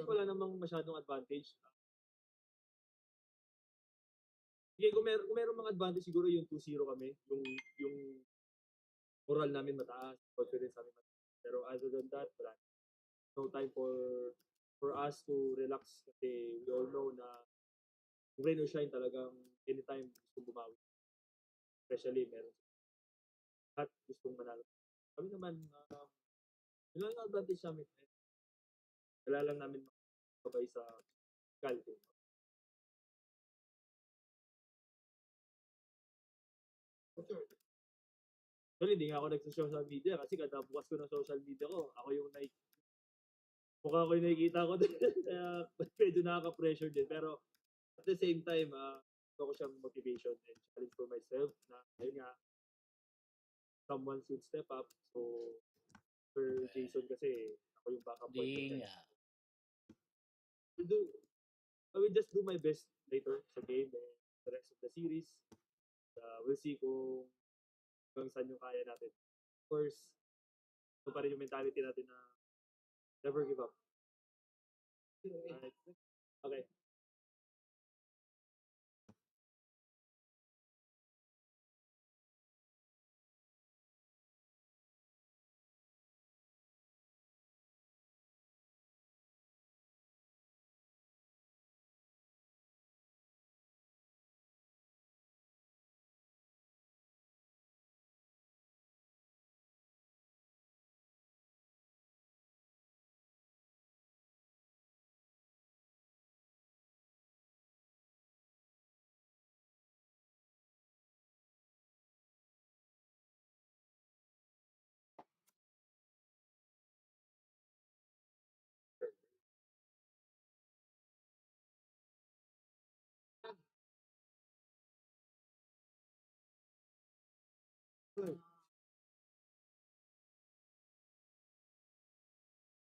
think wala namang masyadong advantage. Sige, kung meron mga advantage, siguro yung 2-0 kami. Yung moral namin mataas, confidence namin mataas. Pero other than that, wala. No time for us to relax kasi we all know na rain or shine talagang anytime gusto bumawi. Especially meron at gustong manalo. Kami naman, yun lang yung advantage namin. Wala lang namin makabay sa kalto. Actually, hindi nga ako nagsa-social media kasi kada bukas ko ng social media ko, ako yung mukha ko yung nakikita ko din. Kaya medyo nakaka-pressure din. Pero at the same time, gusto ko siyang motivation and challenge for myself na ayun nga, someone should step up. So, for Jason kasi, ako yung backup point. I will just do my best later sa game and the rest of the series. We'll see kung hanggang saan yung kaya natin. Of course, ito pa rin yung mentality natin na never give up. Okay.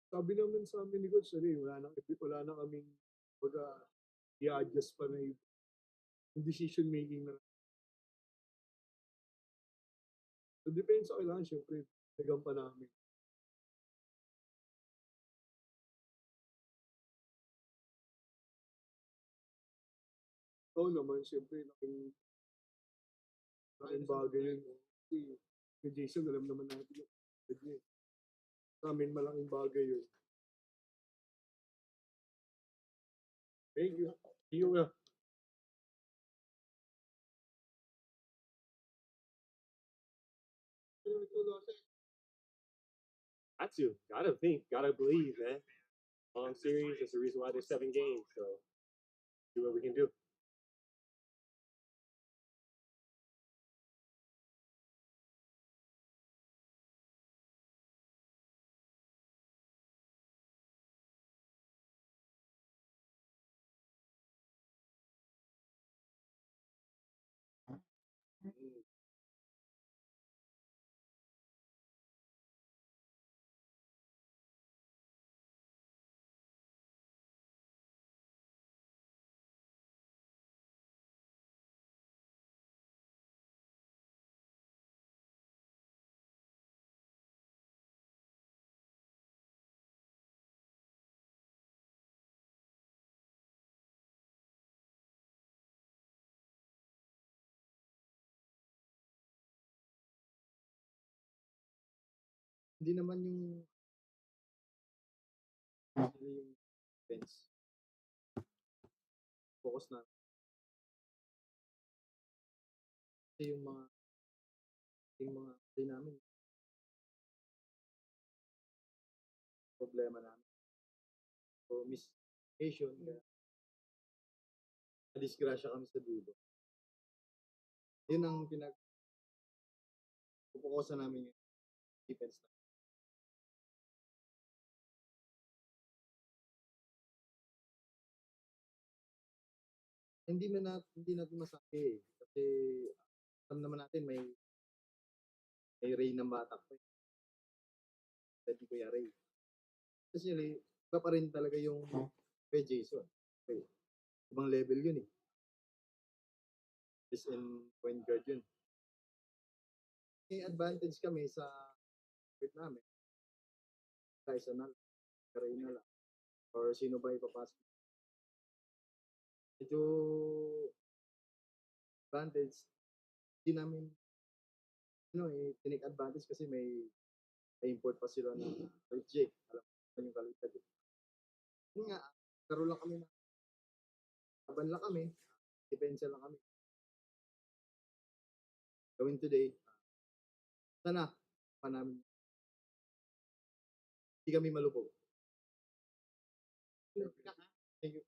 Sabi naman sa amin ni Coach, wala na kaming i-adjust pa na yung decision making na. So, depends sa kailangan, syempre, nagang pa namin. Oo naman, syempre, laking bagay yun. Kasi, kay Jason, alam naman natin yung niya. Sa amin, malaking bagay yun. Thank you. See you. Got to. Gotta think. Gotta believe, man. Long series. There's a reason why there's 7 games. So, do what we can do. Hindi naman yung defense. Focus na. Kasi yung mga play namin, problema namin. So, miscommunication, na-disgrasya kami sa dulo. Yun ang pupukosan namin yung defense na. Hindi natin masabi kasi alam naman natin may Ray ng batak pa. Pwede ko yung Ray. Kasi iba pa rin talaga yung kay Jason. Okay. Ibang level yun eh. Is in point guard yun. May advantage kami sa point namin. Kaysa na Ray na lang. or sino ba ipapasok. Medyo advantage, hindi namin tinake advantage kasi may import pa sila ng 5G. Alam mo yung kalidad. Yun nga, karoon lang kami na laban lang kami, depensa lang kami. Gawin today, sana pa namin hindi kami malubog. Thank you.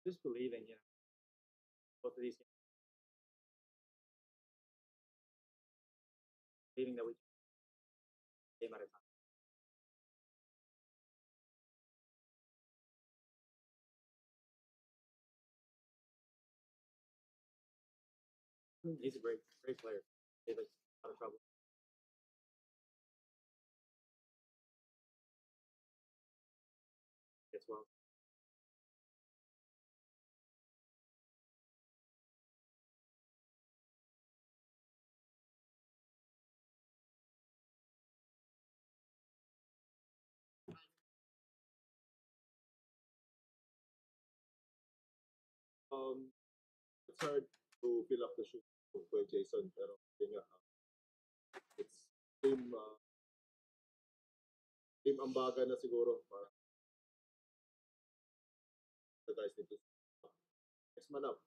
Just believing, both of these games, believing that we game at a time. He's a great player. He's like a lot of trouble. Gets well. It's hard to fill up the shoe for Jason, pero yun nga, it's team ambaga na siguro para the guys need to next man up.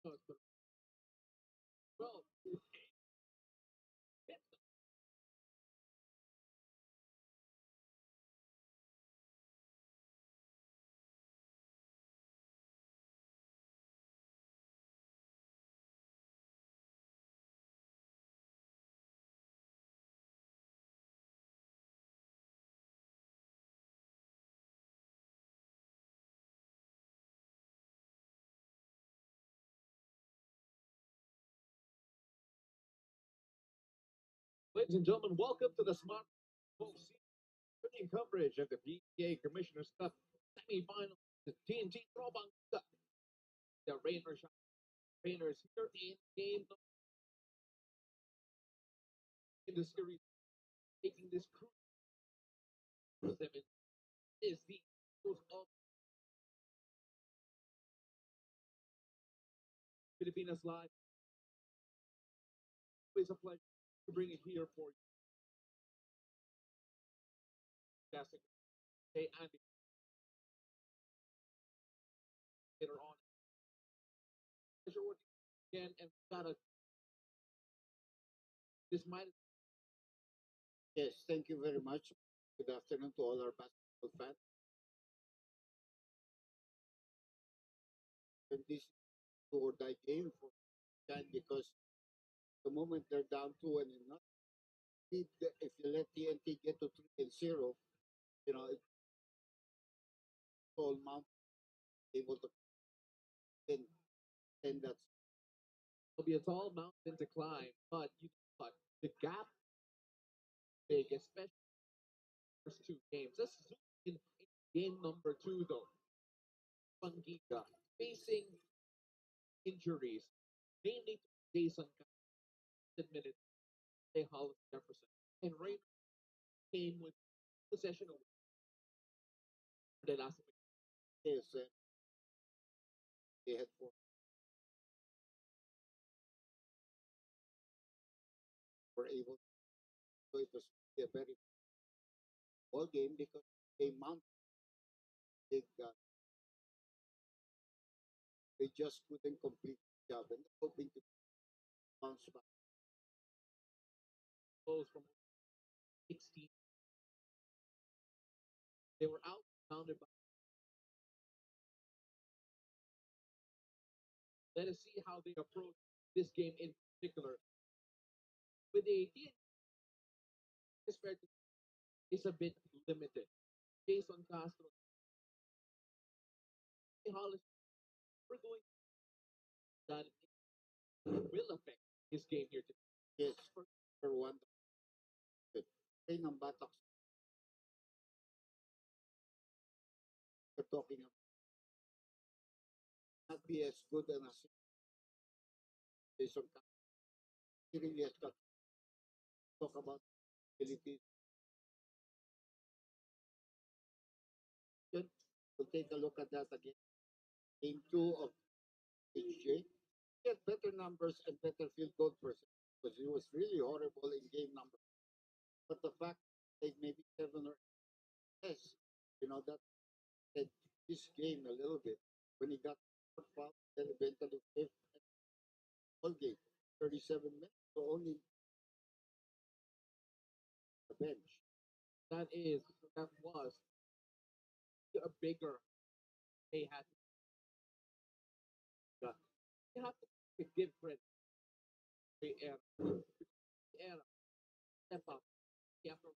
Well, ladies and gentlemen, welcome to the Smart Pregame coverage of the PBA Commissioner's Cup semifinal. The TNT Tropang Cup. The Rainers here in game in the series, taking this cruise 7 is the Eagles of Filipinas Live. It's a pleasure to bring it here for you. Fantastic day and later on. Pleasure working again, and we got a this might. Yes, thank you very much. Good afternoon to all our basketball fans. And this is do or die game for Chan because the moment they're down 2 and not if you let TNT get to 3-0, it's all Mount able to then that's It'll be a tall mountain to climb, but you know what? The gap big, especially first two games. Let's zoom in game number two, though. Giga facing injuries, mainly to Jason admitted they Hollis Jefferson. And Ray came with possession of the last week. yes, they had 4. Were able to, so it was a very ball game because they mount big they just couldn't complete the job and hoping to bounce back. Goals from 16. They were outbounded by. Let us see how they approach this game in particular. With a perspective, is a bit limited. Jason Castro, Hollis, we're going that will affect his game here today. Yes, for one, play ng Batak. We're talking about not be as good as Jason Castro. He really has got to talk about abilities. We'll take a look at that again. Game 2 of HJ. He had better numbers and better field goal percentage because he was really horrible in game number. But the fact that maybe 7 or less, that said this game a little bit. When he got foul, then eventually fifth whole game, 37 minutes, so only the bench. That was a bigger they had to you have to give credit to era step up. You have to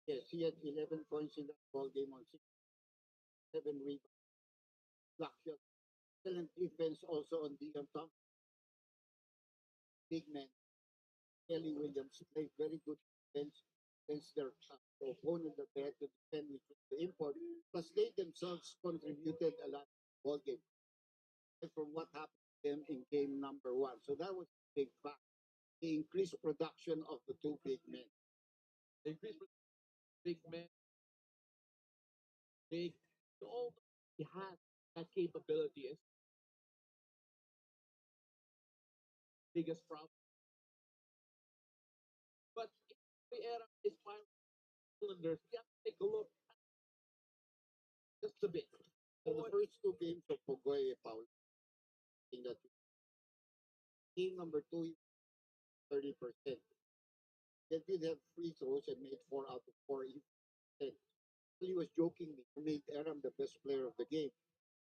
Yes, he had 11 points in that ball game on 7 rebounds. Block shot. Excellent defense also on Dion Thompson. Big man. Kelly Williams played very good defense against their opponent that they had to defend, which was the import. Plus, they themselves contributed a lot to the ball game from what happened to them in game number 1. So that was a big fact. The increased production of the two big men. the increased big men, big all he has that capability is biggest problem. But if the era is firing cylinders, you have to take a look just a bit. So the first two games of Pogoy Paul, I think that game number 2, 30%. He did have free throws and made 4 out of 4. He was joking me. He made Aram the best player of the game.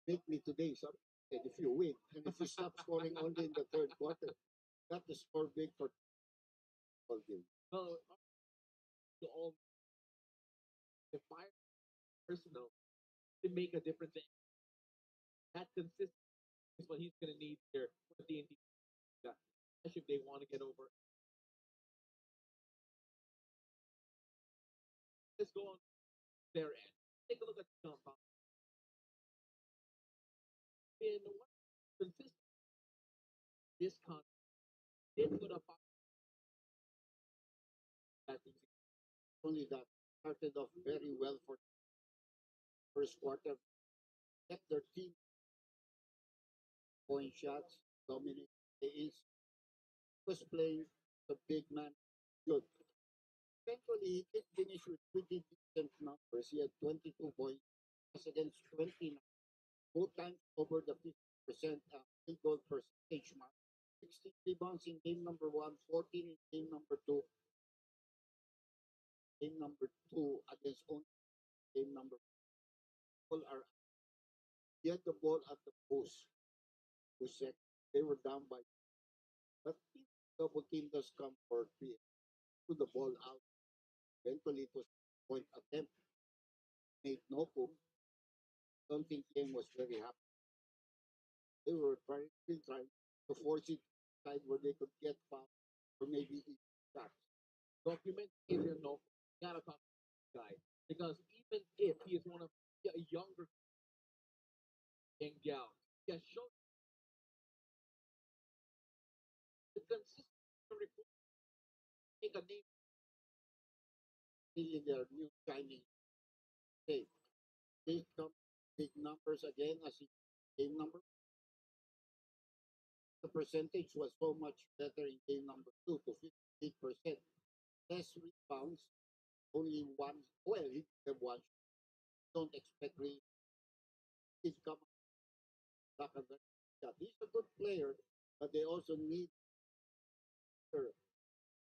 Make me today something. And if you win, and if you stop scoring only in the third quarter, that is score big for all game. Well, to all the fire personal to make a difference. That consistency is what he's going to need here for the TNT. Especially if they want to get over. Let's go on their end. Take a look at the compound. In one consistent this con did put up that Only that started off very well for first quarter. Kept their team point shots, dominated the East. Was playing the big man good. Eventually, he did finish with pretty decent numbers. He had 22 points against 29. Both times over the 50% field goal percentage mark. 16 rebounds in game number 1, 14 in game number 2. Game number 2 against only game number 1. He had the ball at the post. They were down by. But if double team does come for 3, to the ball out. Eventually, it was point attempt. Made no hook. Don't think game was very happy. They were still trying to force it side where they could get foul or maybe eat shots. document if you know gotta talk to this guy. Because even if he is one of a younger young gal, he has shown the consistency make a name In their new shiny day. They come big numbers again as in game number. The percentage was so much better in game number 2 to 58%. Less rebounds, only one. Well, he have one. Don't expect really. He's come back a very shot. He's a good player, but they also need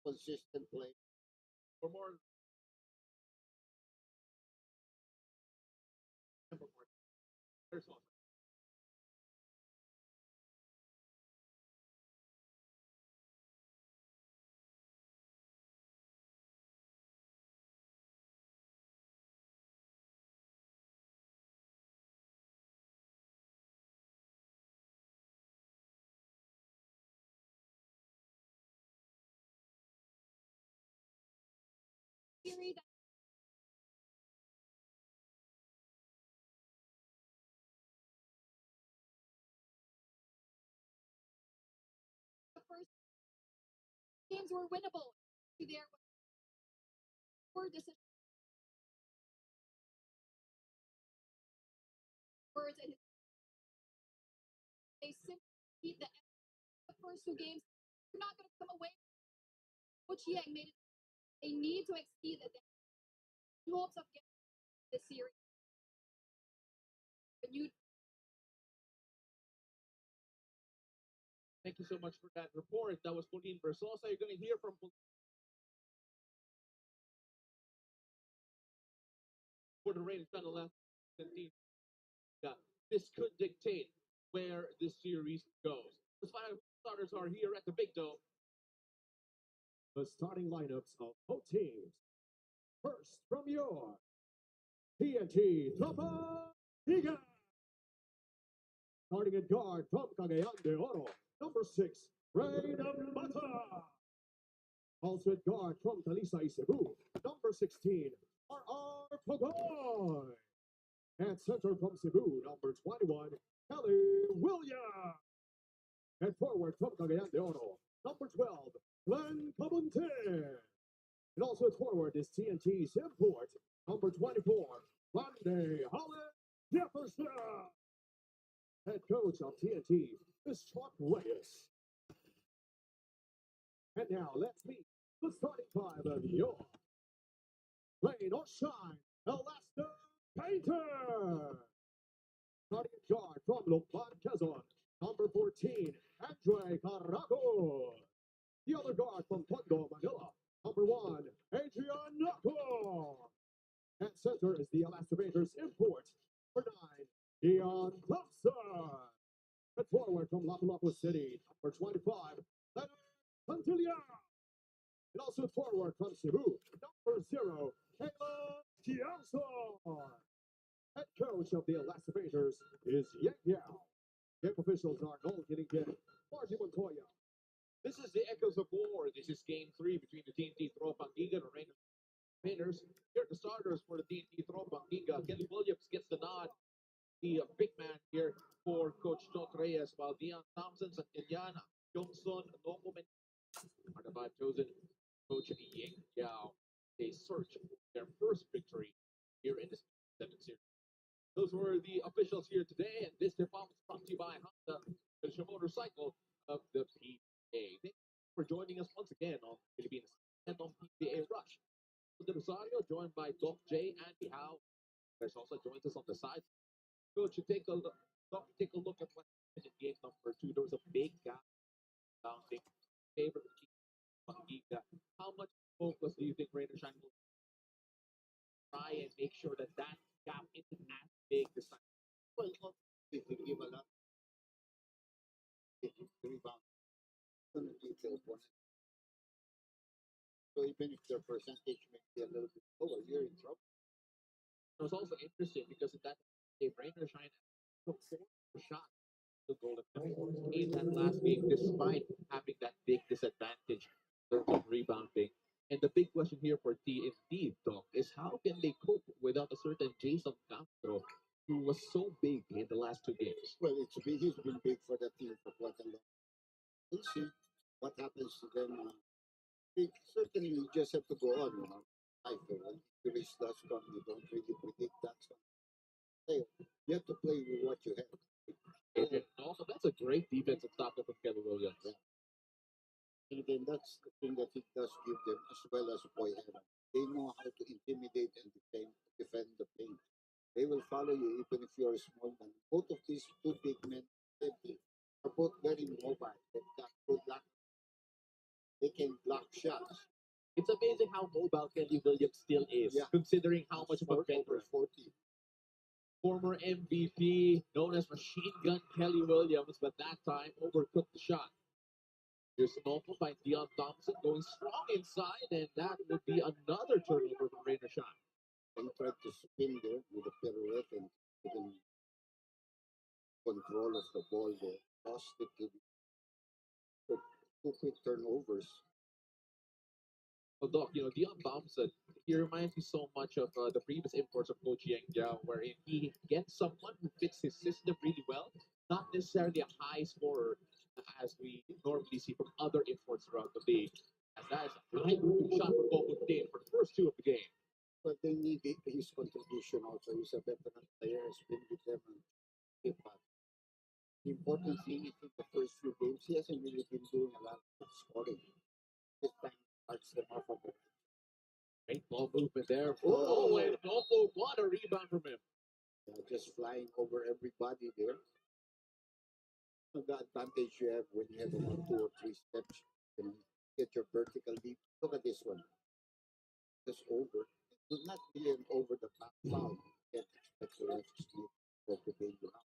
consistent play. for more. There's one. Theory that the first games were winnable. There was four decisions. Words and they simply beat the first 2 games. They're not going to come away. Coach Yang made it. They need to exceed it. In hopes of getting the series. When you Thank you so much for that report. That was Pauline Versosa. You're going to hear from for the Raiders on the last 17. Yeah, this could dictate where this series goes. The final starters are here at the Big Dome. The starting lineups of both teams. First from your TNT Tropang Giga. Starting at guard from Cagayan de Oro, number 6, Raiden Mata. Also at guard from Talisay, Cebu, number 16, R.R. Pogoy. At center from Cebu, number 21, Kelly Williams. At forward from Cagayan de Oro, number 12, Glenn Cabuntin. And also at forward is TNT's import, number 24, Randy Holland Jefferson. Head coach of TNT is Chuck Reyes. And now let's meet the starting five of your Rain or Shine, Elasto Painter. Starting at guard from Lomban, Quezon, number 14, Andre Caraco. The other guard from Tondo, Manila, number 1, Adrian Naco. At center is the Elasto import, number 9, Dion Thompson. At forward from Lapu-Lapu City, number 25, Leonard Cantilla. And also at forward from Cebu, number 0, Kayla Tianson. Head coach of the Elasto is Yang Yao. Game officials are Noel Giga, Marty Montoya. This is the Echoes of War. This is game 3 between the TNT Tropang Giga and Rainers. Here are the starters for the TNT Tropang Giga. Kelly Williams gets the nod, the big man here for Coach Tot Reyes, while Dion Thompson, Santillana, Johnson, Nokomen are the 5 chosen. Coach Yang Yao. They search for their first victory here in this 7 series. Those were the officials here today, and this performance brought to you by Honda, the motorcycle of the PBA. Thank you for joining us once again on Philippines and on PBA Rush. The Rosario, joined by Doc J, Andy Howe. There's also joins us on the side. Coach, take a look. Take a look at what happened in game number 2. There was a big gap bouncing favor of Giga. How much focus do you think Rainer Shine will try and make sure that that gap isn't as big this time? Well, if you give a lot, it is rebound. So even if their percentage may be a little bit lower, you're in trouble. It was also interesting because in that game, Rainer Shine took 4 shots to goal in that last game, despite having that big disadvantage in terms of rebounding. And the big question here for TNT, Doc, is how can they cope without a certain Jason Castro, who was so big in the last 2 games? Well, he's been big for the team for quite a long. We'll see what happens to them. Certainly, you just have to go on. I feel when injuries does come, you don't really predict that. Hey, you have to play with what you have. And also, that's a great defensive stop from Kevin Williams. Yeah. And again, that's the thing that it does give them, as well as Boy Heron. They know how to intimidate and defend the paint. They will follow you even if you're a small man. Both of these 2 big men are both very mobile. They've got good luck. They can block shots. It's amazing how mobile Kelly Williams still is, considering how much of a veteran. 40. Former MVP, known as Machine Gun Kelly Williams, but that time overcooked the shot. Here's an open by Dion Thompson going strong inside, and that would be another turnover from Rainer Shine. They tried to spin there with a pirouette and couldn't control of the ball there. Lost it to the 2 quick turnovers. Well, Doc, Dion Thompson, he reminds me so much of the previous imports of Coach Yang Jiao, wherein he gets someone who fits his system really well, not necessarily a high scorer as we normally see from other imports throughout the league. As that is a high shot for Coco Dane for the first 2 of the game. But they need his contribution also. He's a veteran player, has been with them and hip hop. The important thing is in the first few games, he hasn't really been doing a lot of scoring. This time starts them off on the great ball movement there. And Nopo, what a rebound from him. Just flying over everybody there. The advantage you have when you have about 2 or 3 steps, get your vertical leap. Look at this one. Just over. It's not really an over the back foul. You can't expect the refs to bail you out.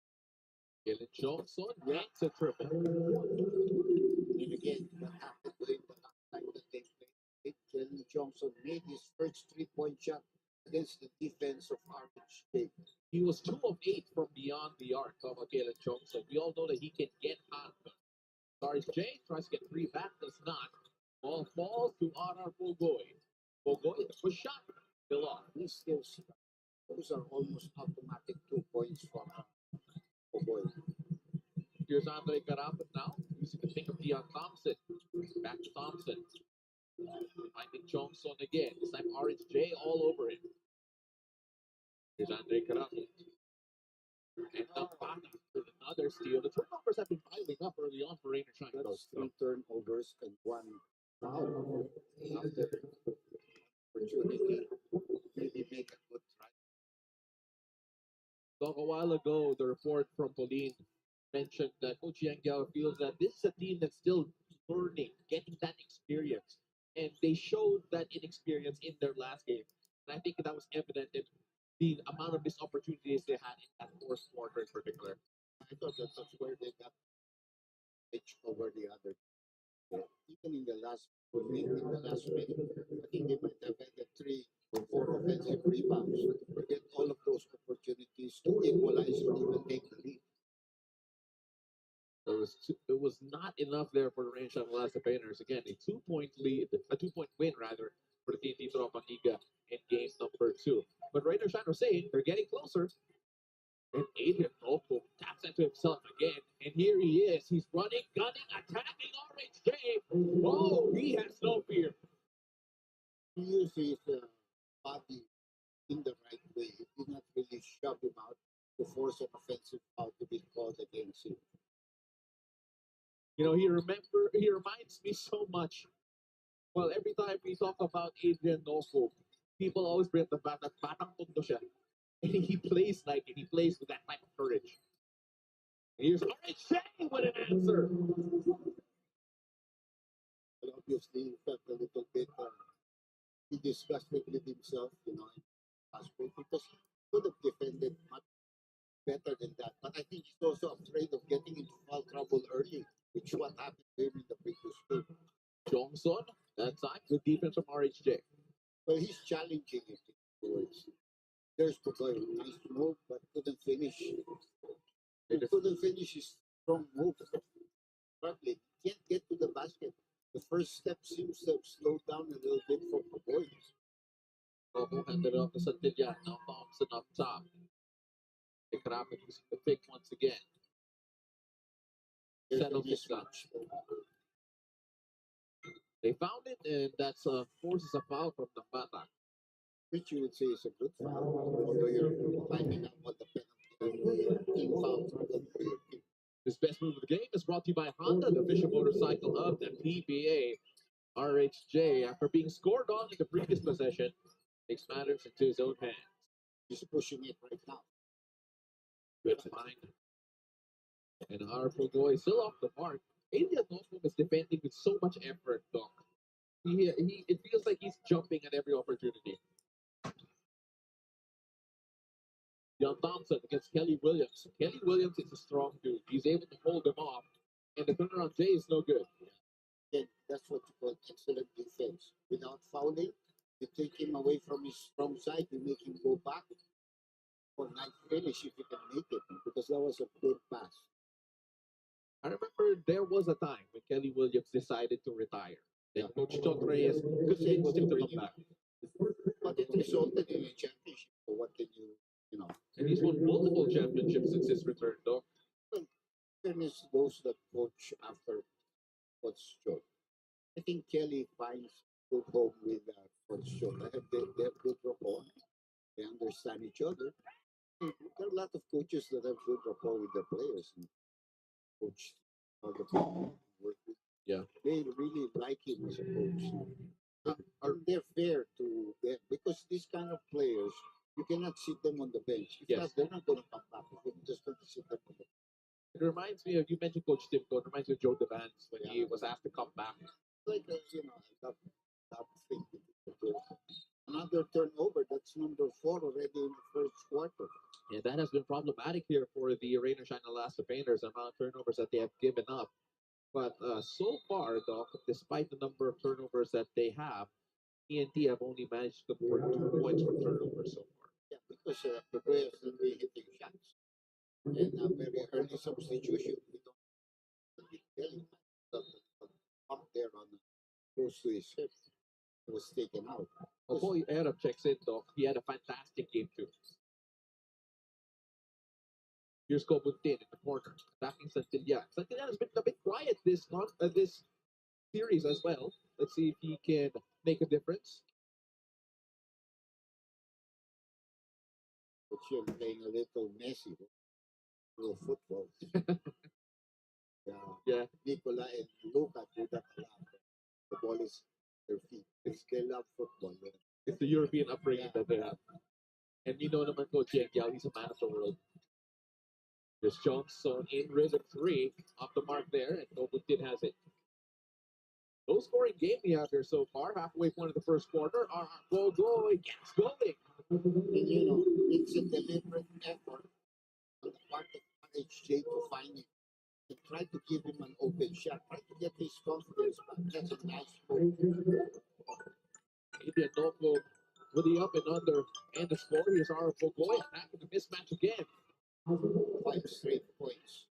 Dylan Johnson makes a triple. And again, what happened to him the last time that they played? Dylan Johnson made his first 3-point shot against the defense of RHJ. He was 2 of 8 from beyond the arc of Dylan Johnson. We all know that he can get hot. RHJ tries to get 3 back, does not. Ball falls to Anar Bogoy. Bogoy was shot. Still off. He still, those are almost automatic 2 points for Bogoy. Here's Andre Carapet now, using the finger of Dion Thompson. Back to Thompson. Finding Johnson again. This time RHJ all over him. Here's Andre Carapet. And Napata with another steal. The turnovers have been piling up early on for Rainer Shine. That's 3 turnovers and 1 foul. After opportunity, maybe make a good try. So a while ago, the report from Pauline mentioned that Coach Yang feels that this is a team that's still learning, getting that experience. And they showed that inexperience in their last game. And I think that was evident in the amount of missed opportunities they had in that fourth quarter in particular. I thought that's where they got edge over the other. Even in the last minute, I think they might have had 3 or 4 offensive rebounds to get all of those opportunities to equalize or even take the lead. It was not enough there for the range of Elasto Painters. Again, a 2-point lead, a 2-point win rather for the TNT Tropang Giga in game number 2. But Rain or Shine are saying they're getting closer. And Adrian Noko taps into himself again. And here he is. He's running, gunning, attacking Orange J. Oh, he has no fear. He used his body in the right way. He did not really shove him out to force an offensive foul to be called against him. You know, he reminds me so much. Well, every time we talk about Adrian Noko, people always bring up the fact that batang tondo siya. And he plays like it. He plays with that type of courage. And here's Orange J with an answer. But obviously, he felt a little bit disgusted with himself, last week because he could have defended much better than that. But I think he's also afraid of getting into foul trouble early, which what happened to him in the previous game. Johnson, that time, good defense from RHJ. Well, he's challenging it towards. There's Pugoy, nice move, but couldn't finish. He couldn't finish his strong move. Probably can't get to the basket. The first step seems to have slowed down a little bit for Pugoy. Coco handed it off to Santilla. Now Thompson up top. Ekrapin using the pick once again. Settle this match. They found it, and that's forces a foul from the Bata. Which you would say is a good foul, although you're finding out what the penalty and the team foul trouble for your team. This best move of the game is brought to you by Honda, the official motorcycle of the PBA. RHJ, after being scored on in the previous possession, takes matters into his own hands. He's pushing it right now. Good find. And our Pugoy is still off the mark. Adrian Noko is defending with so much effort, Doc. It feels like he's jumping at every opportunity. John Thompson against Kelly Williams. Kelly Williams is a strong dude. He's able to hold him off. And the turnaround Jay is no good. Then that's what you call excellent defense. Without fouling, you take him away from his strong side, you make him go back for nice finish if you can make it, because that was a good pass. I remember there was a time when Kelly Williams decided to retire. Then Coach John Reyes convinced him to come back. But it resulted in a championship. So what can you know? And he's won multiple championships since his return, though. Fairness goes the coach after Coach John. I think Kelly finds good home with Coach John. They have good rapport. They understand each other. There are a lot of coaches that have good rapport with their players. And coach, all the people work with. Yeah. They really like him as a coach. And they're fair to them because these kind of players, you cannot sit them on the bench. If not, they're not going to come back. You're just going to sit them on the bench. It reminds me of, you mentioned Coach Timko, it reminds me of Joe Devance when he was asked to come back. Like, that thing. Another turnover, that's number 4 already in the first quarter. Yeah, that has been problematic here for the Rain or Shine Elasto Painters, the amount of turnovers that they have given up. But so far, Doc, despite the number of turnovers that they have, TNT have only managed to score 2 points from turnovers so far. Yeah, because the players will be hitting shots. And very early substitution. We don't really tell him up there on close to his hip. It was taken out. Although Arab checks in, Doc, he had a fantastic game too. Here's Cobuntin in the corner, attacking Santilla. Santilla has been a bit quiet this series as well. Let's see if he can make a difference. But you're playing a little messy. Little football. Yeah. Nicola and Luca do that a lot. The ball is their feet. They love football. It's the European upbringing that they have. And you know naman Coach Yangyao, he's a man of the world. There's Johnson in rhythm 3, off the mark there, and Nobutin has it. No scoring game we have here so far. Halfway point of the first quarter. Our Bogoy gets going. And you know, it's a deliberate effort on the part of HJ to find him and try to give him an open shot, try to get his confidence back. That's a nice move. Maybe a Noko with the up and under and the score. Here's our Bogoy attacking the mismatch again. 5 straight points.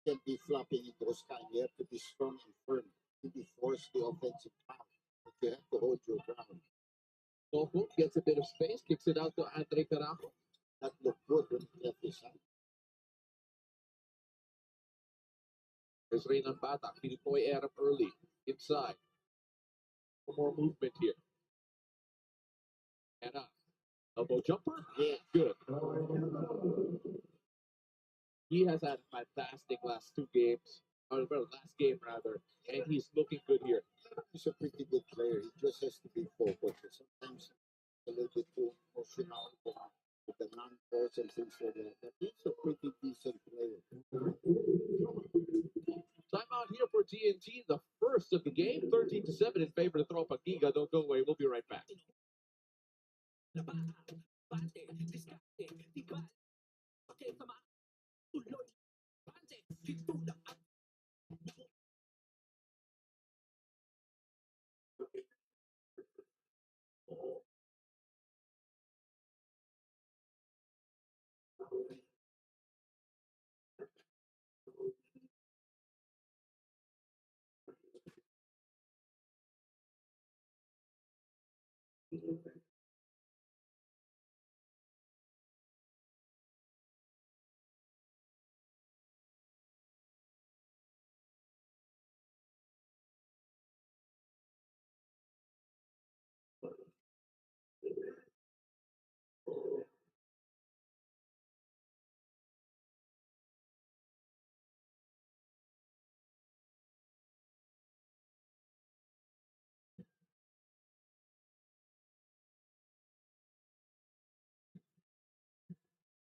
You can't be flopping in those kind. You have to be strong and firm. You be force the offensive foul, but you have to hold your ground. Noko gets a bit of space, kicks it out to Andre Carajo. That looked good when he left his hand. There's Reynan Batak. Pinitoy Erap early inside. For more movement here. And elbow jumper. Yeah. Good. He has had a fantastic last 2 games. Or well, last game rather. And he's looking good here. He's a pretty good player. He just has to be focused. Sometimes a little bit too emotional with the non-calls and things like that. But he's a pretty decent player. Timeout here for TNT, the first of the game, 13-7 in favor of Tropang. Giga, don't go away. We'll be right back.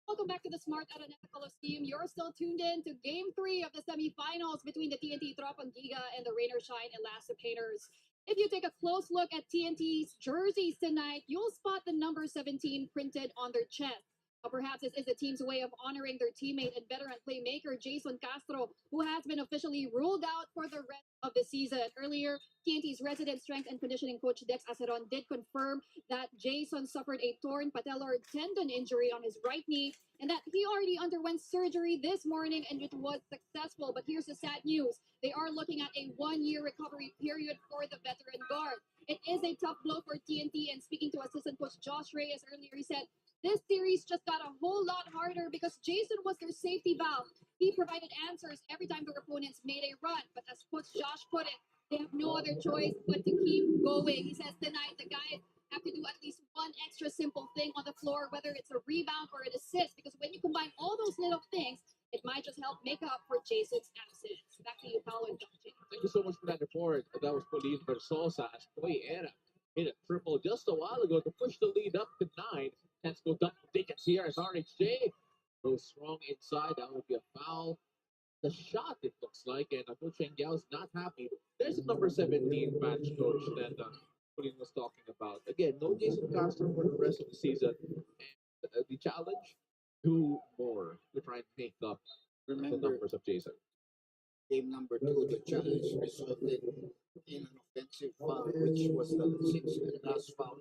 Welcome back to the Smart at Aneta Coliseum. You're still tuned in to Game 3 of the semifinals between the TNT Tropang Giga and the Rain or Shine Elasto Painters. If you take a close look at TNT's jerseys tonight, you'll spot the number 17 printed on their chest. Perhaps this is the team's way of honoring their teammate and veteran playmaker Jason Castro, who has been officially ruled out for the rest of the season. Earlier, TNT's resident strength and conditioning coach Dex Aceron did confirm that Jason suffered a torn patellar tendon injury on his right knee and that he already underwent surgery this morning and it was successful. But here's the sad news. They are looking at a 1-year recovery period for the veteran guard. It is a tough blow for TNT, and speaking to assistant coach Josh Reyes earlier, he said, this series just got a whole lot harder because Jason was their safety valve. He provided answers every time their opponents made a run. But as Coach Josh put it, they have no other choice but to keep going. He says tonight the guys have to do at least one extra simple thing on the floor, whether it's a rebound or an assist, because when you combine all those little things, it might just help make up for Jason's absence. Back to you, Paolo and John. Thank you so much for that report. That was Pauline Versosa as Toy Era hit a triple just a while ago to push the lead up to 9. Let's go double digits here as RHJ goes strong inside. That would be a foul. The shot, it looks like, and Coach Yangyao is not happy. There's a number 17 match coach that Pauline was talking about. Again, no Jason Castro for the rest of the season. And the challenge, do more to try and make up the numbers of Jason. Game number 2, the challenge resulted in an offensive foul, which was the 6th and last foul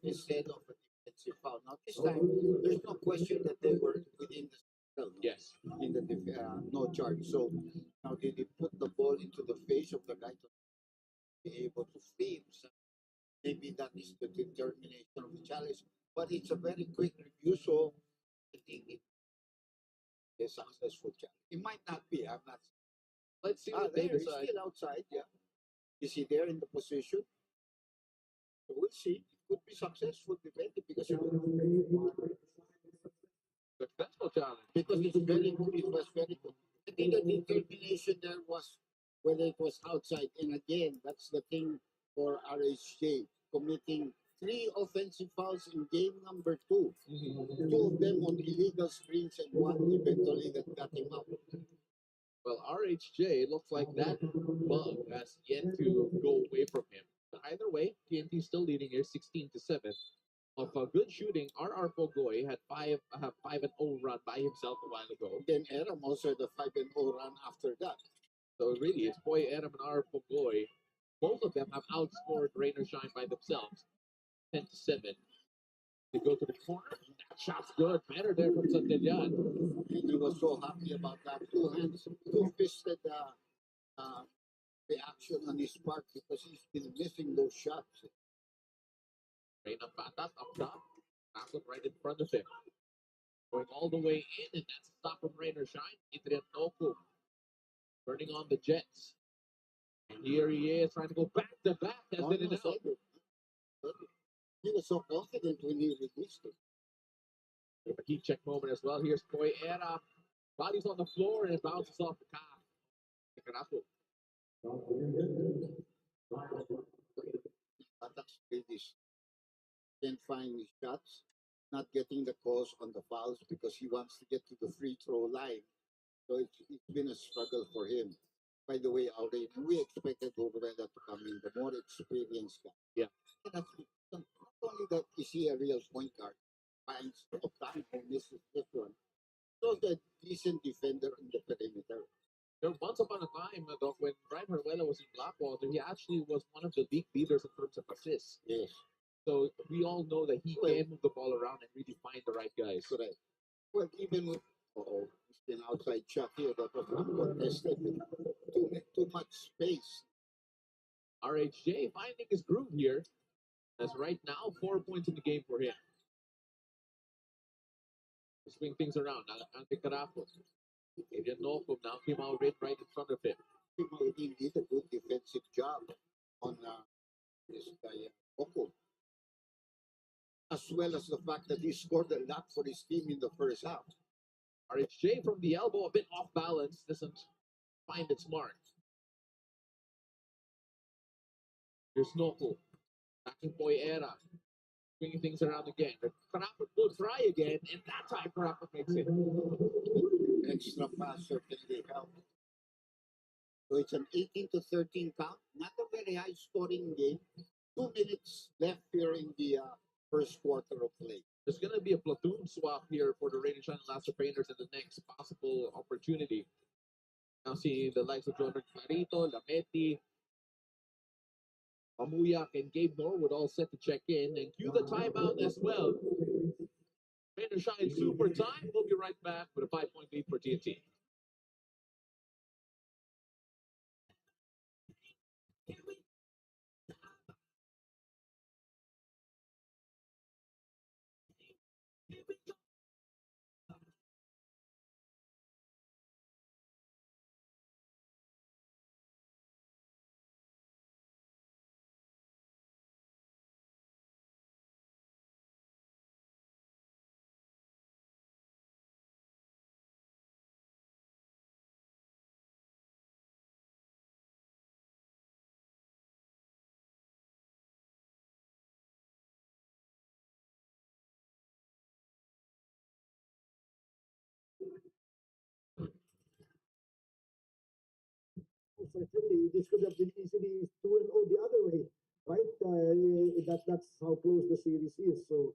instead of a defensive foul. Now this time, there's no question that they were within the circle. Yes. In the no charge. So now they put the ball into the face of the guy to be able to free himself. Maybe that is the determination of the challenge. But it's a very quick review, so I think it's a successful challenge. It might not be. I'm not. Let's see what they He's decide. still outside, yeah. Is he there in the position? So we'll see. It could be successful, depending, because Successful challenge. because it was very good. I think the determination there was whether it was outside. And again, that's the thing for RHJ, committing 3 offensive fouls in game number 2. 2 of them on illegal screens and one eventually that got him out. Well, RHJ looks like that bug has yet to go away from him. But either way, TNT still leading here 16-7. Of good shooting, RR Pogoy had 5-0 run by himself a while ago. Then Aram also had a 5-0 run after that. So really, it's Boy Aram and RR Pogoy. Both of them have outscored Rain or Shine by themselves, 10-7. They go to the corner. That shot's good. Better there from Santillan. And he was so happy about that. Two-fisted reaction on his part because he's been missing those shots. Rain of Patas up top. Pasok right in front of him. Going all the way in, and that's a stop from Rain or Shine. Adrian Toku turning on the Jets. And here he is trying to go back to back. Has been it out. He was so confident when he released it. A key check moment as well. Here's Koy Era. Body's on the floor and it bounces off the calf. Attacks British can't find his shots, not getting the calls on the fouls because he wants to get to the free throw line. So it's been a struggle for him. By the way, already we expected Urvela to come in, the more experienced guy. Yeah. And that's, not only that is he a real point guard, finds of time and misses this one. So a decent defender in the perimeter. There once upon a time, Doc, when Brian Herrera was in Blackwater, he actually was one of the league leaders in terms of assists. Yes. So we all know that he can move the ball around and really find the right guys. Correct. Well, even with he's been outside shot here that was uncontested. Too much space. RHJ finding his groove here. As right now, 4 points in the game for him. To swing things around. Ante Carapo. Adrian Nocum now came out right in front of him. He did a good defensive job on this guy, Oko. As well as the fact that he scored a lot for his team in the first half. RHJ from the elbow, a bit off balance, doesn't find its mark. Here's Noko. Backing Boy Era. Bringing things around again. But Karapot will try again, and that time Karapot makes it. Extra pass certainly helped. So it's an 18-13 count. Not a very high scoring game. 2 minutes left here in the first quarter of play. There's going to be a platoon swap here for the Rain and Shine Elasto Painters in the next possible opportunity. Now seeing the likes of Jordan Clarito, Lametti, Mamuyak, and Gabe Norwood all set to check in. And cue the timeout as well. Rain and Shine super time. We'll be right back with a 5-point lead for TNT. Certainly, this could have been easily 2-0 the other way, right? That's how close the series is. So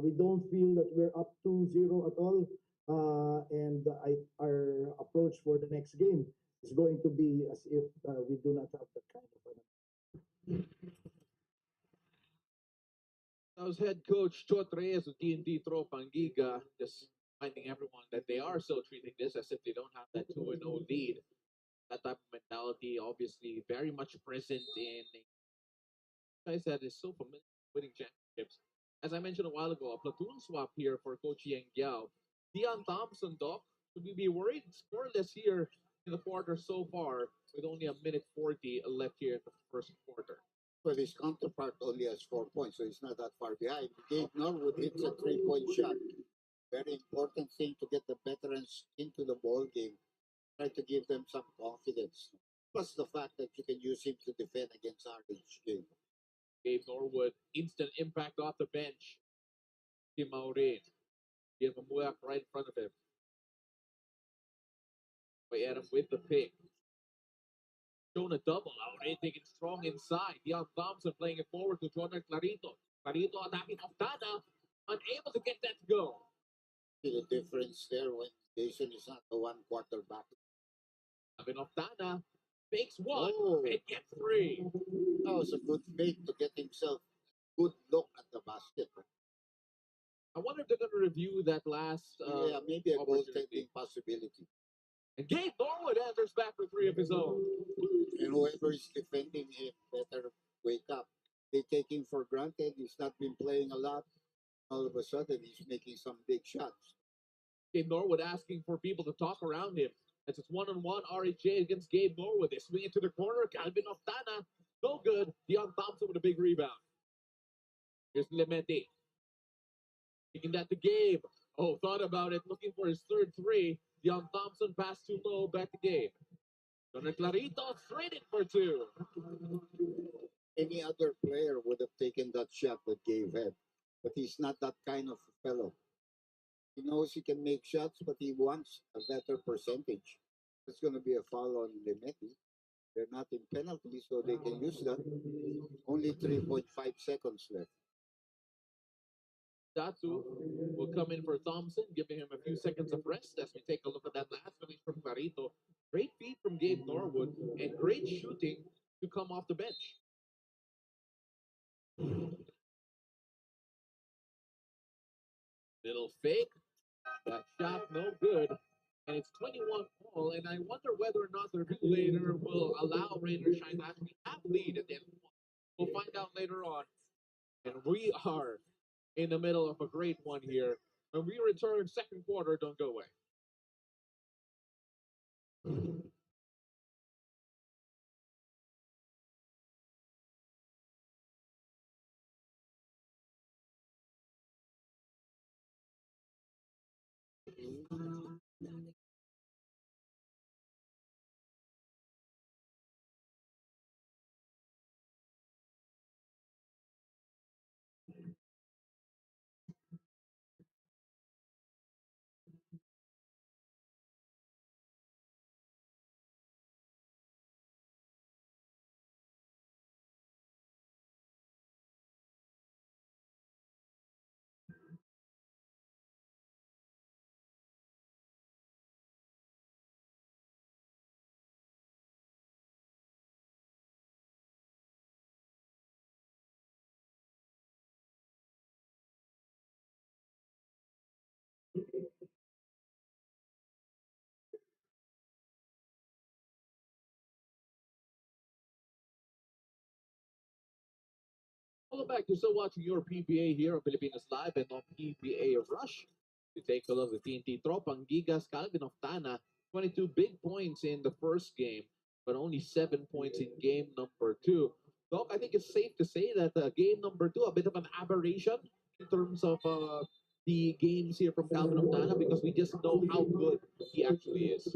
we don't feel that we're up 2-0 at all. And our approach for the next game is going to be as if we do not have that kind of an. That was head coach Chot Reyes of TNT Tropang Giga, just reminding everyone that they are still treating this as if they don't have that 2-0 lead. That type of mentality, obviously, very much present in guys that is so familiar with winning championships. As I mentioned a while ago, a platoon swap here for Coach Yang Giao. Dion Thompson, Doc, should we be worried? Scoreless here in the quarter so far, with only a minute 40 left here in the first quarter. Well, his counterpart only has 4 points, so he's not that far behind. Gabe Norwood hits a 3-point shot. Very important thing to get the veterans into the ball game. Try to give them some confidence. Plus the fact that you can use him to defend against RHJ. Gabe Norwood, instant impact off the bench. Tim Maurin. Jim Mamuyak right in front of him. By Adam with the pick. Shown a double. Maurin taking strong inside. Dion Thompson playing it forward to Jonathan Clarito. Clarito attacking Oftana. Unable to get that to go. See the difference there when Jason is not the one quarterback. Kevin Oftana fakes one Oh, and gets three. that was a good fake to get himself a good look at the basket. I wonder if they're going to review that last. Yeah, maybe a opportunity. goaltending possibility. And Gabe Norwood enters back with three of his own. And whoever is defending him better wake up. They take him for granted. He's not been playing a lot. All of a sudden, he's making some big shots. Gabe Norwood asking for people to talk around him. As it's one-on-one RHA against Gabe Norwood. They swing it to the corner. Calvin Oftana. No good. Dion Thompson with a big rebound. Here's Clemente. Taking that to Gabe. Oh, thought about it. Looking for his third three. Dion Thompson passed too low. Back to Gabe. Jonathan Clarito straight in for two. Any other player would have taken that shot that Gabe had. But he's not that kind of fellow. He knows he can make shots, but he wants a better percentage. It's going to be a foul on Clemente. They're not in penalty, so they can use that. Only 3.5 seconds left. Datu will come in for Thompson, giving him a few seconds of rest as we take a look at that last finish from Clarito. Great feed from Gabe Norwood and great shooting to come off the bench. Little fake. That shot no good. And it's 21 all. And I wonder whether or not the regulator will allow Raider Shine to actually have lead at the end of the one. We'll find out later on. And we are in the middle of a great one here. When we return second quarter, don't go away. Welcome back. You're still watching your PBA here on Pilipinas Live and on PBA Rush. To take a look at the TNT Tropang Giga's Calvin Oftana, 22 big points in the first game, but only 7 points in game number 2. Doc, I think it's safe to say that game number 2, a bit of an aberration in terms of the games here from Calvin Oftana because we just know how good he actually is.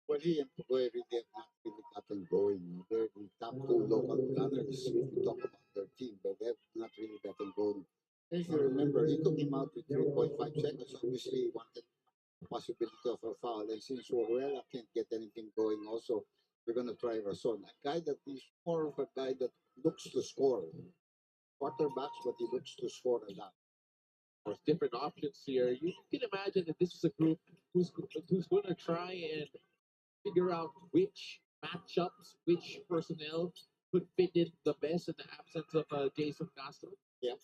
Well, he and Pugueri, they have not really gotten going. They're the top two local runners if you talk about their team, but they have not really gotten going. As you remember, he took him out with 3.5 seconds. Obviously, he wanted the possibility of a foul. And since Warrella can't get anything going, also, they're going to try Rason. A guy that is more of a guy that looks to score. Quarterbacks, but he looks to score a lot. There's different options here. You can imagine that this is a group who's going to try and figure out which matchups, which personnel could fit in the best in the absence of Jason Castro. Yeah.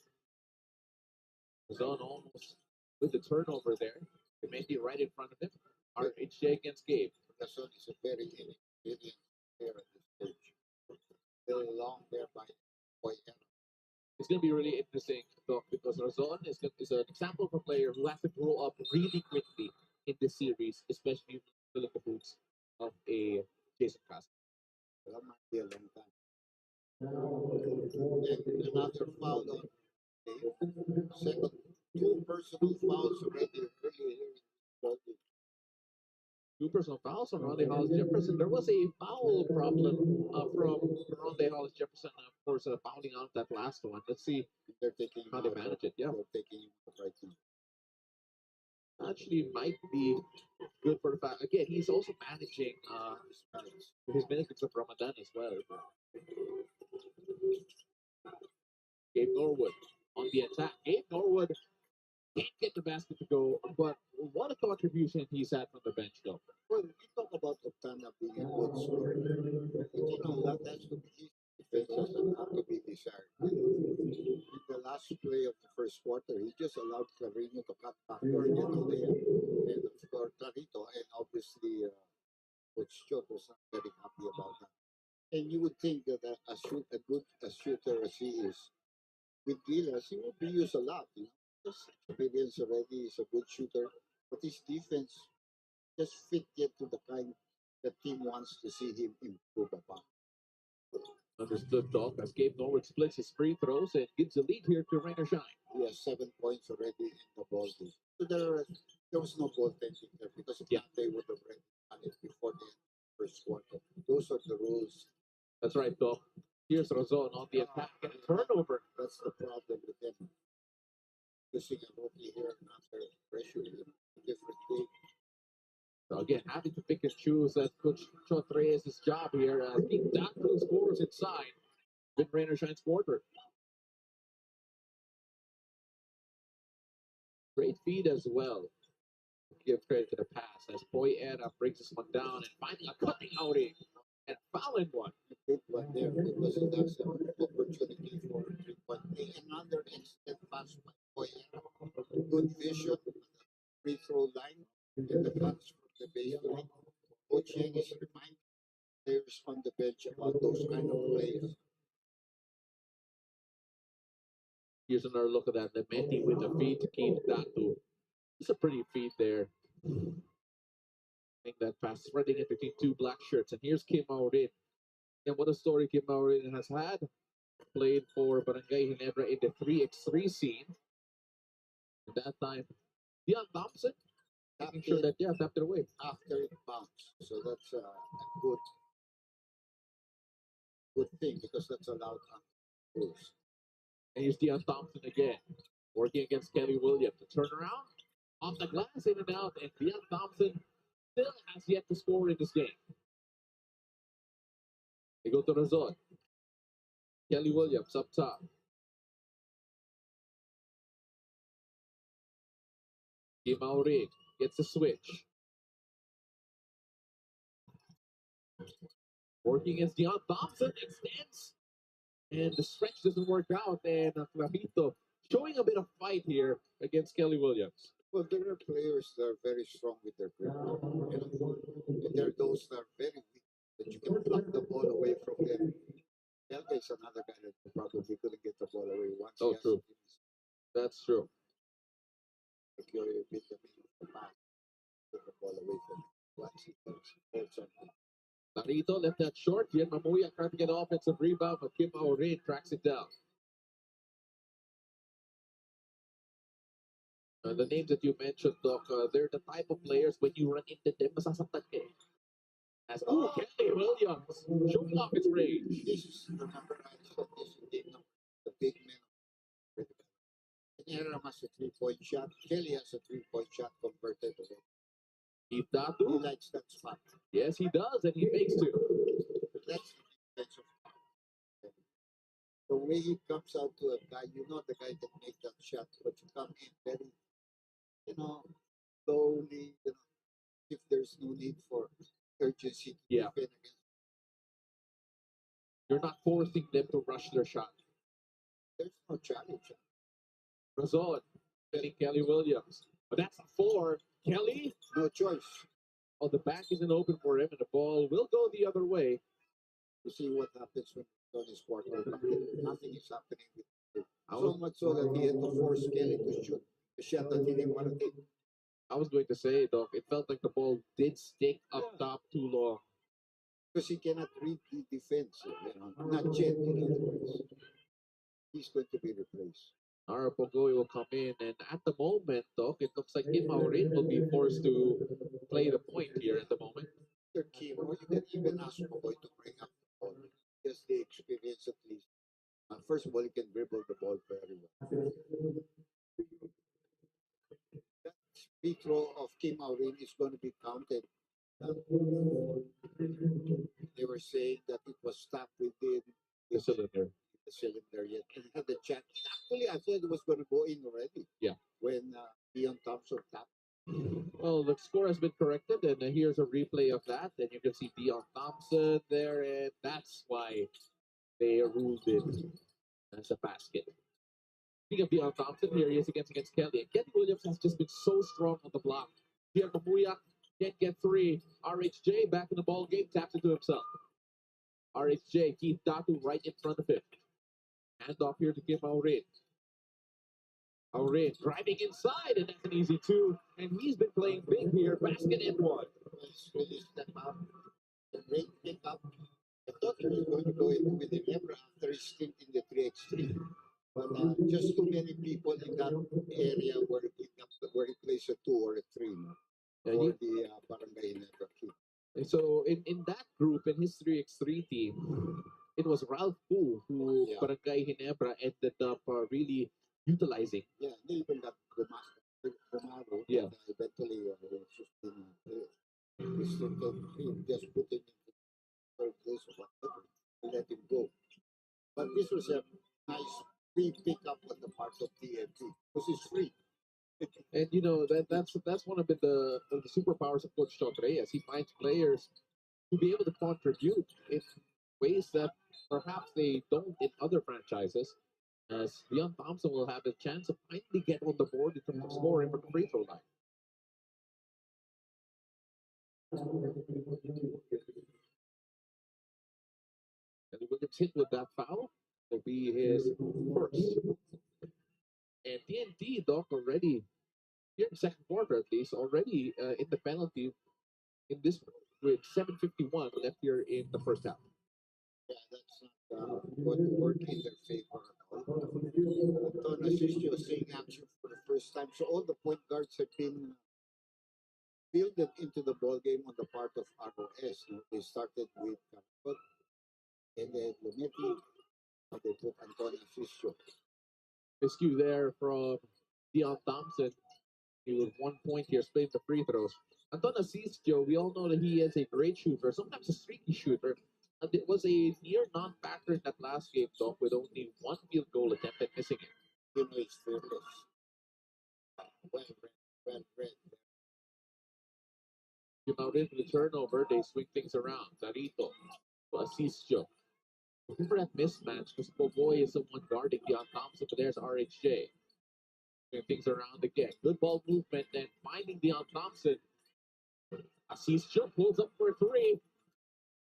Zone almost with the turnover there. Clemente right in front of him. RHJ against Gabe. Rason is a very inexperienced player at this stage. Still long there by Boyero. It's going to be really interesting, though, because Razon is an example of a player who has to grow up really quickly in this series, especially filling the boots of a Jason Castro. That might be a long time. And another foul on Dave. Second, 2 personal fouls already really here. 2 personal fouls on Ronde Hollis Jefferson. There was a foul problem from Ronde Hollis Jefferson, of course, fouling out that last one. Let's see They're taking how they manage it. Yeah, They're taking him out right now. actually might be good for the fact. Again, he's also managing his minutes of Ramadan as well. Gabe Norwood on the attack. Gabe Norwood can't get the basket to go, but what a contribution he's had from the bench, though. Well, we talk about Octana being a good scorer. But you know, that has to be his defense doesn't have to be desired. In the last play of the first quarter, he just allowed Clarino to cut backdoor and of course Clarito, and obviously Coach Chot was not very happy about that. And you would think that a good shooter as he is, with Gilas, he would be used a lot. You know, just experience already. He's a good shooter, but his defense just fit yet to the kind the team wants to see him improve upon. Understood, Doc, as Gabe Norwood splits his free throws and gives the lead here to Rain or Shine. He has 7 points already in the ball game. So there was no goaltending there because if not, they would have already done it before the first quarter. Those are the rules. That's right, Doc. Here's Razon on the attack and a turnover. That's the problem with them. Using a rookie here under pressure in a different game. So again, having to pick and choose as Coach Chot Reyes' job here as King Datu scores inside. Good Rain or Shine's quarter. Great feed as well. Give credit to the pass as Poyera brings this one down and finding a cutting outing and fouling one. Good one there because that's an opportunity for 3-point play. Another instant pass by Poyera. Good vision, free throw line, and the cuts from the baseline. Coach Yang is reminding players on the bench about those kind of plays. Here's another look at that. Lementi with the feed to King Datu. It's a pretty feed there. Make that pass spreading it between 2 black shirts. And here's Kim Maurin. And what a story Kim Maurin has had. Played for Barangay Ginebra in the 3x3 scene. At that time, Dion Thompson making sure that tapped it away. After it bounced. So that's a good thing because that's allowed rules. And here's Dion Thompson again. Working against Kelly Williams. The turnaround on the glass, in and out. And Dion Thompson still has yet to score in this game. They go to Razon. Kelly Williams up top. Kim Maurin gets the switch. Working against Dion Thompson, extends. And the stretch doesn't work out. And Clarito showing a bit of fight here against Kelly Williams. Well, there are players that are very strong with their grip. You know, and there are those that are very weak that you can pluck the ball away from them. Helga is another guy that probably couldn't get the ball away once. Oh, true. That's true. Secure a bit of the pass, get the ball away from him. Once he holds on. Clarito left that short. Yan Mamuya trying to get offensive rebound, but Kim Maurin tracks it down. The names that you mentioned, Doc, they're the type of players when you run into them, masasaktan ka eh. As Kelly Williams showing off his range. This is the number I said. This is the big man. Era has a 3-point shot. Kelly has a 3-point shot converted to it. He likes that spot. Yes, he does, and he makes 2. That's the defensive spot. The way he comes out to a guy, you know the guy can make that shot, but you come in very, slowly, if there's no need for urgency to defend against. You're not forcing them to rush their shot. There's no challenge. Razon, telling Kelly Williams. But that's a 4. Kelly? No choice. Oh, the back isn't open for him, and the ball will go the other way. You see what happens when on his quarter. Nothing is happening with him. So much so that he had to force Kelly to shoot a shot that he didn't want to take. I was going to say, Doc, it felt like the ball did stick up top too long. Because he cannot read the defense. Not yet, in other words. He's going to be replaced. Nara Pogoy will come in, and at the moment, Doc, it looks like Kim Maurin will be forced to play the point here at the or you can even ask Popoy to bring up the ball. Just the experience at least. First of all, he can dribble the ball very well. That free throw of Kim Aurin is going to be counted. They were saying that it was stuck within The cylinder. the cylinder yet. And had the chance. Actually, I thought it was going to go in already. Yeah. When Dion Thompson tapped. Well, the score has been corrected, and here's a replay of that. And you can see Dion Thompson there, and that's why they ruled it as a basket. Speaking of Dion Thompson, here he is against Kelly. And Kenny Williams has just been so strong on the block. Pierre Mamuya can't get three. RHJ back in the ball game, taps it to himself. RHJ, Keith Datu right in front of him. Hand off here to Kim Aurin. Aurin driving inside, and that's an easy two. And he's been playing big here. Basket and one. Let's really step up. The great pickup. I thought he was going to go in with the Lebra after his stint in the 3x3. But just too many people in that area where he plays a 2 or a 3 Yeah, for the Barangay Negra kid. And so in that group, in his 3x3 team, it was Ralph Fu who Barangay Ginebra ended up really utilizing. Yeah, they even got Gumaro. Yeah. Eventually, just put him in the third place or whatever, and let him go. But this was a nice free pickup on the part of TNT because it's free. And you know that's one of the superpowers of Coach Todd Reyes. He finds players to be able to contribute in ways that perhaps they don't in other franchises. As Dion Thompson will have a chance to finally get on the board in terms of scoring from the free throw line. And Williams hit with that foul will be his first. And TNT, Doc, already here in the second quarter at least, already in the penalty in this with 7:51 left here in the first half. Yeah, that's not going to work in their favor at all. Anton Asistio seeing action for the first time. So all the point guards have been fielded into the ball game on the part of ROS. They started with Caracol, and then Lumetti, and they put Anton Asistio. Rescue there from Dion Thompson. He was 1 point here, split the free throws. Anton Asistio, we all know that he is a great shooter, sometimes a streaky shooter. And it was a near non-factor in that last game, Doc, with only one field goal attempt and missing it. You know, it's fearless. Well read. Came out into the turnover, they swing things around. Darito to Asistio. Looking for that mismatch because Popoy is someone guarding Dion Thompson, but there's RHJ. Swing things around again. Good ball movement and finding Dion Thompson. Asistio pulls up for three.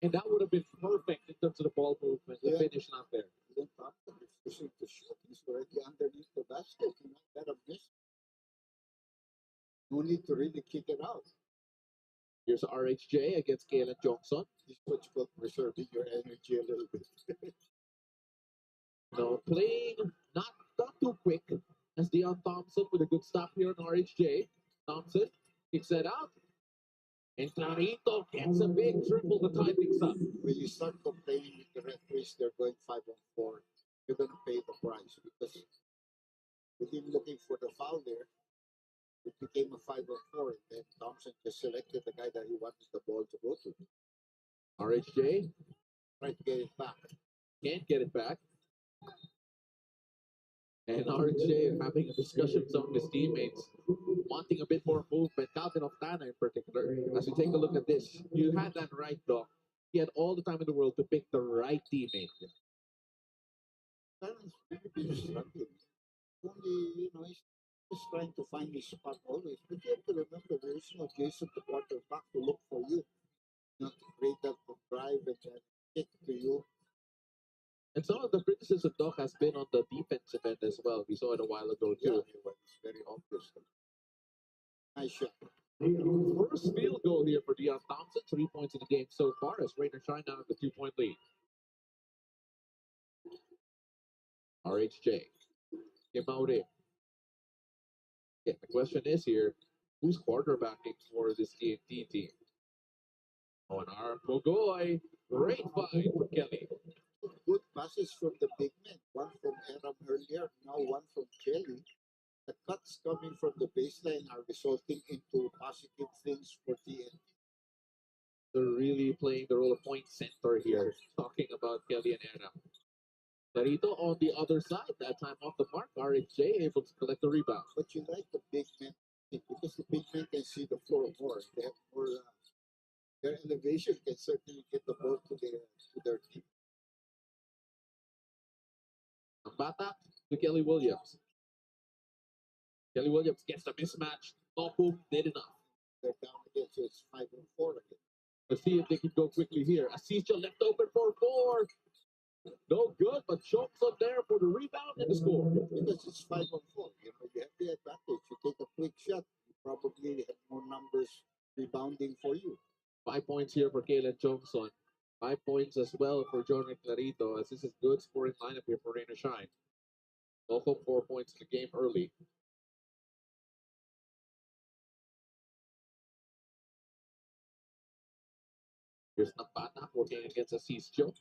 And that would have been perfect in terms of the ball movement, the finish not there. Dion Thompson refusing to shoot. He's already underneath the basket. You know, let him miss. No need to really kick it out. Here's RHJ against Kalen Johnson. This is what's called preserving your energy a little bit. No, playing not too quick as Dion Thompson with a good stop here on RHJ. Thompson kicks that out. And Clarito gets a big triple to tie things up. When you start complaining with the referees, they're going 5-on-4. You're going to pay the price because with him looking for the foul there, it became a 5-on-4. And then Thompson just selected the guy that he wanted the ball to go to. RHJ Trying to get it back. can't get it back. And RJ having a discussion with some of his teammates, wanting a bit more movement. Calvin Oftana in particular. As we take a look at this, you had that right, Doc. He had all the time in the world to pick the right teammate. That's really been struggling. Only, you know, he's just trying to find his spot always. But you have to remember, there is no Jason the quarterback to look for you. Not to create that drive and then kick to you. And some of the criticism, Doc, has been on the defensive end as well. We saw it a while ago, too. Yeah, it's very obvious. Nice shot. First field goal here for Dion Thompson. 3 points in the game so far as Rainer shine down with the 2-point lead. RHJ. Came out in. Yeah, the question is here, who's quarterbacking for this TNT team? Oh, and our Bogoy. Great find for Kelly. Good passes from the big men. One from Aram earlier, now one from Kelly. The cuts coming from the baseline are resulting into positive things for TNT. They're really playing the role of point center here, talking about Kelly and Anna. Clarito on the other side, that time off the mark. RHJ able to collect the rebound. But you like the big men because the big men can see the floor more. They have more. Their elevation can certainly get the ball to their team. Bata to Kelly Williams. Kelly Williams gets the mismatch. Topu did enough. They're down again, so it's 5-4 again. Let's see if they can go quickly here. Asisio left open for 4. No good, but chokes up there for the rebound and the score. Because it's 5-4. You know, you have the advantage. You take a quick shot, you probably have more numbers rebounding for you. 5 points here for Kalen Johnson. 5 points as well for Jonathan Clarito, as this is good scoring lineup here for Rain or Shine. Also 4 points in the game early. Here's Napata working against Asisio.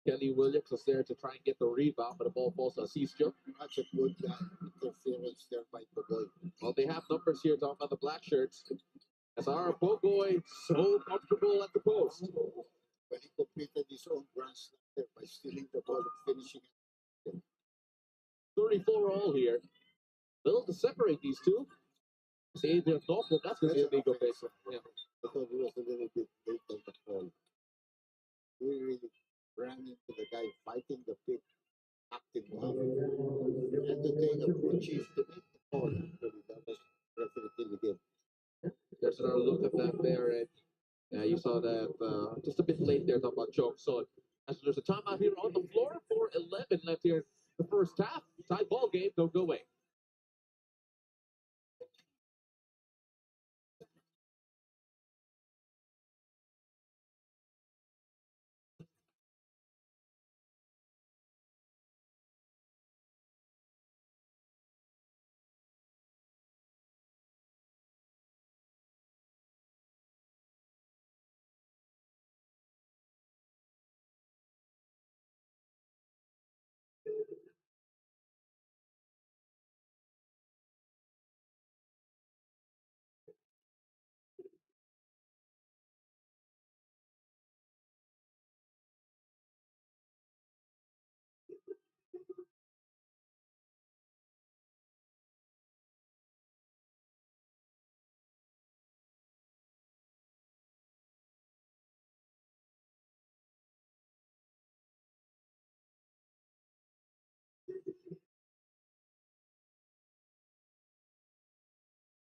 Kelly Williams was there to try and get the rebound, but the ball falls to Asisio. That's a good interference there by Pogoy. Well, they have numbers here talking about the black shirts. As our Pogoy so comfortable at the post. When he completed his own grand slam there by stealing the ball and finishing it. 34 all here. Little to separate these two. See, they're thoughtful. That's going to be a big offensive. Yeah. I thought he was a little bit late on the ball. He really ran into the guy fighting the pit, acting well. He had to take a blue cheese to make the call. Actually, that was definitely the game. There's another look at that there, and you saw that just a bit late there, talking about choke. So as there's a timeout here on the floor, 4:11 left here in the first half. Tie ball game, don't go away.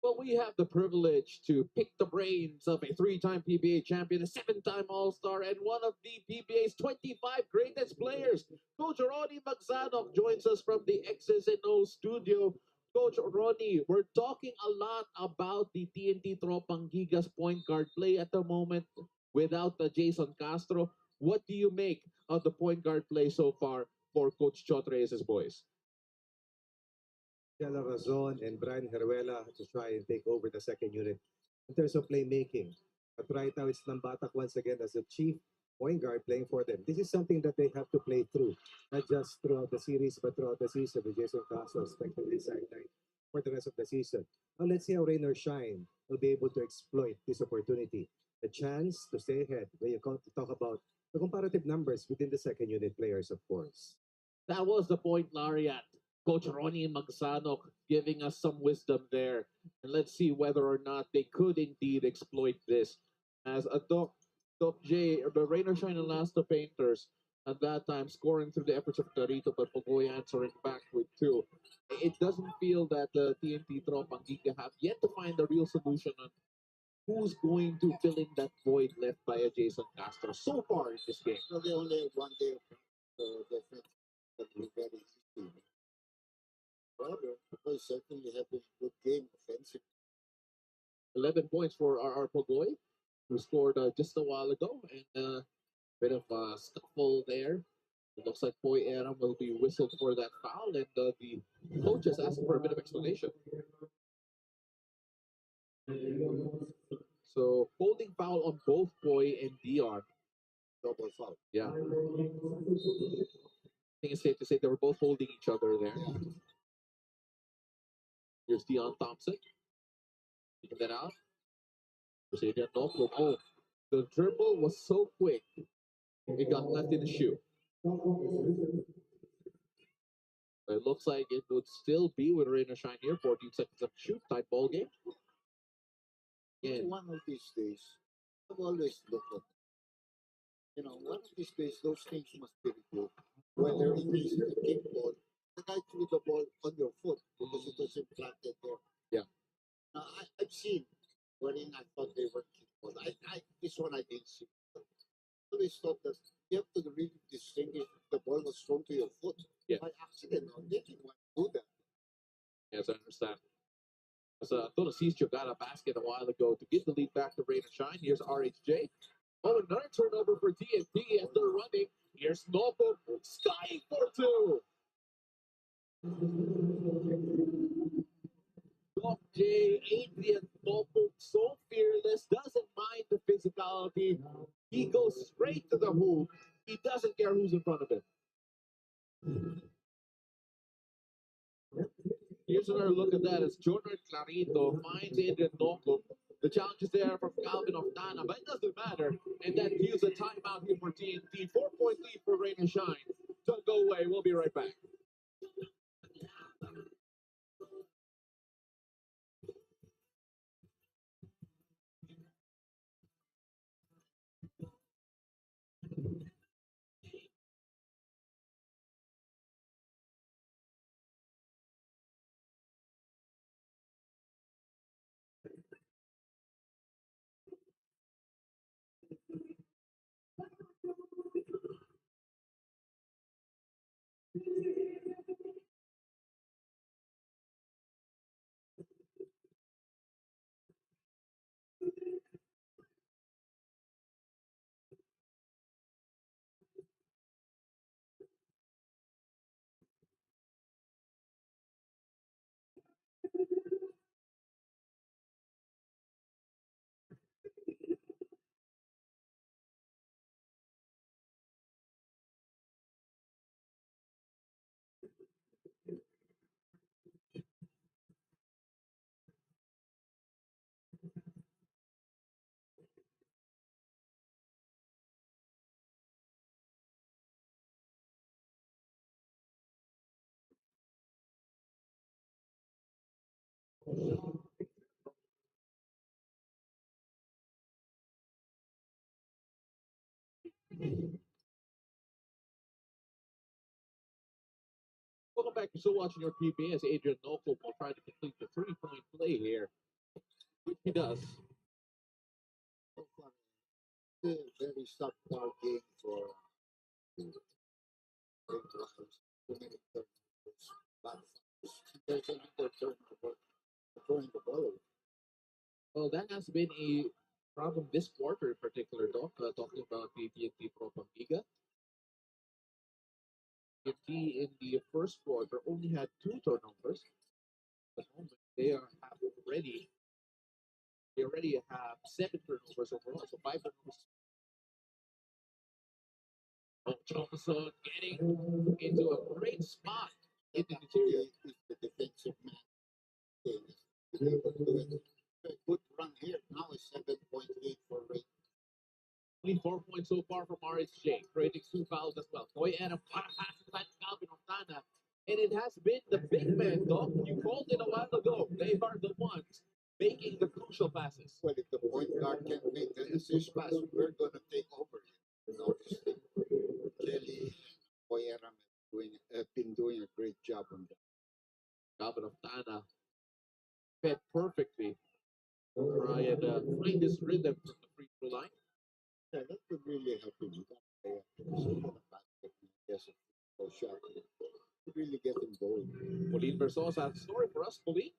Well, we have the privilege to pick the brains of a 3-time PBA champion, a 7-time All-Star, and one of the PBA's 25 greatest players. Coach Ronnie Magzanok joins us from the X's and O's studio. Coach Ronnie, we're talking a lot about the TNT Tropang Giga's point guard play at the moment without Jason Castro. What do you make of the point guard play so far for Coach Chot Reyes' boys? Stella Razon and Brian Heruela to try and take over the second unit in terms of playmaking. But right now, it's Nambatak once again as the chief point guard playing for them. This is something that they have to play through, not just throughout the series, but throughout the season with Jason Castro expected inside night for the rest of the season. Now, let's see how Rain or Shine will be able to exploit this opportunity. A chance to stay ahead when you talk about the comparative numbers within the second unit players, of course. That was the point, Lariat. Coach Ronnie Magzanok giving us some wisdom there. And let's see whether or not they could indeed exploit this. As a Doc J, the Rain or Shine Elasto painters at that time scoring through the efforts of Clarito, but Pogoy answering back with 2. It doesn't feel that the TNT Tropang Giga have yet to find a real solution on who's going to fill in that void left by a Jason Castro so far in this game. So they only have 1 day of defense that will be very easy. However, Pogoy certainly have a good game offensively. 11 points for our Pogoy, who scored just a while ago, and a bit of a scuffle there. It looks like Boy Aram will be whistled for that foul, and the coach is asking for a bit of explanation. So holding foul on both Boy and Dion. Double foul. Yeah. I think it's safe to say they were both holding each other there. Yeah. Here's Dion Thompson. Taking that out. There's Adrian Noko. Oh, the dribble was so quick. It got left in the shoe. But it looks like it would still be with Rain or Shine here. 14 seconds of shoot type ball game. Again, One of these days, I've always looked at, one of these days, those things must be reviewed. Whether it is a kickball, the guy threw the ball on your foot because it was implanted there. Yeah. Now, I've seen wherein I thought they were kickball. This one I didn't see. I always thought that you have to really distinguish if the ball was thrown to your foot by accident or they didn't want to do that. Yes, I understand. Torosisio got a basket a while ago to give the lead back to Rain or Shine. Here's RHJ. Oh, another turnover for TNT as they're running. Here's Nopo skying for two. Doc J, Adrian Nopo, so fearless, doesn't mind the physicality. He goes straight to the hoop. He doesn't care who's in front of him. Here's another look at that as Jordan Clarito finds Adrian Noco. The challenge is there from Calvin Oftana, but it doesn't matter. And that gives a timeout here for TNT. 4-point lead for Rain and Shine. Don't go away. We'll be right back. Welcome back. You're still watching your PBA as Adrian Noco will try to complete the 3-point play here. Which he does. So far, it's a very subpar game for Great Rockies. Too many turnovers, bad fouls. There's another turnover throwing the ball away. Well, that has been a problem this quarter in particular, Doc. Talking about the TNT Tropang Giga. TNT in the first quarter only had 2 turnovers. At the moment, they already have 7 turnovers overall, so 5 turnovers. Oh, Johnson getting into a great spot in the interior. Is the defensive man. He's able to do it. A good run here. Now is 7.8 for Ray. Only 4 points so far from RHJ, creating 2 fouls as well. Toy Adam passes that Calvin Oftana. And it has been the big man, Doc. You called it a while ago. They are the ones making the crucial passes. Well, if the point guard can make the assist pass, we're going to take over. Obviously, Kelly and Boyeram have been doing a great job on that. Calvin Oftana fed perfectly. Try and find his rhythm from the free throw line. Yeah, that would really help him. The basket, yes, a shot. To really get him going. Pauline Versosa has a story for us, Pauline.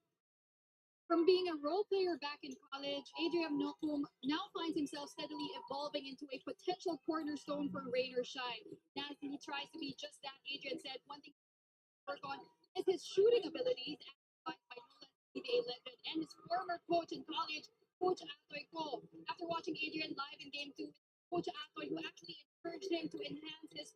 From being a role player back in college, Adrian Nokum now finds himself steadily evolving into a potential cornerstone for Rain or Shine. Now, as he tries to be just that, Adrian said one thing to work on is his shooting abilities, as by no less PBA legend and his former coach in college, Coach Atoy ko. After watching Adrian live in Game 2, Coach Atoy who actually encouraged him to enhance his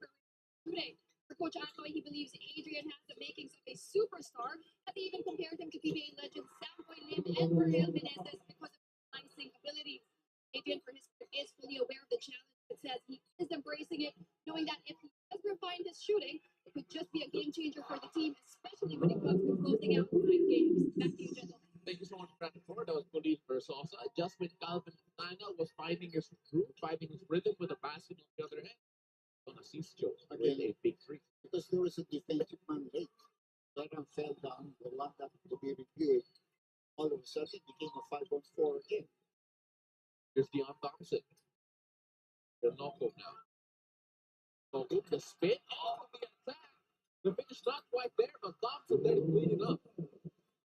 shooting. For Coach Atoy, he believes Adrian has the makings of a superstar, as he even compared him to PBA legends Samboy Lim and Muriel Menezes because of his slicing abilities. Adrian, for his part, is fully aware of the challenge, but says he is embracing it, knowing that if he does refine his shooting, it could just be a game changer for the team, especially when it comes to closing out 9 games. Back to you, gentlemen. Thank you so much, Brandon Ford. That was Colleen Versosa. Adjustment Calvin Tana was finding his groove, finding his rhythm with a basket on the other end. On assist Joe with a big three. Because there was a defensive mandate. Tottenham fell down, they want that to be reviewed. All of a sudden, it became a 5-on-4 again. Here's Deion Thompson. The knockout now. Knockout, the spin. Oh, the attack. The finish not quite there, but Thompson there to clean it up.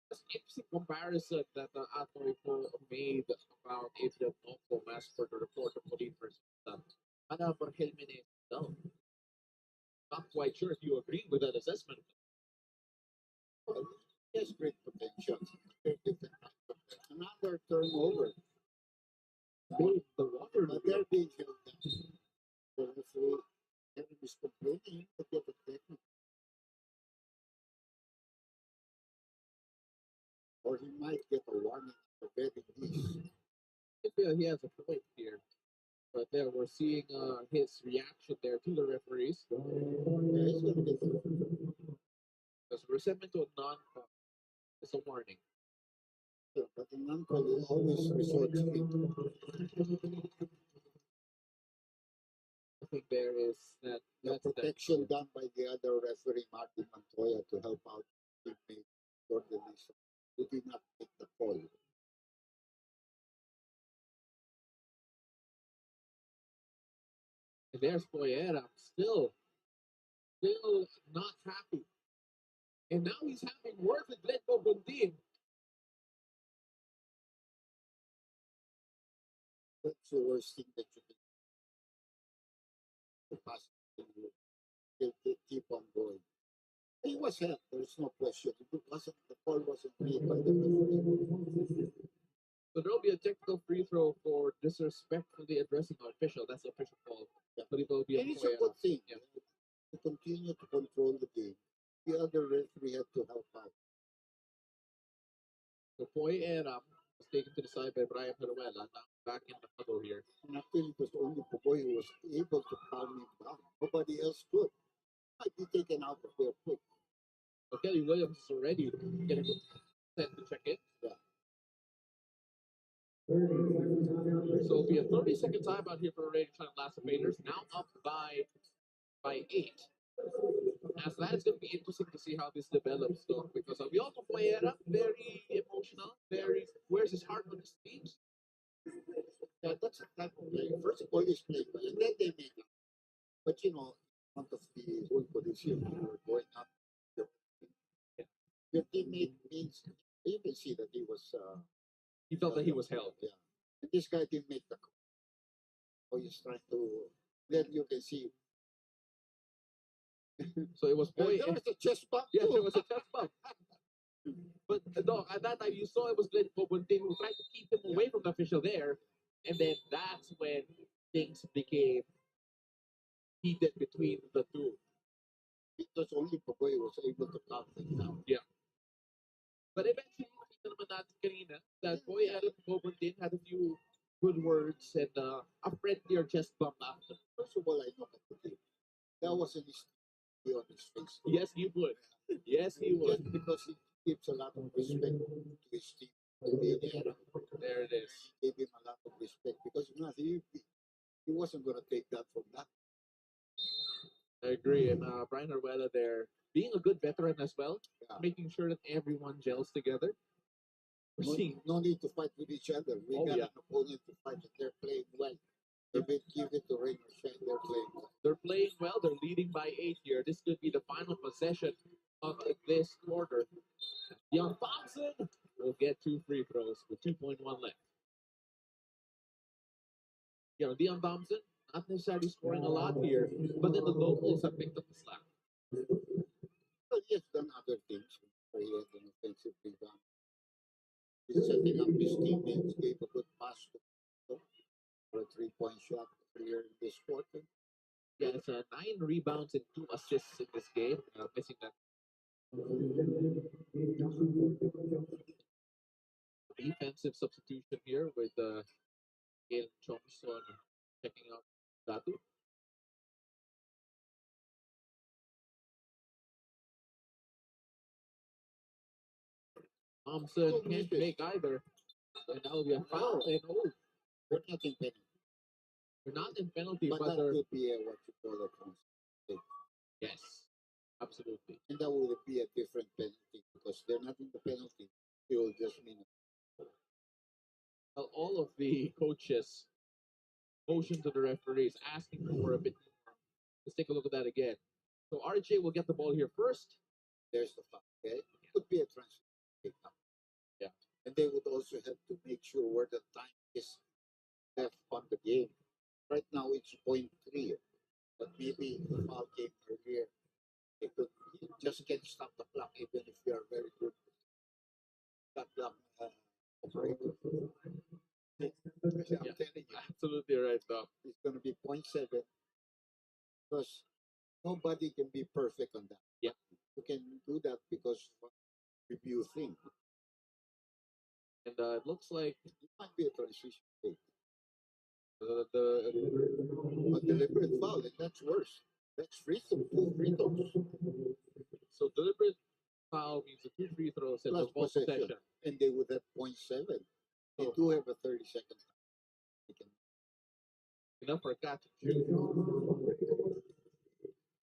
That's an interesting comparison that Atoy made about Adrian Knockout as per the report of Colleen Versosa. Ana Borgel Menez. No. Not quite sure if you agree with that assessment. Well, he has great potential. Another turnover. The water. But they're being held down. The referee, Kevin is complaining to get a technical. Or he might get a warning for betting this. I feel he has a point here. But there we're seeing his reaction there to the referees. Yeah, he's going to get a Because resentment to a non-call is a warning. yeah, but the non-call is always resort to it. I think there is that. The That's that. protection done by the other referee, Martin Montoya, to help out teammate Jordan Lisa, who did not take the call. And there's Poyera, still not happy. And now he's having words with Glenn Bobundin. That's the worst thing that you can do. They keep on going. He was helped, there's no question. It wasn't, the call wasn't made by the referee. So there'll be a technical free throw for disrespectfully addressing an official. That's the official call. Yeah. But it will be And a it's a Poyera. good thing Yeah. to continue to control the game. The other referee had to help out. So Poyera was taken to the side by Brian Peruela. Now back in the huddle here. And actually, it was only Poboy who was able to calm him down. Nobody else could. Might be taken out of their quick. So Kelly Williams is already getting set to check in. Yeah. So it'll be a 30-second timeout here for Rangers and Elasto Painters. Now up by 8. As that is going to be interesting to see how this develops, though, because we also Poyera, very emotional, very wears his heart on his sleeves. Yeah, that's the type of play. First of all, he's playing well, and then they make it. But you know, in front of the whole position, you were going up. Your teammate means you can see that he was. He felt that he was held. Yeah. And this guy didn't make the call. So he's trying to. Then you can see. So it was There Poyera. was a chest bump. Yes, too. it was a chest bump. But no, at that time you saw it was Glenn Bobundin who tried to keep him away from the official there, and then that's when things became heated between the two. It was only Poboy who was able to calm things down. But eventually, nakita naman natin kanina that Poyera and Bobundin had a few good words and a friendlier chest bump after. First of all, I know that that wasn't his on his face. Yes, he would. Yes, he would. Just because he gives a lot of respect to his team. There it is. He gave him a lot of respect because you know, he wasn't going to take that from that. I agree. And Brian Arwella there, being a good veteran as well, Yeah. making sure that everyone gels together. We're No, seeing no need to fight with each other. We Oh, got yeah. an opponent to fight, and they're playing well. Give it to Rain or Shine. They're playing well. they're playing well. They're leading by 8 here. This could be the final possession of this quarter. Young Thompson will get 2 free throws with 2.1 left. You know, Dion Thompson, not necessarily scoring a lot here, but then the locals have picked up the slack. But he has done other things. He had an offensive rebound. He's setting up his teammates, gave a good pass to for a 3-point shot earlier in this quarter. He has 9 rebounds and 2 assists in this game, missing that defensive substitution here with Gail Thompson checking out Datu. Thompson can't make either. And that will be a foul. And They're not in penalty. they're not in penalty, But but that they're. would be what you call a transfer. Yes, absolutely. And that would be a different penalty because they're not in the penalty. It will just mean Well, all of the coaches motion to the referees asking for a bit more. Let's take a look at that again. So RJ will get the ball here first. there's the foul. Okay? It could be a transfer. Yeah. And they would also have to make sure where the time is left on the game. Right now it's 0.3, but maybe the foul came earlier. You just can't stop the clock even if you are very good. That clock operator. I'm Yeah. telling you, Absolutely right, Doc. it's going to be 0.7 because nobody can be perfect on that. Yeah. You can do that because of review thing. And it looks like It might be a transition thing. the A deliberate foul, and that's worse. That's free throws. so deliberate foul means the 2 free throws and the Plus ball possession. possession. And they would have 0.7. They Oh. do have a 30-second time. They can Enough for a catch and shoot.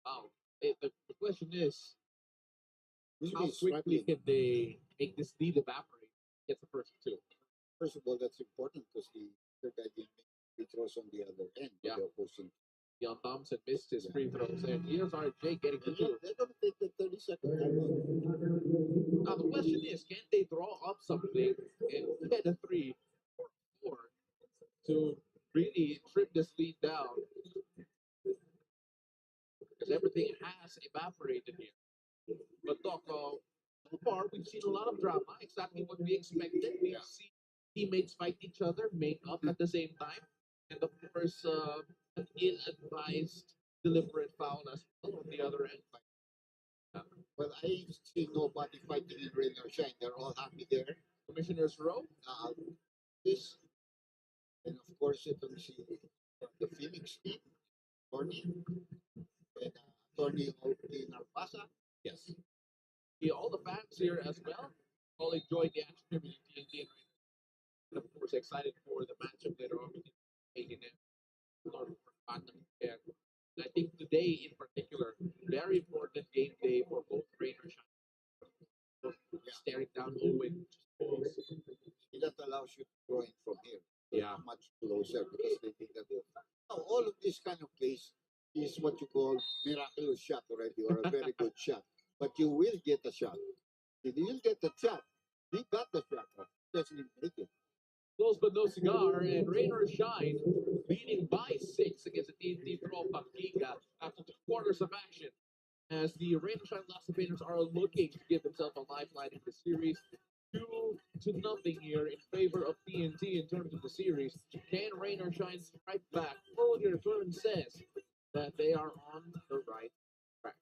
Wow. The question is, how usually quickly struggling. can they make this lead evaporate? Get the first 2. First of all, that's important because the other guy didn't make free throws on the other end. Yeah. The opposing. Deion Thompson missed his free throws, and here's RJ getting the And 2. they're going to take the 30-second time out. Now the question is, can they draw up something and get a 3 or 4 to really trim this lead down? Because everything has evaporated here. But Doc, so far we've seen a lot of drama, exactly what we expected. We've seen teammates fight each other, make up at the same time, and of course, an ill-advised deliberate foul as well on the other end. Well, I see nobody fighting in rain or shine. They're all happy there. Commissioner's row. This, and of course, you can see the Phoenix team, Tony, and Tony in Arpasa. Yes. See all the fans here as well. All enjoying the action here with TNT and of course excited for the matchup later on between A&M and and I think today in particular, very important game day for both Rain or Shine. Staring down Owen. That allows you to throw in from here. Yeah. Much closer because they think that now, all of this kind of plays is what you call miraculous shot already or a very good shot. But you will get a shot. If you get the shot, he got the shot. Doesn't make it. Close but no cigar, and Rain or Shine leading by 6 against the TNT Tropang Giga after 2 quarters of action. As the Rain or Shine Elasto Painters are looking to give themselves a lifeline in the series. 2-0 here in favor of TNT in terms of the series. Can Rain or Shine strike back? Earlier turn says that they are on the right track.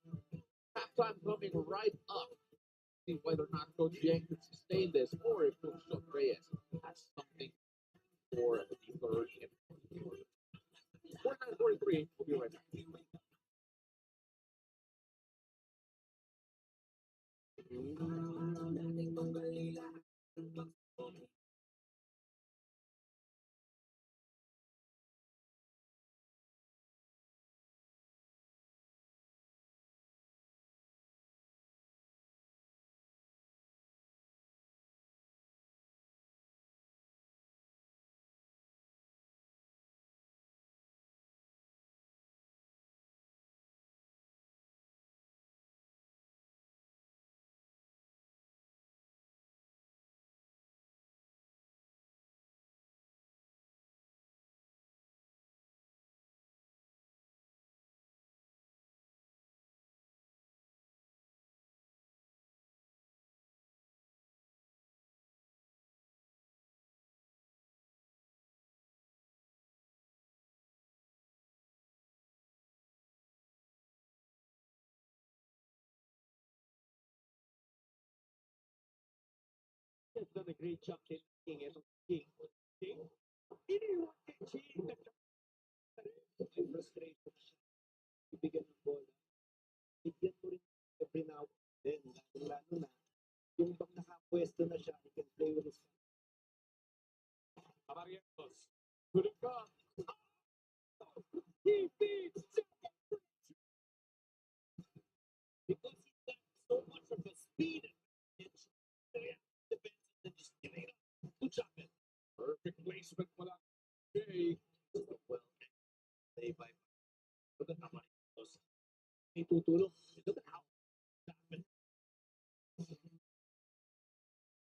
Halftime coming right up. See whether or not Coach Yang can sustain this or if Coach John Reyes has something for the third and fourth quarter. 49-43. We'll be right back. a great job King. Itong King. Iniwan kay King. May frustration siya. Ibigyan ng bola. Bigyan mo rin every now and then. Lalo na, yung bang nakapwesto na siya, he can play with his Caballeros. Good it comes. He beats because he's got so much of a speed advantage. Defense and just giving it up. Good job, man. perfect placement mula Jay. Well, play by look at how much may tutulong. Look at how happened.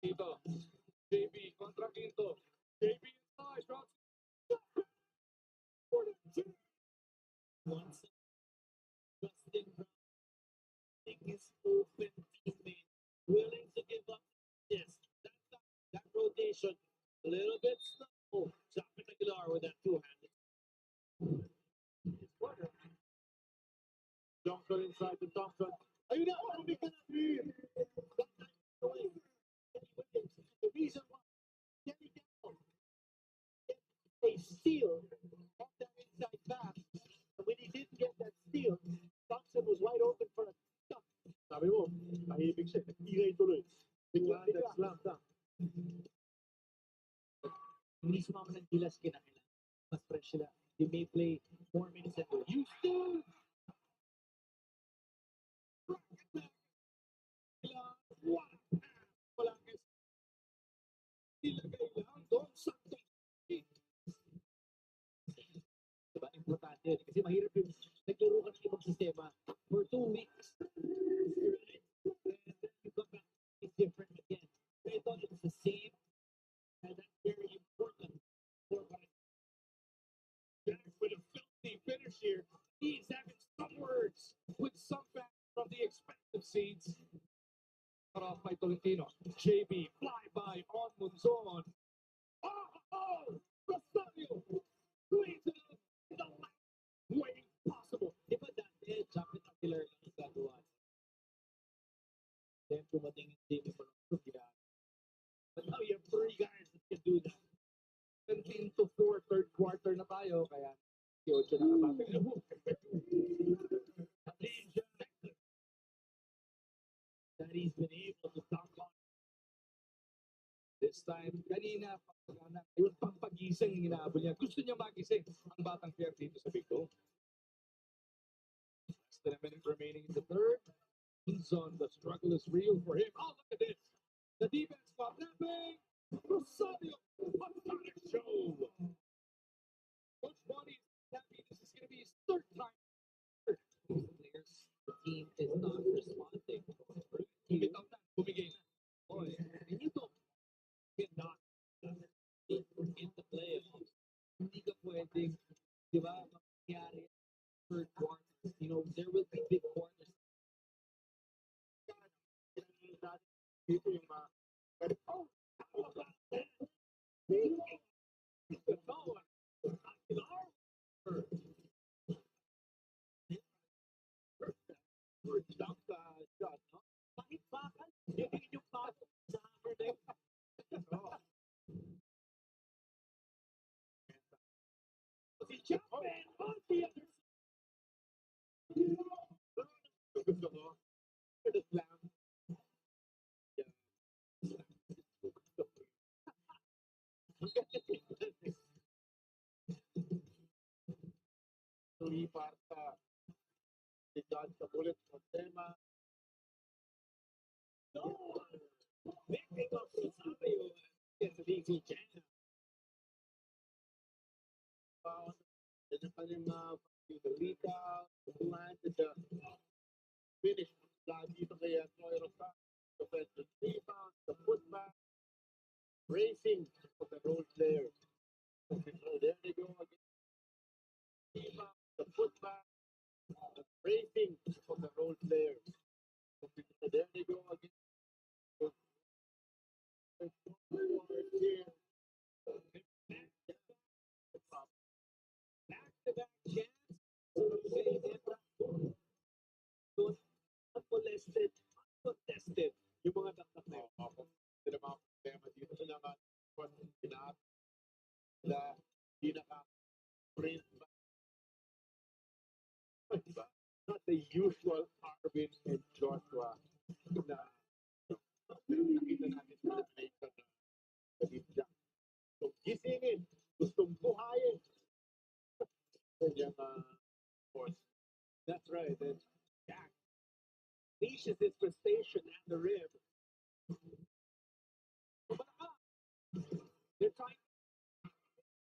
Dito. JB kontra Quinto. JB inside. Drops. Once Justin Brown his open teammate willing to give up this. That rotation a little bit slow. Chopping Aguilar with that two-handed. Johnson inside to Thompson. Ayun na, hindi ka na rin. The reason why Kenny Campbell a steal off that inside pass. And when he didn't get that steal, Thompson was wide open for a stop. Sabi mo, tahimik siya. Nag-ingay tuloy. Bigla, nag-slam dunk. Hindi sumama ng Gilas kinakailan. Mas fresh sila. They may play more minutes than they used to. Wala kang ilagay lang doon sa diba? Importante yun. Kasi mahirap yung naglaro ka ng ibang sistema for 2 weeks. Right? And then you come back, it's different again. So I thought it's the same. And that's very important. Jack with a filthy finish here. He's having some words with some fans from the expensive seats. Cut off by Tolentino. JB, fly by on Monzon. Oh! Rosario! Swings it up in the last way possible. Di ba dati, Jacket Aguilar lang ang gagawa? Then dumating yung Jimmy Malonzo, but now you have 3 guys that can do that. 17 to 4, third quarter na tayo. Kaya si Ocho nakabate. That he's been able to dunk on. This time, kanina, yung pampagising yung inaabol niya. Gusto niya magising ang batang player dito sa Big Dome. Less than a minute remaining in the third. Monzon, the struggle is real for him. Oh, look at this. The defense snapping. Rosario, what a show. Coach Bonnie is happy. This is going to be his third time. Players, the team is not responding. Bumitaw na, bumigay na. Boy, and you don't get not in the playoffs. Hindi ka pwedeng, di ba, mangyari third quarter. You know, there will be big quarters. Dito yung mga Oh, how about that? The goal. Aguilar. Dunk shot, no? Pakit-pakan. Hindi yung pato sa hammer na yun. Si Chapman on the other side. gusto ko. For the slam. Lumipat sa si John sa bullet problema. No! Picking up Rosario. Yes, a big jam. Yan yung kanyang the lead out, the land, the finish. Lagi ito kaya Troy Rosario. Defensive rebound, the putback, racing for the role player. So there they go again. Rebound, the putback, the racing for the role player. So there they go again. Back-to-back chance. Unmolested, uncontested. Yung mga dakdak na yun. Kaya dito sila nga, pinaka sila, pinaka-print ba? Diba? Not the usual Arvin and Joshua na nakita natin sa Jamaica na Kadibja. So, gisingin, gustong buhayin. Kanyang course. That's right. And Jack leashes his frustration at the rim. They're trying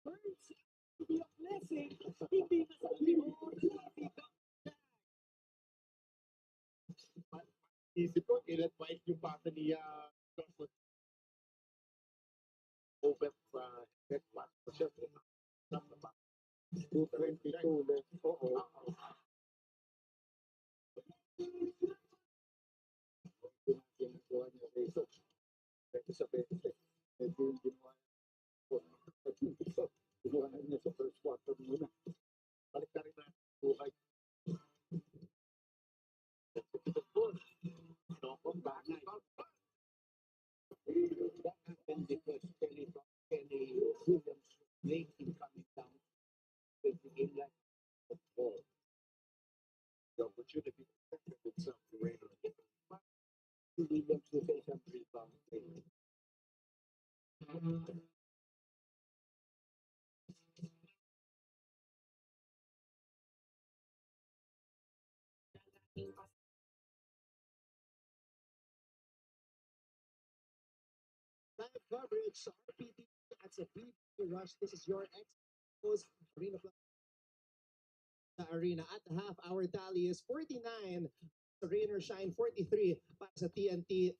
birds to be a blessing. Hindi na sa isip ko, in-advise yung pata niya Joshua over head pass. So, syempre, na ba? 2:22 left. Oo. Ginagawa niya Rizzo. Pwede sa 20. Medyo yung ginawa niya. Ginawa na niya sa first quarter muna. Balik na rin natin buhay. Tropang bagay. That happened because Kenny Williams late in coming down with the game like ball. The opportunity to protect itself to rain on it. Williams will face some rebound. Live coverage, RPT at sa PBA Rush. This is your ex-host, Arena sa Arena. At the half, our tally is 49 sa Rain or Shine, 43 para sa TNT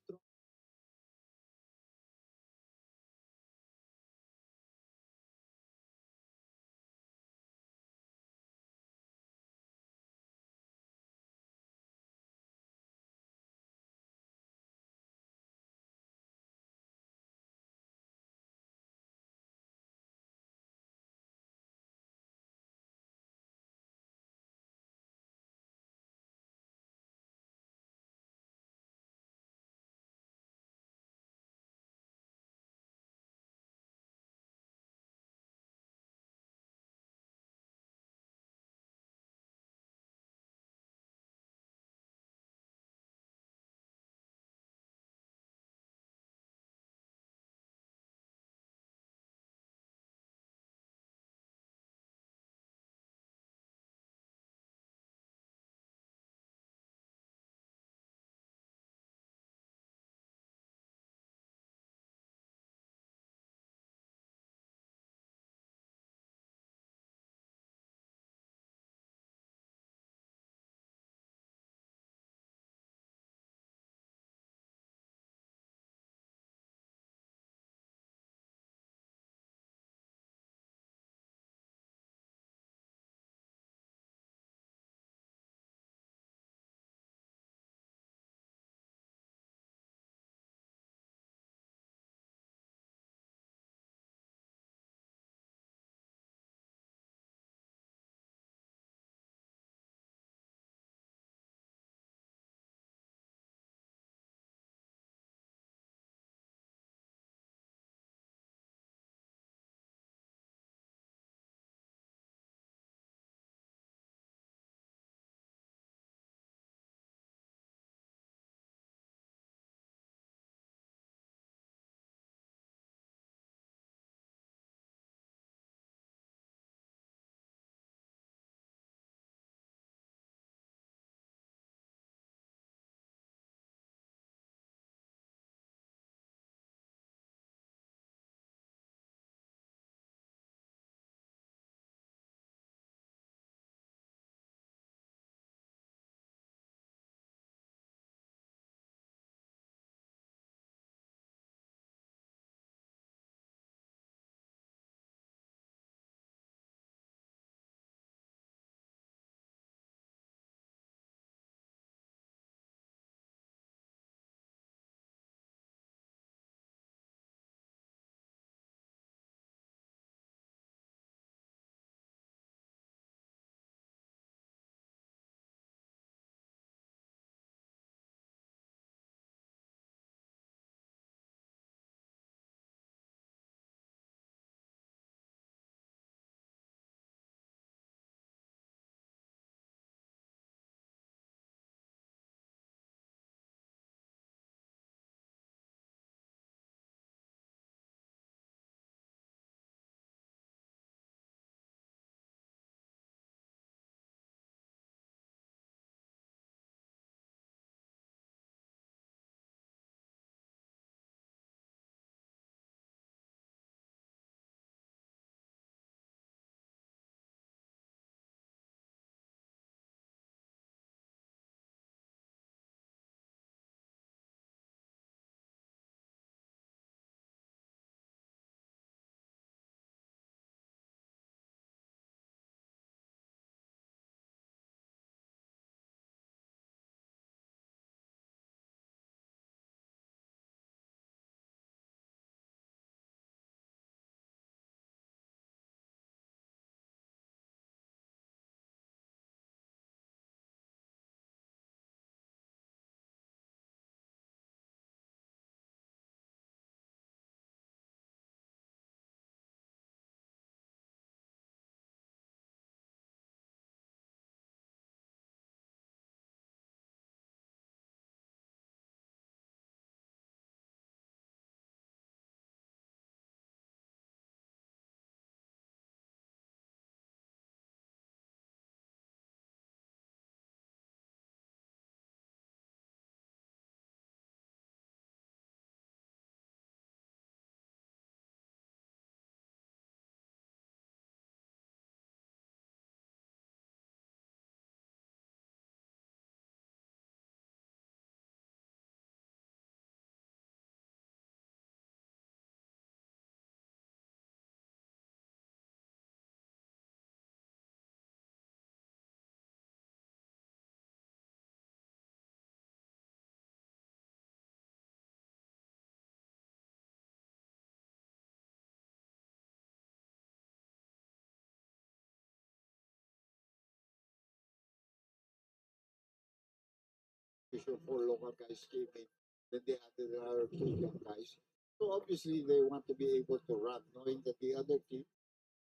substitution, 4 local guys came in. Then they added another 2 young guys. So obviously they want to be able to run, knowing that the other team,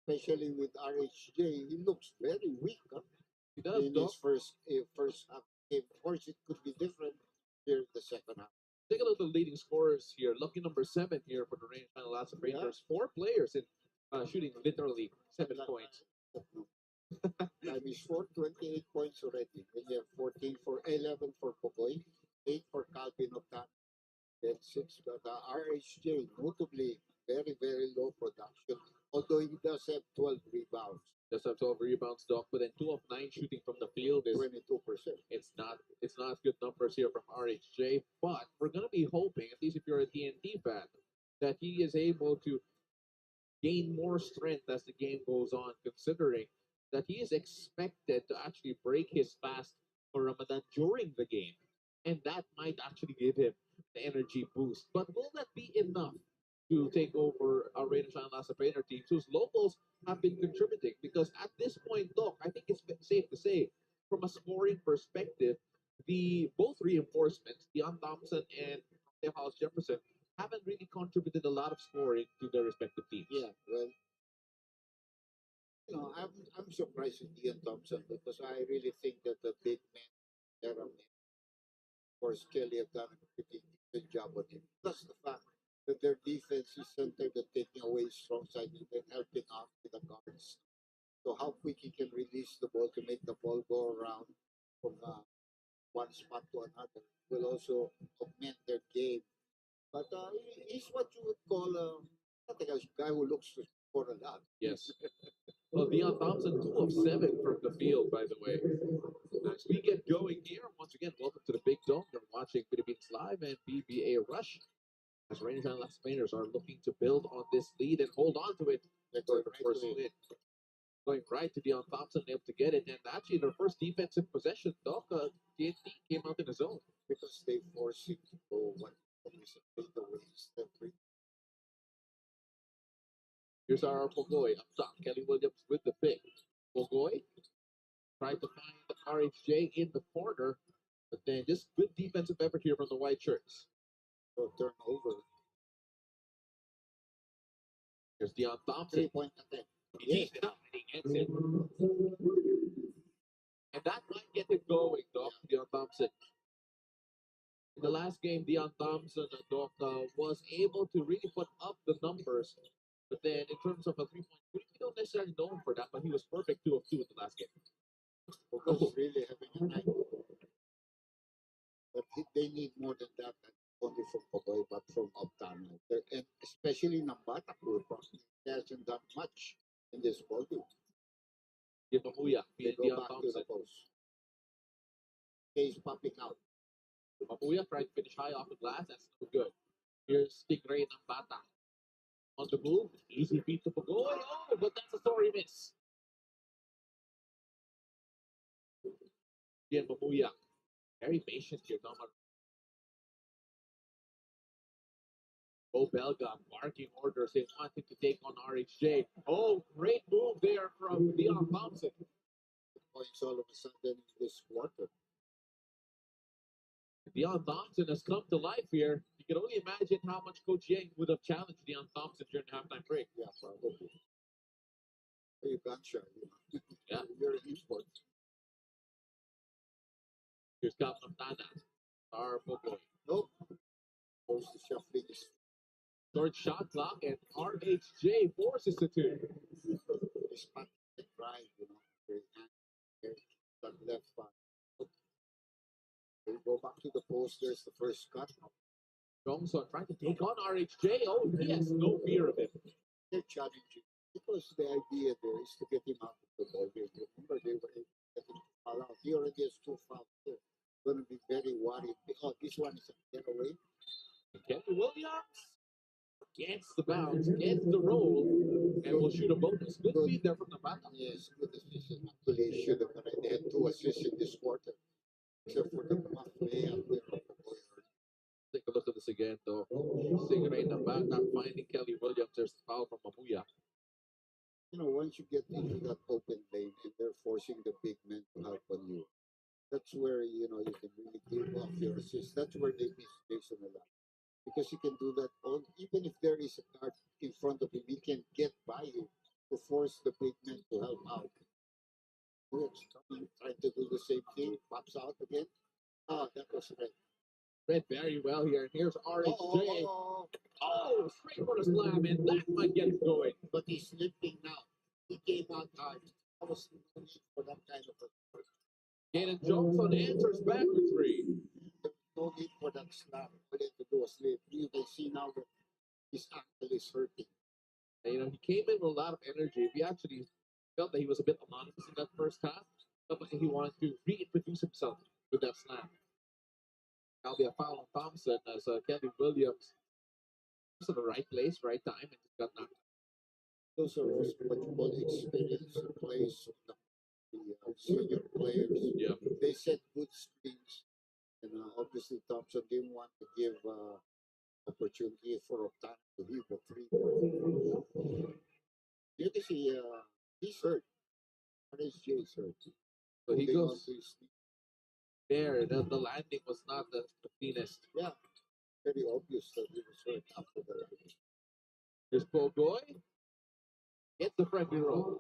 especially with RHJ, he looks very weak He does, in Doc. his first half game. Of course, it could be different here in the second half. Take a look at the leading scorers here. Lucky number 7 here for the Rain and Elasto Rangers. 4 players in shooting literally 7 points. Time is 28 points already. Then you have 14 for 11 for Pogoy, 8 for Calvin Octan, then 6 for the RHJ, notably very, very low production, although he does have 12 rebounds, Just have 12 rebounds, Doc, but then 2 of 9 shooting from the field is 22%. it's not good numbers here from RHJ, but we're gonna be hoping, at least if you're a TNT fan, that he is able to gain more strength as the game goes on, considering that he is expected to actually break his fast for Ramadan during the game. And that might actually give him the energy boost. But will that be enough to take over our Raiders and Lasa Painter teams whose locals have been contributing? Because at this point, Doc, I think it's safe to say, from a scoring perspective, the both reinforcements, Deion Thompson and House Jefferson, haven't really contributed a lot of scoring to their respective teams. Yeah, well, I'm surprised with Ian Thompson because I really think that the big men there of course Kelly have done a pretty good job on him. Plus the fact that their defense is centered at taking away strong side and then helping out with the guards. So how quick he can release the ball to make the ball go around from one spot to another will also augment their game. But he's what you would call not like a guy who looks to score a lot. Yes. Well, Deion Thompson, 2 of 7 from the field, by the way. As we get going here, once again, welcome to the Big Dome. You're watching Philippines Live and PBA Rush. As Rangers and Las Painters are looking to build on this lead and hold on to it for the first win. Going right to Deion Thompson, able to get it. And actually, their first defensive possession, Doc, TNT came out in the zone. Because they force him to go one the ways that Here's our Pogoy up top. Kelly Williams with the pick. Pogoy tried to find the RHJ in the corner, but then just good defensive effort here from the white shirts. turnover. Here's Deion Thompson. 3-point attack. He tees it up and he gets it. And that might get it going, Doc, Deion Thompson. In the last game, Deion Thompson, Doc, was able to really put up the numbers. But then in terms of a 3-point shooting, we don't necessarily know him for that, but he was perfect 2 of 2 in the last game. Because really having a night. But they need more than that, not only from Pogoy, but from Optano. And especially Nambata, who hasn't done much in this ball game. Mamuya, They go Deion back to Thompson. the post. Case popping out. Mamuya tried to finish high off the glass. That's no good. Here's Stingray Nambata. On the move. Easy feed to Pogoy. Oh, but that's a sorry miss. Again, Mamuya. Very patient here, Dom. Bo Belga barking orders. They wanted to take on RHJ. Oh, great move there from Deion Thompson. Points all of a sudden in this quarter. Deion Thompson has come to life here. You can only imagine how much Coach Yang would have challenged Deion Thompson during the halftime break. Yeah, probably. You can't share. Yeah. You're in sports. Here's Captain Tana. Our Pogoy. Nope. Goes to shuffling is Short shot clock, and RHJ forces the 2. spot the drive, very hand, that left spot. They go back to the post. There's the first cut. Johnson trying to take on RHJ. Oh, he has no fear of him. They're challenging because the idea there is to get him out of the ball game. Remember, they were able to get him to foul out. He already has 2 fouls there. Going to be very worried. Oh, this one is a getaway. Kenny Williams gets the bounce, gets the roll, and will shoot a bonus. Good feed there from the back. Yes, good assist. Actually, he should have already had 2 assists in this quarter, except for the muff layup there of the boy. Take a look at this again, though. Stingray in the back, not finding Kelly Williams. There's the foul from Mamuya. Once you get into that open lane and they're forcing the big men to help on you, that's where, you can really give off assist. That's where they miss Jason a lot. Because he can do that on, even if there is a guard in front of him, he can get by him to force the big man to help out. Looks coming, trying to do the same thing, pops out again. Ah, that was right. Read very well here. And here's RHJ. Oh, Oh, straight for the slam, and that might get him going. but he's limping now. He came out hard. That was no need for that kind of a. Gaten Johnson answers back with three. No need for that slam. All he had to do was limp. You can see now that his ankle is hurting. And, he came in with a lot of energy. We actually felt that he was a bit anonymous in that first half. Felt like he wanted to reintroduce himself with that slam. That'll be a foul on Thompson as Kevin Williams was at the right place, right time, and just got knocked out. Those are also what you call experienced players of the senior players. Yeah. They set good screens. And obviously Thompson didn't want to give opportunity for Octana to hit the three. You can see he's hurt. RSJ is hurt. So he Holding on goes to his knee. there. The landing was not the cleanest. Yeah, very obvious that he was hurt after the landing. Here's Bogoy. Gets the friendly roll.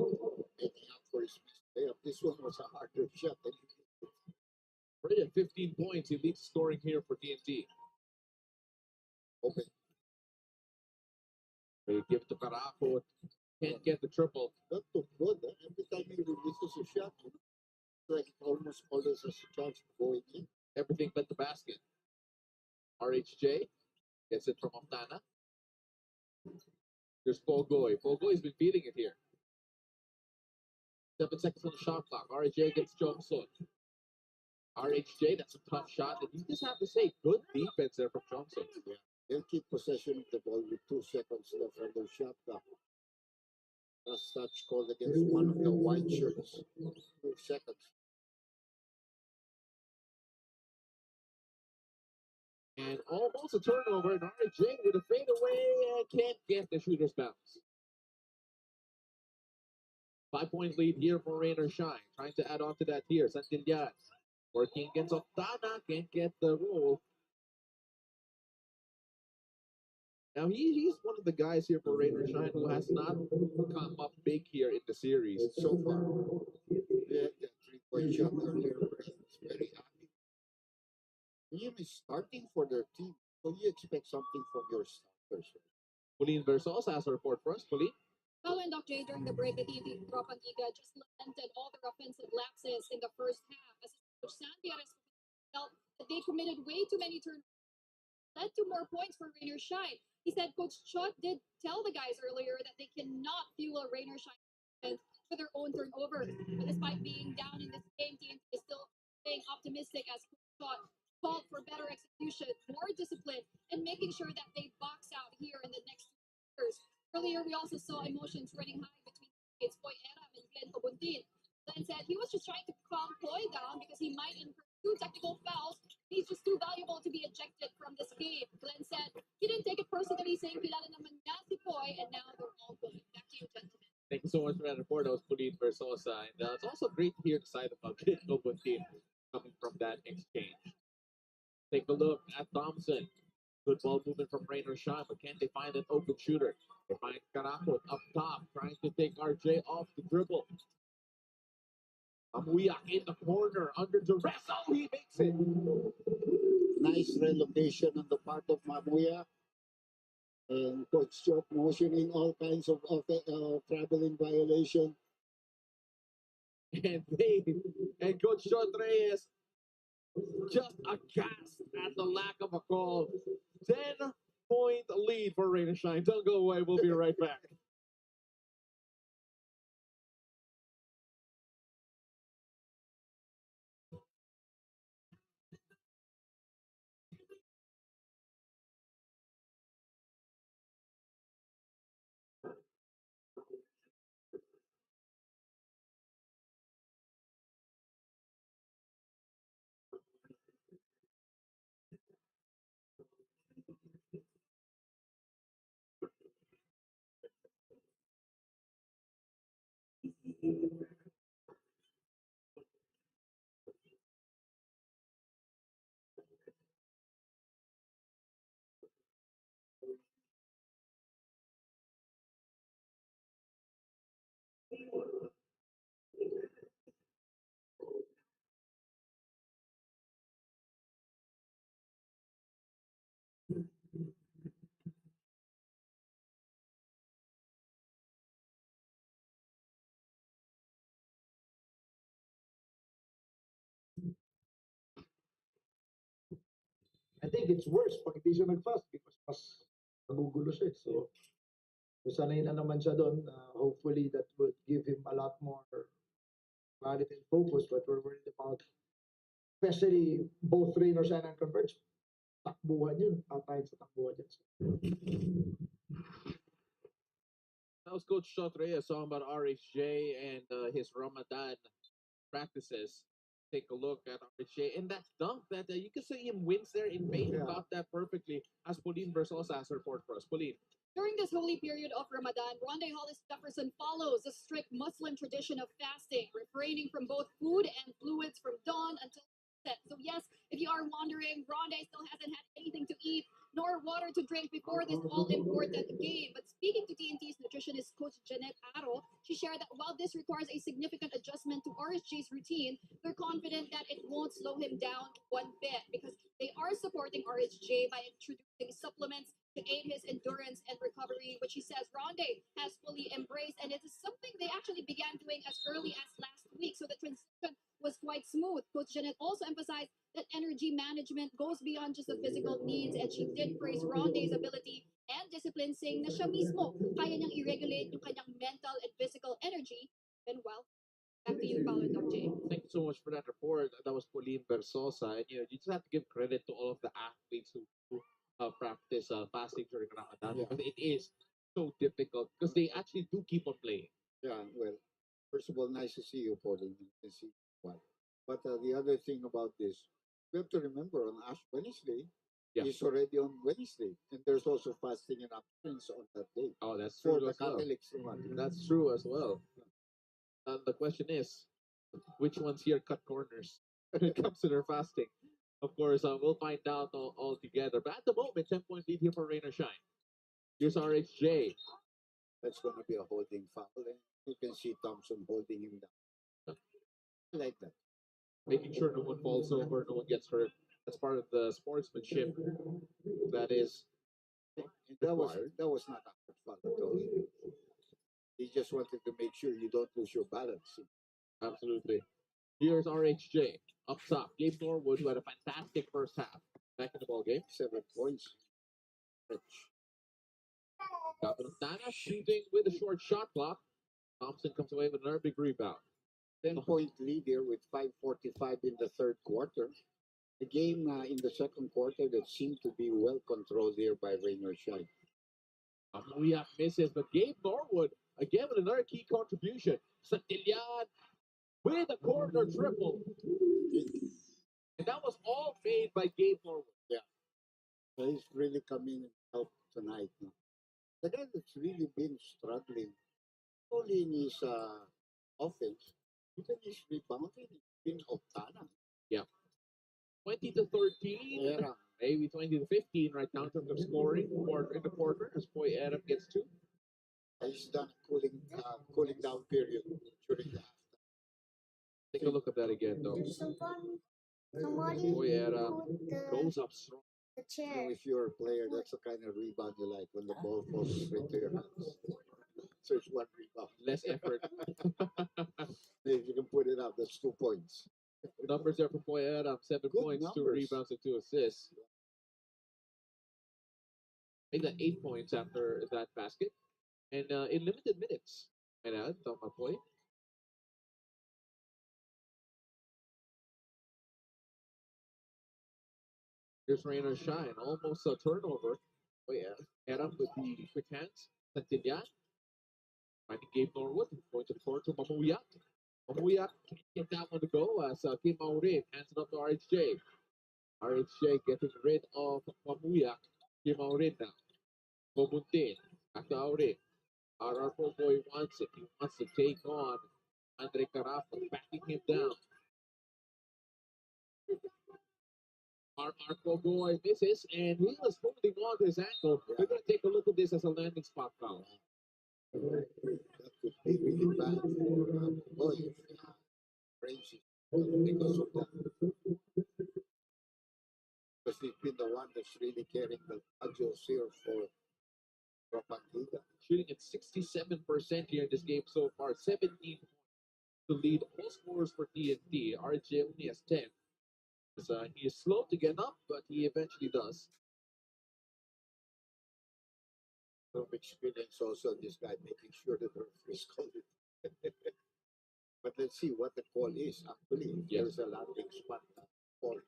Making up for his mistake. This one was a harder shot than he did. Right at 15 points. He leads scoring here for TNT. Okay. They give it to Caraco. Can't get the triple. That took good. Every time he releases a shot, it's like it almost always has a chance to go in. Everything but the basket. RHJ gets it from Octana. There's Bogoy. Bogoy's been beating it here. 7 seconds on the shot clock. RHJ gets Johnson. RHJ, that's a tough shot. And you just have to say, good defense there from Johnson. Yeah. They'll keep possession of the ball with 2 seconds left on their shot clock. Last touch called against one of the white shirts. 2 seconds. And almost a turnover. And RJ with a fadeaway and can't get the shooter's bounce. 5-point lead here for Rain or Shine. Trying to add on to that here. Santillan working against Octana. Can't get the roll. Now he's one of the guys here for Rain or Shine who has not come up big here in the series. So far, yeah, that 3-point shot earlier, it's very happy. He is starting for their team, so you expect something from your starters. Pauline Versos has a report for us. Pauline? Well, and Doc J, during the break, the TNT Tropang Giga just lamented all their offensive lapses in the first half as Coach Sandy felt that they committed way too many turnovers, led to more points for Rain or Shine. He said Coach Chot did tell the guys earlier that they cannot fuel Rain or Shine defense for their own turnovers. But despite being down in this game, TNT is still staying optimistic as Coach Chot called for better execution, more discipline, and making sure that they box out here in the next 2 years. Earlier, we also saw emotions running high between teammates Boy Eram and Glenn Obuntin. Glenn said he was just trying to calm Boy down because he might incur 2 technical fouls. He's just too valuable to be ejected from this game. Glenn said he didn't take it personally, saying kilala naman niya si Boy, and now they're all good. Back to you, gentlemen. Thank you so much for that report. That was Pauline Versosa. And it's also great to hear the side of Glenn Obuntin coming from that exchange. Take a look at Thompson. Good ball movement from Rain or Shine, but can't they find an open shooter? They find Caraco up top, trying to take RJ off the dribble. Amuyak in the corner, under duress. Oh, he makes it. Nice relocation on the part of Mamuya. And Coach Chot motioning all kinds of traveling violation. And Coach Shot Reyes just aghast at the lack of a call. 10-point lead for Rain or Shine. Don't go away. We'll be right back. I think it's worse pag hindi siya nag-fast because mas magugulo siya. So, sanay na naman siya doon. Hopefully, that would give him a lot more clarity and focus. But we're worried about, especially both Rain or Shine and Converge. Takbuhan yun. Patayin sa takbuhan yun. That was Coach Shot Reyes talking about RHJ and his Ramadan practices. Take a look at RHJ and that dunk that you can see him wins there in vain. Yeah. Caught that perfectly. As Pauline Versosa has a report for us. Pauline. During this holy period of Ramadan, Ronde Hollis Jefferson follows the strict Muslim tradition of fasting, refraining from both food and fluids from dawn until sunset. So yes, if you are wondering, Ronde still hasn't had anything to eat nor water to drink before this all-important game. But speaking to TNT's nutritionist coach Jeanette Aro, she shared that while this requires a significant adjustment to RSG's routine, they're confident that it won't slow him down one bit because they are supporting RSJ by introducing supplements to aid his endurance and recovery, which he says Ronde has fully embraced. And it is something they actually began doing as early as last week. So the transition was quite smooth. Coach Janet also emphasized that energy management goes beyond just the physical needs. And she did praise Ronde's ability and discipline, saying na siya mismo kaya niyang i-regulate yung kanyang mental and physical energy. And well, back to you, Paolo Doc J. Thank you so much for that report. That was Pauline Versosa. And you just have to give credit to all of the athletes who practice fasting during Ramadan because it is so difficult because they actually do keep on playing. Yeah, well, first of all, nice to see you, Pauline. I see why. But the other thing about this, we have to remember on Ash Wednesday, it's already on Wednesday, and there's also fasting and abstinence on that day. Oh, that's for true the as well. Catholics. That's true as well. And the question is, which ones here cut corners when it comes to their fasting? Of course, we'll find out all together. But at the moment, 10-point lead here for Rain or Shine. Here's RHJ. That's going to be a holding foul, and you can see Thompson holding him down. I like that. Making sure no one falls over, no one gets hurt. That's part of the sportsmanship that is that was not a hard foul at all. He just wanted to make sure you don't lose your balance. Absolutely. Here's RHJ up top. Gabe Norwood, who had a fantastic first half. Back in the ball game. 7 points. Capitana shooting with a short shot clock. Thompson comes away with another big rebound. 10-point lead here with 5:45 in the third quarter. The game in the second quarter that seemed to be well controlled here by Rain or Shine. Amuyak misses, but Gabe Norwood again with another key contribution. Santillan with a corner triple. And that was all made by Gabe Norwood. Yeah. So he's really coming and help tonight. No? The guy that's really been struggling, not only in his offense, even his rebounding, has been Octana. Yeah. 20-13. Yeah. Maybe 20-15 right now in terms of scoring in the quarter as Boy Adam gets 2. He's done a cooling down period during the halftime. Take a look at that again, though. Boy Adam goes up strong. You know, if you're a player, that's the kind of rebound you like when the ball falls straight to your hands. So it's one rebound. Less effort. If you can put it up, that's 2 points. Numbers there for Boy Adam. 7 Good points, numbers. 2 rebounds, and 2 assists. Made that 8 points after that basket. And in limited minutes. And that's my point. Here's Rain or Shine. Almost a turnover. Oh, yeah. Adam with the quick hands. Santillan. Finding Gabe Norwood. Going to the corner to Mamuyak. Mamuyak can't get that one to go as Kim Maureen hands it up to RHJ. RHJ getting rid of Mamuyak. Kim Maureen now. Bobuntin. Back to Aurin. RR Boy wants it. He wants to take on Andre Carafa, backing him down. RR Boy misses, and he was holding on to his ankle. We're going to take a look at this as a landing spot foul. That could be really bad for Boy. Crazy because of that. Because he's been the one that's really carrying the adjust here for Tropang. Shooting at 67% here in this game so far. 17 points to lead all scorers for TNT. RJ only has 10. He is slow to get up, but he eventually does. From experience also, this guy making sure that the referee is called it. But let's see what the call is. Actually, if Yes. there's a landing spot call.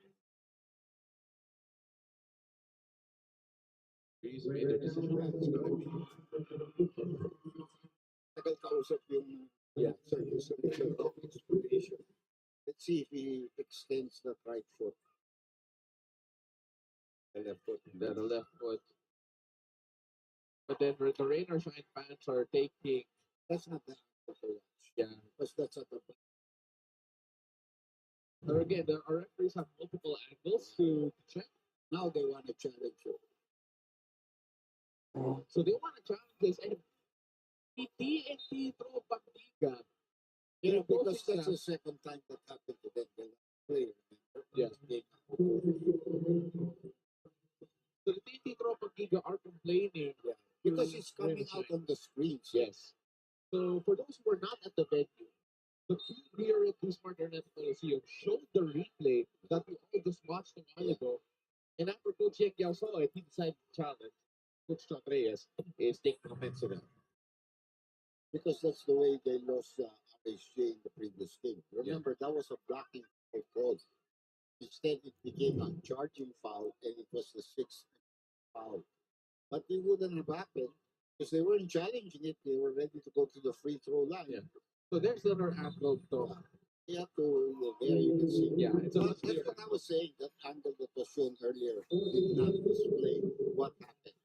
He's made their decision. It's gonna be. Tagal kausap yung solution of explanation. Let's see if he extends the right foot. The left foot. The left foot. But then the Rain or Shine fans are taking. That's not that hard to watch. Yeah. Because that's at the back. Or again, our referees have multiple angles to check. Now they want to challenge you. So they want to challenge this. And TNT Tropang Giga. Yeah, because that's the second time that happened to them. They play, remember? Yeah. So the TNT Tropang Giga are complaining. Yeah. Because it's coming out on the screens. Yes. So for those who were not at the venue, the team here at the Smart Internet Coliseum showed the replay that we all just watched a while ago. And after Coach Yang saw it, he decided to challenge Coach John Reyes is taking offense to that. Because that's the way they lost RSJ in the previous game. Remember, that was a blocking call. Instead, it became a charging foul, and it was the sixth foul. But it wouldn't have happened because they weren't challenging it. They were ready to go to the free throw line. Yeah. So there's another angle, though. You have to, there you can see. Yeah, it's But that's what I was saying. That angle that was shown earlier did not display what happened.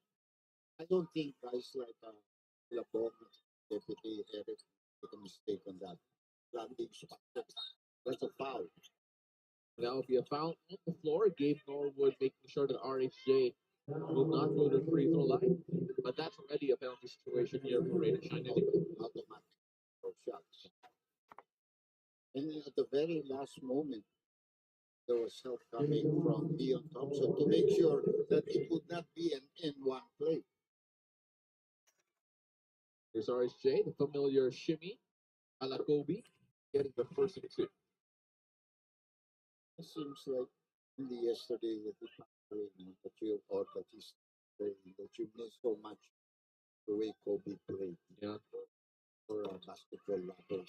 I don't think guys like Labong, Deputy Eric, make a mistake on that. Landing spot. That's a foul. That will be a foul on the floor. Gabe Norwood making sure that RHJ will not go to the free throw line. But that's already a penalty situation here for Raiders Shine anyway. Automatic throw shots. And at the very last moment, there was help coming from Dion Thompson to make sure that it would not be an N1 play. Here's RSJ, the familiar shimmy, a la Kobe, getting the first and two. It seems like only yesterday that he passed away, that you or that he's that you miss so much the way Kobe played. Yeah. For basketball lovers.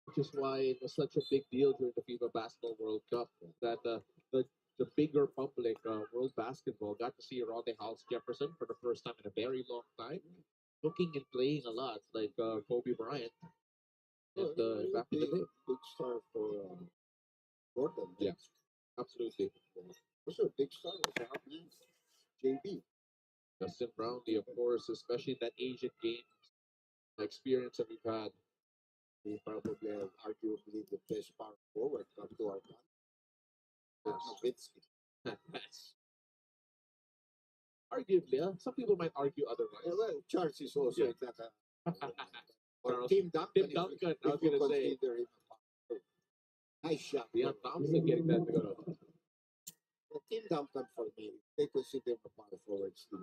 Which is why it was such a big deal during the FIBA Basketball World Cup that the bigger public, world basketball, got to see Rondae House Jefferson for the first time in a very long time, looking and playing a lot like Kobe Bryant. And back in the day. Big star for Jordan. Yeah, absolutely. Also a big star was our man, JB. Justin Brownlee, of course, especially in that Asian Games experience that we've had. He probably have arguably the best power forward come to our country. Yes. Arguably, some people might argue otherwise. Yeah, well, Charles is also like that. Or Charles- Tim Duncan. Tim Duncan, I was if you going to say. consider him a power forward. Nice shot. Deion Thompson getting that to go to. Tim Duncan for me, they consider him a power forward still.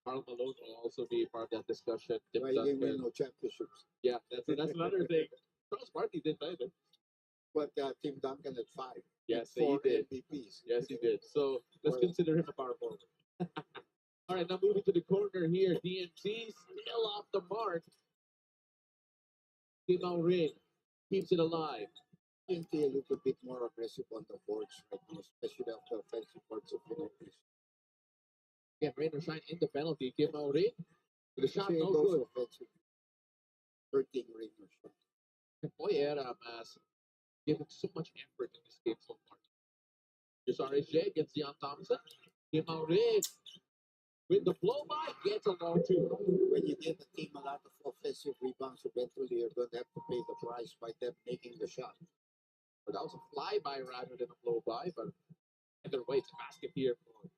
Karl Malone will also be part of that discussion. Tim Why they win Duncan. no championships? Yeah, that's another thing. Charles Barkley did either. But Tim Duncan at 5. Yes, he 4 did. MVPs. Yes, he did. So let's Or- consider him a power forward. All right, now moving to the corner here. DMC still off the mark. Kim Rin keeps it alive. TNT a little bit more aggressive on the boards right now, especially after offensive boards of penalties. Again, Rain or Shine in the penalty. Kim Rin with a shot, Say no those good. offensive 13 Raiders shot. Boy, Aram has given so much effort in this game so far. Here's RSJ against Deion Thompson. Kim Rin with the blow by gets a long two. When you give a team a lot of offensive rebounds, eventually you're going to have to pay the price by them making the shot. But that was a flyby rather than a blow by. But either way, it's a basket here for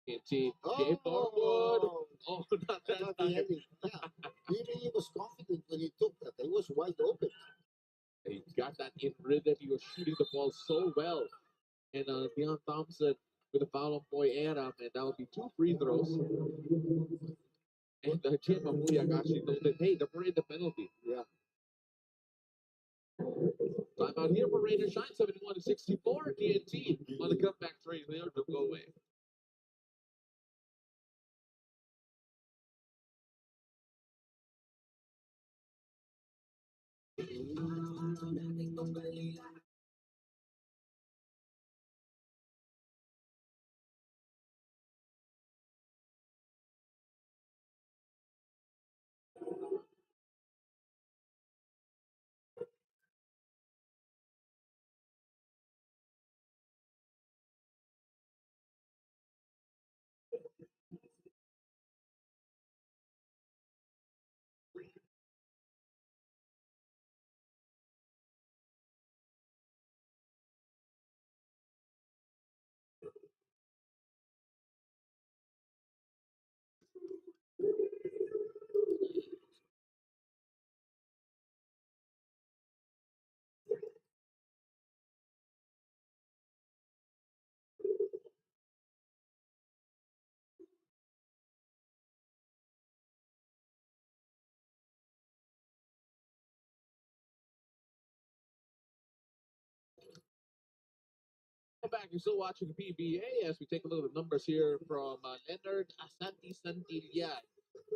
TNT. Gabe Norwood. Oh, not I that thought time. he had it. Yeah. He was confident when he took that. He was wide open. He got that in rhythm. He was shooting the ball so well. And Deion Thompson with a foul on Boy Aram, and that would be 2 free throws. And Jim Mamuyak actually told him, hey, they're in the penalty. Yeah. Timeout rebound here for Rainer Shine, 71-64. TNT on the comeback three. They are to go away. Back, you're still watching PBA as we take a look at the numbers here from Leonard Asanti Santilla.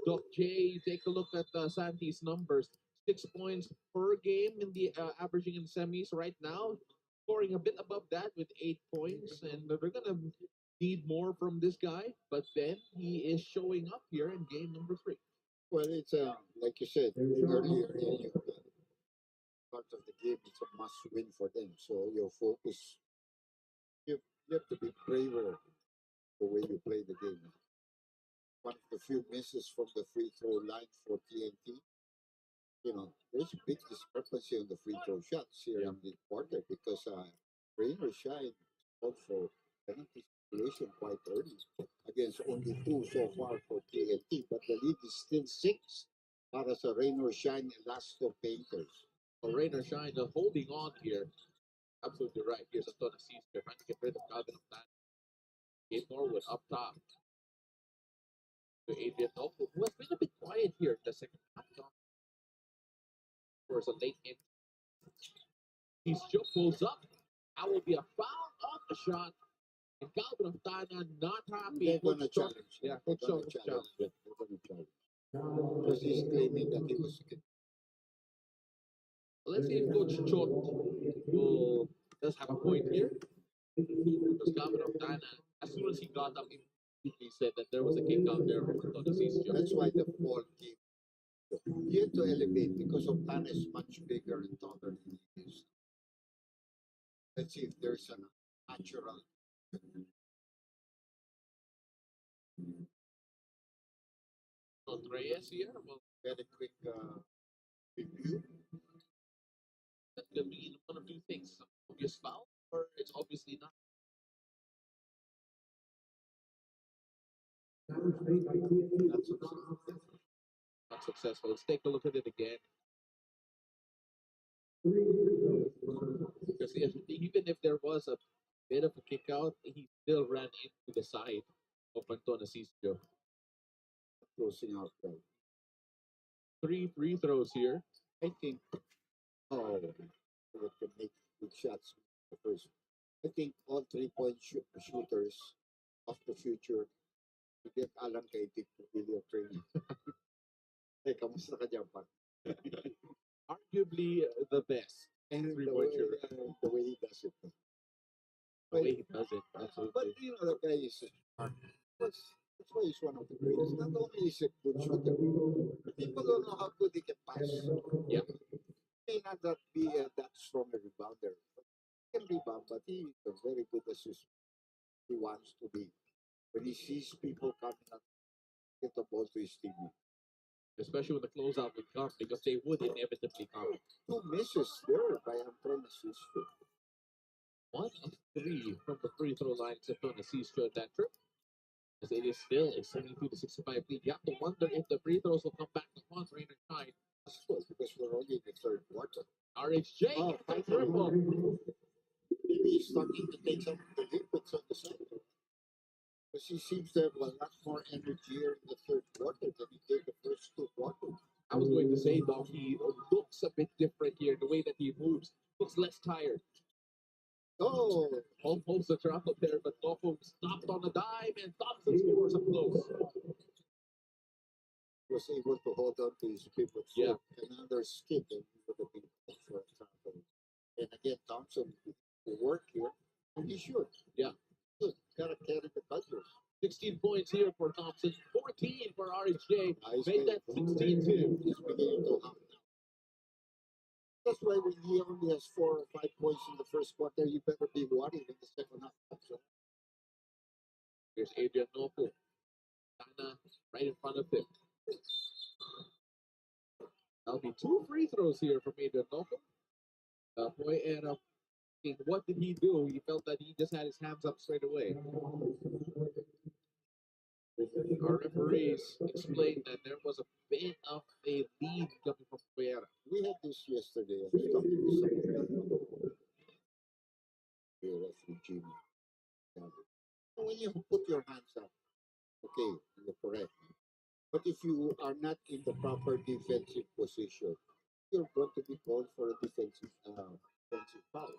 Doc J, take a look at Santi's numbers. 6 points per game in the averaging in semis right now, scoring a bit above that with 8 points, and they're gonna need more from this guy. But then he is showing up here in game number 3. Well, it's like you said earlier in your part of the game, it's a must win for them. So your focus, you have to be braver the way you play the game. One of the few misses from the free throw line for TNT. There's a big discrepancy on the free throw shots here in the quarter because Rainer Shine called for penalty situation quite early against only 2 so far for TNT, but the lead is still 6 para sa Rainer Shine Elasto Painters. So Rainer Shine holding on here. Absolutely right. Here's Antonio Caesar trying to get rid of Calvin of that. Gabe Norwood up top to Adrian Noble, who has been a bit quiet here in the second half. For some late game. He's just pulls up. That will be a foul off the shot. And Calvin of Tana not happy. They're going to challenge. Yeah, They're going to challenge. They're going to challenge. Because he's claiming that he was. Let's see if Coach Chot does have a point here. Because Calvin of Tana, as soon as he got up, he said that there was a kick out there from Antonio Caesar. That's why the ball came. You have to elevate because Tana is much bigger and taller than he is. Let's see if there's a natural. Reyes here. Well, very quick review. That could be one of two things: some obvious foul, or it's obviously not. Not successful. Let's take a look at it again. Because even if there was a bit of a kick out, he still ran into the side of Antonio Caesar. Closing out right. 3 free throws here. I think we can make good shots the first. I think all 3-point shooters of the future to get Alan Kaitik to video training. Hey, kamusta ka dyan, pa? Arguably the best. And Three-point shooter. The way he does it. The way he does it, absolutely. But the guy is that's why he's one of the greatest. Not only is he a good shooter, people don't know how good he can pass. Yeah. He may not be that strong a rebounder. He can rebound, but he is a very good assist. He wants to be. When he sees people coming up, get the ball to his teammate. Especially when the closeout would come, because they would inevitably come. 2 misses there by Antonio Caesar. 1 of 3 from the free throw line to Antonio Caesar that trip. As it is still a 72-65 lead. You have to wonder if the free throws will come back to haunt Rainer Shine. Because we're only in the third quarter. RHJ Oh, the triple. Maybe he's starting to take some of the liquids on the side. Because he seems to have a lot more energy here in the third quarter than he did the first 2 quarters. I was going to say, Doc, he looks a bit different here. The way that he moves looks less tired. Oh, Almost a travel there, but Tofo stopped on a dime and Thompson scores up close. was able to hold on to his pivot Yeah. foot. Another skip and he would have been called for a travel. And again, Thompson will work here, and he should. Yeah. Good. Gotta carry the cultures. 16 points here for Thompson, 14 for RHJ. Nice Made game. that 16-2. He's beginning to have now. That's why when he only has 4 or 5 points in the first quarter, you better be worried in the second half. So, Here's Adrian Nopo. Sana right in front of him. That'll be 2 free throws here from Adrian Nopo. Boy, and what did he do? He felt that he just had his hands up straight away. Our referees explained that there was a bit of a lead coming from Puera. we had this yesterday. I was talking to somebody here, referee Jimmy. When you put your hands up, okay, you're correct. But if you are not in the proper defensive position, you're going to be called for a defensive foul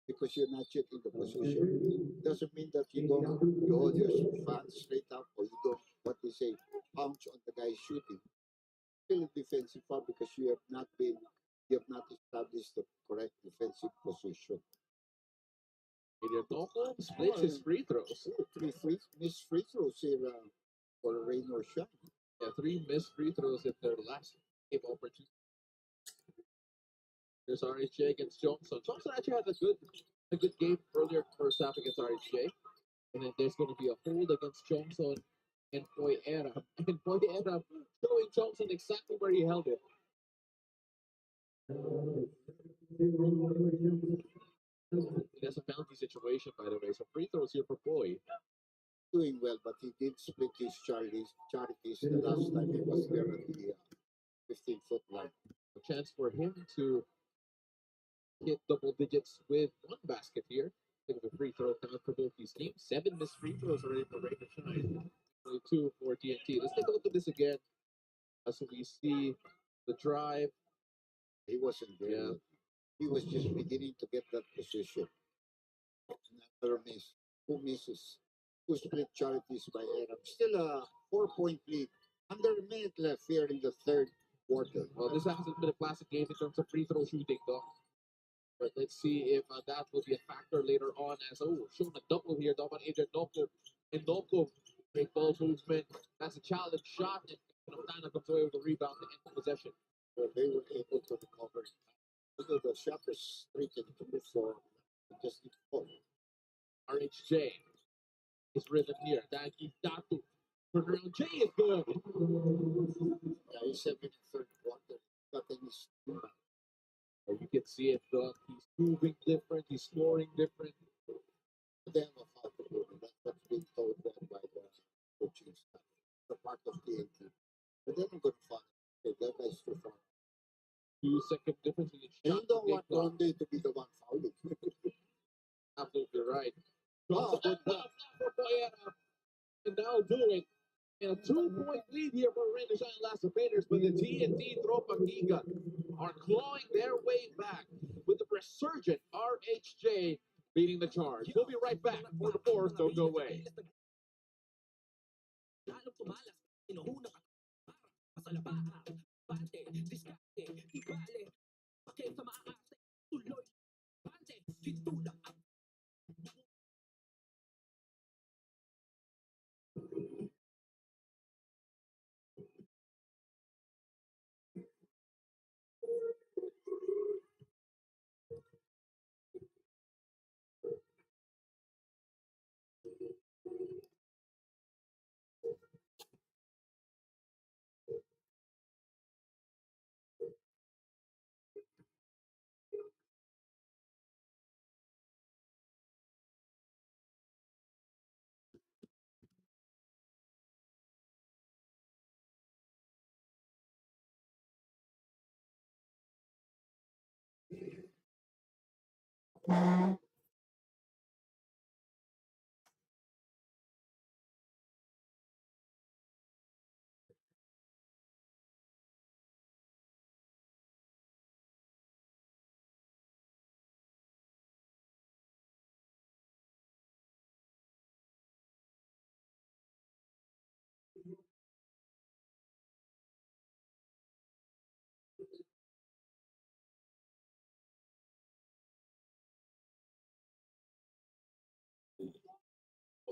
because you're not yet in the position. Doesn't mean that you don't you hold your hands straight up or you don't what they say pounce on the guy shooting. Still a defensive foul because you have not established the correct defensive position. Adrian Nopo splits his free throws. Missed free throws here for rain or shine. Yeah, 3 missed free throws in their last game opportunity. Here's RHJ against Johnson. Johnson actually had a good game earlier first half against RHJ. And then there's going to be a hold against Johnson and Poyera. And Poyera showing Johnson exactly where he held it. That's a bounty situation, by the way. So free throws here for Boy. Doing well, but he did split his charities the last time he was there at the 15-foot line. A chance for him to hit double digits with 1 basket here. Think of a free throw count for both these teams. 7 missed free throws already for Raven Shine. Only 2 for TNT. Let's take a look at this again. As we see the drive. He wasn't there yet. He was just beginning to get that position. Another miss. 2 misses. 2 split charities by Adam. Still a 4-point lead. Under a minute left here in the third quarter. Well, this hasn't been a classic game in terms of free throw shooting, though. But let's see if that will be a factor later on. As shown a double here, double Adrian Nopo. And Nopo, great ball movement. That's a challenge shot. And Tana comes away with a rebound to end the possession. Well, they were able to recover. Because the shot was straight to the floor. Just need to fall. RHJ is rhythm here. Dagi Datu. Turnaround J is good. Yeah, he's having a third quarter. Nothing is You can see it, Doc. He's moving different. He's scoring different. they have a foul to do. That's what's been told them by the coaching staff. The part of TNT. But they're not going to foul. Okay, that guy's too far. 2-second difference in the And shot. you don't want Ronde to be the one fouling. Absolutely right. Oh, Johnson good pass now for Poyera. And now doing in a 2-point lead here for Rain and Shine Elasto Painters, but the TNT Tropang Giga are clawing their way back with the resurgent RHJ leading the charge. We'll be right back for the fourth. Don't go away.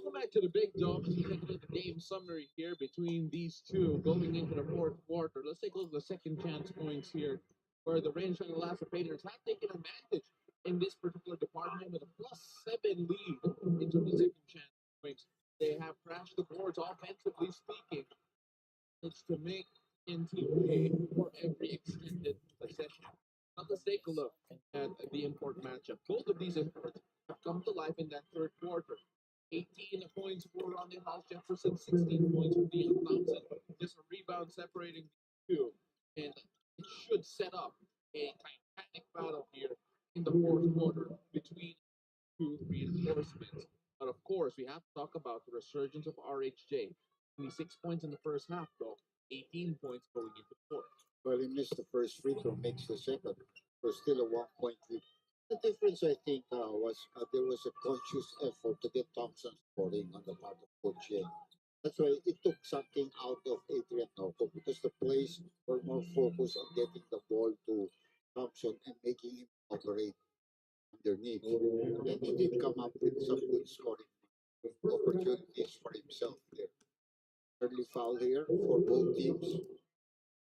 Welcome back to the Big Dogs. Let's take a look at the game summary here between these two going into the fourth quarter. Let's take a look at the second chance points here, where the Rangers and the Elasto Painters have taken advantage in this particular department with a +7 lead into the second chance points. They have crashed the boards offensively speaking. It's to make NT pay for every extended possession. Now let's take a look at the import matchup. Both of these imports have come to life in that third quarter. 18 points for Ronnie House Jefferson, 16 points for Dion Thompson. Just a rebound separating the two. And it should set up a titanic battle here in the fourth quarter between two reinforcements. But of course, we have to talk about the resurgence of RHJ. 26 points in the first half, though. 18 points going into the fourth. Well, he missed the first free throw, makes the second. So still a 1 point lead. The difference, I think, was there was a conscious effort to get Thompson scoring on the part of Coach Yang. That's why it took something out of Adrian Norco because the plays were more focused on getting the ball to Thompson and making him operate underneath. And he did come up with some good scoring opportunities for himself there. Early foul here for both teams.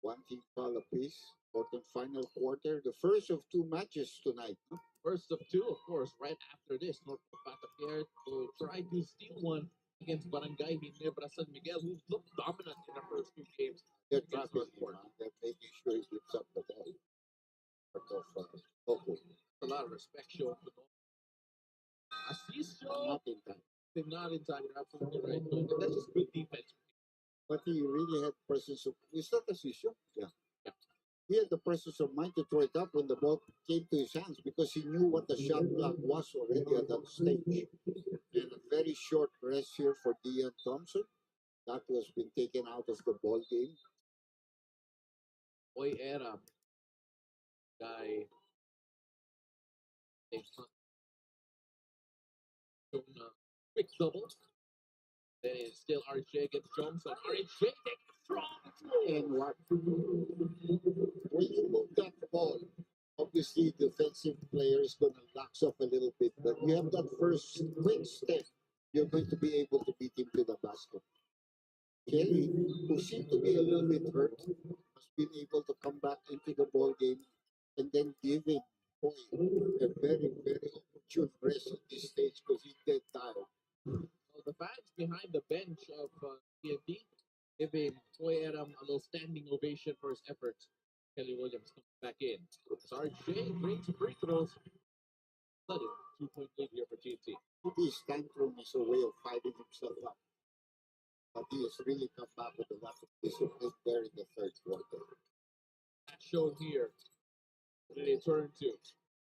One team foul apiece. Fourth and final quarter. The first of two matches tonight. No? First of two, of course, right after this, Norfolk Batapier will try to steal one against Barangay Ginebra San Miguel, who looked dominant in the first two games. They're trapping him. They're making sure he gives up the ball. Part of Toko. A lot of respect shown to them. Asisio, Not in time. they're not inside. You're absolutely right. No, that's just good defense. But he really had presence of. Is that a issue? Yeah. Yeah. He had the presence of mind to throw it up when the ball came to his hands because he knew what the shot clock was already at that stage. And a very short rest here for Dion Thompson. That was been taken out of the ball game. Boy, era. Guy. They quick double. Then it's still RJ against Johnson. RJ takes a strong throw. And what? When you move that ball, obviously defensive player is going to lax off a little bit. But you have that first quick step, you're going to be able to beat him to the basket. Kelly, who seemed to be a little bit hurt, has been able to come back into the ball game and then giving Boy a very, very opportune rest at this stage because he's dead tired. So the fans behind the bench of TNT giving Toy Adam a little standing ovation for his efforts. Kelly Williams comes back in. RJ brings free throws. Sudden 2-point lead here for TNT. His tantrum is a way of fighting himself up. But he has really come back with a lot of discipline there in the third quarter. That's shown here. What do they turn to?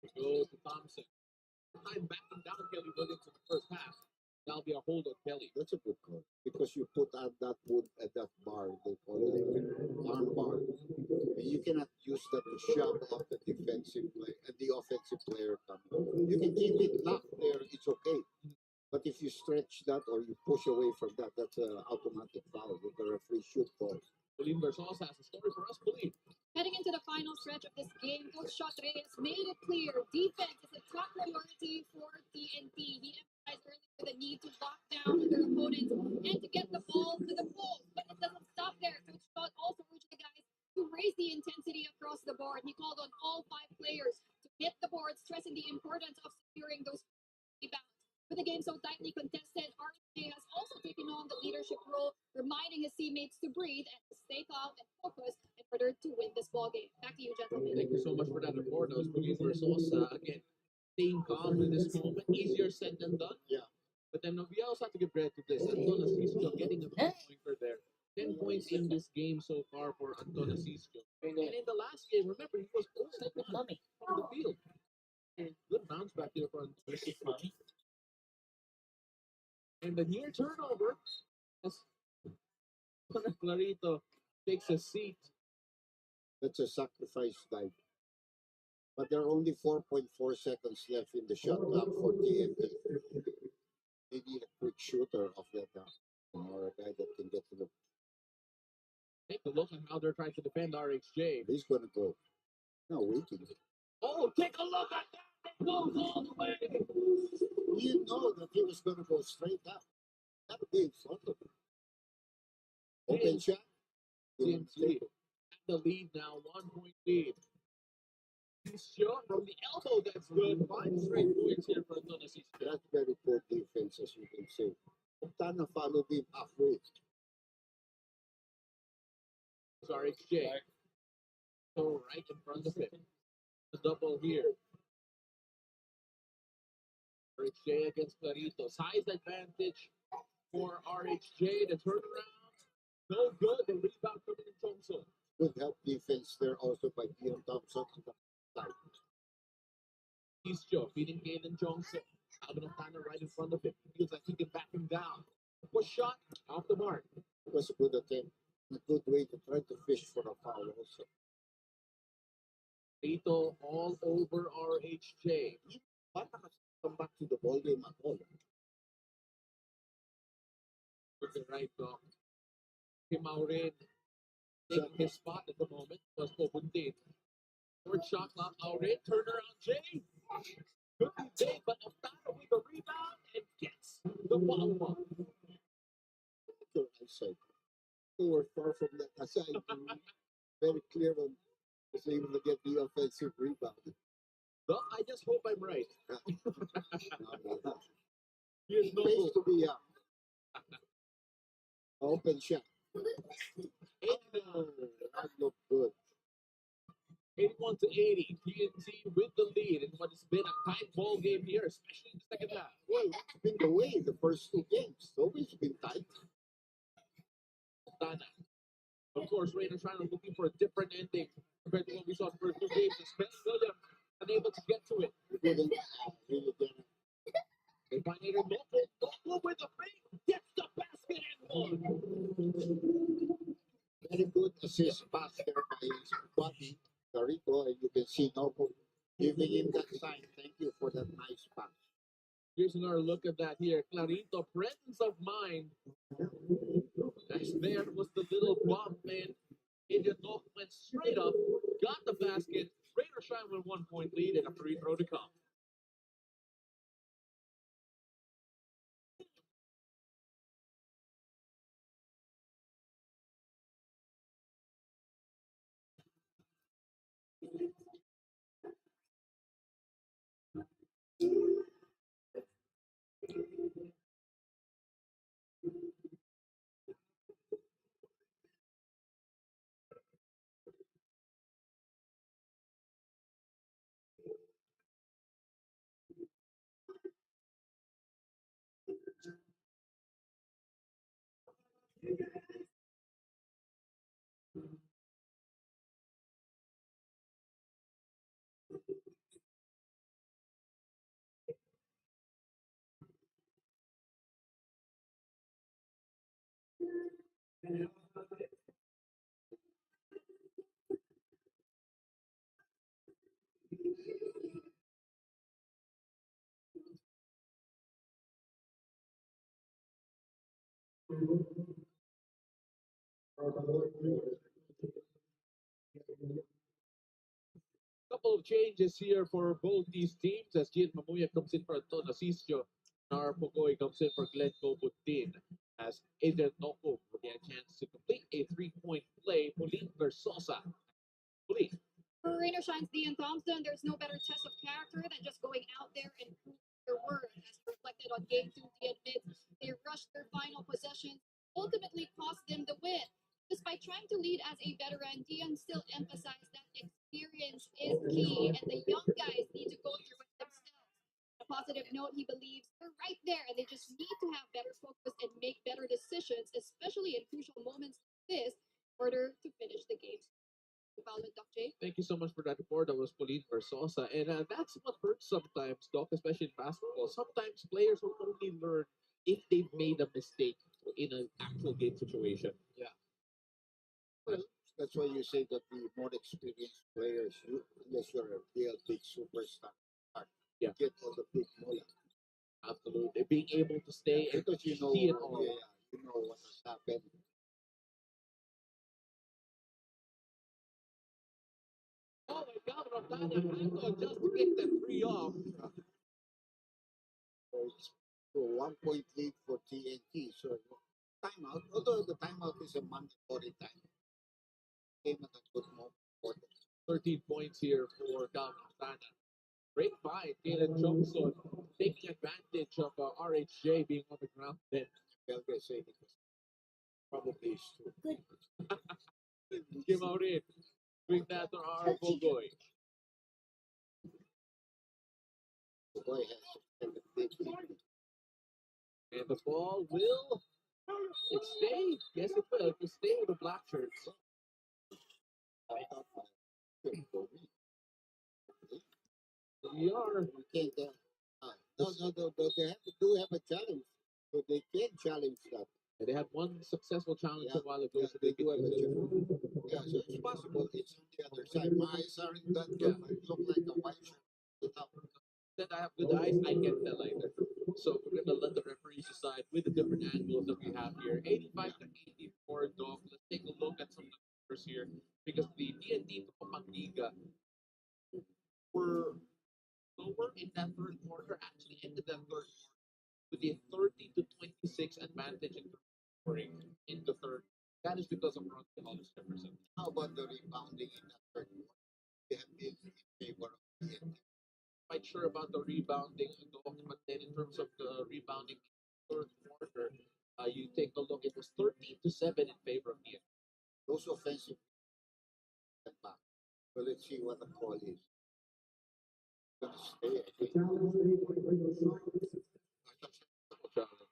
They go to Thompson. Time backing down Kelly Williams in the first half. That'll be a hold on Kelly. That's a good call because you put out that wood at that bar, they call it arm bar. And you cannot use that to shove off the defensive play and the offensive player coming. You can keep it locked there, it's okay. But if you stretch that or you push away from that, that's an automatic foul with the referee shoot call. Pauline Versos has a story for us, Pauline. Heading into the final stretch of this game, Coach Shot Reyes made it clear defense is a top priority for TNT. He emphasized earlier the need to lock down their opponents and to get the ball to the post. But it doesn't stop there. Coach Shot also urged the guys to raise the intensity across the board. He called on all 5 players to hit the board, stressing the importance of securing those rebounds. With the game so tightly contested, RJ has also taken on the leadership role, reminding his teammates to breathe and to stay calm and focused in order to win this ball game. Back to you, gentlemen. Thank you so much for that report. That was Pauline Versos. Again, staying calm in this moment. Easier said than done. Yeah. But then we also have to give credit to this. Anton Asisio getting a pointer there. 10 points in this game so far for Anton Asisio. And in the last game, remember, he was also from the field. And good bounce back here for Anton Asisio. And the near turnover, as Clarito takes a seat. That's a sacrifice dive. But there are only 4.4 seconds left in the shot clock for TNT. They need a quick shooter of that or a guy that can get to the. Take a look at how they're trying to defend RHJ. He's going to go. No, waiting. Oh, take a look at that. It goes all the way. You know that he was going to go straight up. Gotta be in front of him. Open shot. TNT the lead now, 1 point lead. He's shot from the elbow. That's good. 5 straight points here for Antonas. That's very poor defense, as you can see. Montana followed him halfway. Sorry, Jay. So right in front of him. The double here. RHJ against Clarito. Size advantage for RHJ. The turnaround. No good. The rebound coming in Thompson. Good help defense there also by Dion Thompson on the side. He's Joe feeding Caden Johnson. Alvin Montana right in front of him. Feels like he can back him down. Was shot off the mark. It was a good attempt. A good way to try to fish for a foul also. Clarito all over RHJ. Bata kasi come back to the ball game at all. With the right block. Kimaurin taking his spot at the moment was Pobuntin. Short shot clock, Aurin, turnaround Jay. Good Jay, but Montana with the rebound and gets the follow-up. Outside. They were far from that aside. Very clear on was able to get the offensive rebound. Well, I just hope I'm right. No. Here's no Pays to be up. Open shot. That looked good. 81 to 80. TNT with the lead in what has been a tight ball game here, especially in the second half. Well, it's been the way the first two games. It's always been tight. Montana. Of course, Raiders trying to looking for a different ending compared to what we saw in the first two games. Especially Williams unable to get to it. Really get it. They find Adrian Loco with the fake, gets the basket and one. Very good assist pass there by his buddy, Carito, and you can see Noco giving him that sign. Thank you for that nice pass. Here's another look at that here. Clarito, presence of mind. As there was the little bump, and Adrian Loco went straight up, got the basket. Raiders shine with 1 point lead and a free throw to come. Couple of changes here for both these teams as Gian Mamuya comes in for Anton Asisio. Nar Pogoy comes in for Glenn Cobutin as Adrian Noco will get a chance to complete a 3-point play. Pauline Versosa. Pauline. For Rainer Shine's Dion Thompson, there's no better test of character than just going out there and proving their word. As reflected on Game 2, he admits they rushed their final possessions, ultimately cost them the win. Despite trying to lead as a veteran, Dion still emphasized that experience is key and the young guys need to go through it themselves. On a positive note, he believes they're right there and they just need to have better focus and make better decisions, especially in crucial moments like this, in order to finish the games. Doc J. Thank you so much for that report. That was Pauline Versosa. And that's what hurts sometimes, Doc, especially in basketball. Sometimes players will only learn if they've made a mistake in an actual game situation. Yeah. Well, that's why you say that the more experienced players, unless you're a real big superstar, Yeah. get all the big mola. Absolutely. Being able to stay and Because you know, see it all. you know what has happened. Oh my God, Montana had to just to get that 3 off. So it's to a 1-point lead for TNT. So timeout, although the timeout is a mandatory time, came at a good moment for them. 13 points here for Cal Montana. Great fight. Taylor Johnson taking advantage of RHJ being on the ground. Then Belgrade saying it was probably is true. came out in. Bring that to our Bogoy. The boy has a big lead. And the ball will it stay? Yes, it will. It will stay with the black shirts. We are. We can't, no, they have a challenge. So they can challenge that. They had one successful challenge Yeah, a while ago, yeah, so they they do have a can. challenge. Yeah, so it's possible it's on the other side. My eyes aren't that good. It look like a white shirt. That I have good eyes, I can't tell either. So we're gonna let the referees decide with the different angles that we have here. 85 to 84, Dog. Let's take a look at some of the numbers here because the TNT Tropang Giga were lower in that third quarter. Actually, ended that third quarter with a 30 to 26 advantage in terms of scoring in the third. That is because of Ron Collins Jefferson. How about the rebounding in that third quarter? They have been in favor of TNT. Quite sure about the rebounding, but then in terms of the rebounding in the third quarter, you take a look. It was 13 to 7 in favor of TNT. Those offensive step back. So let's see what the call is. Gonna stay, I think.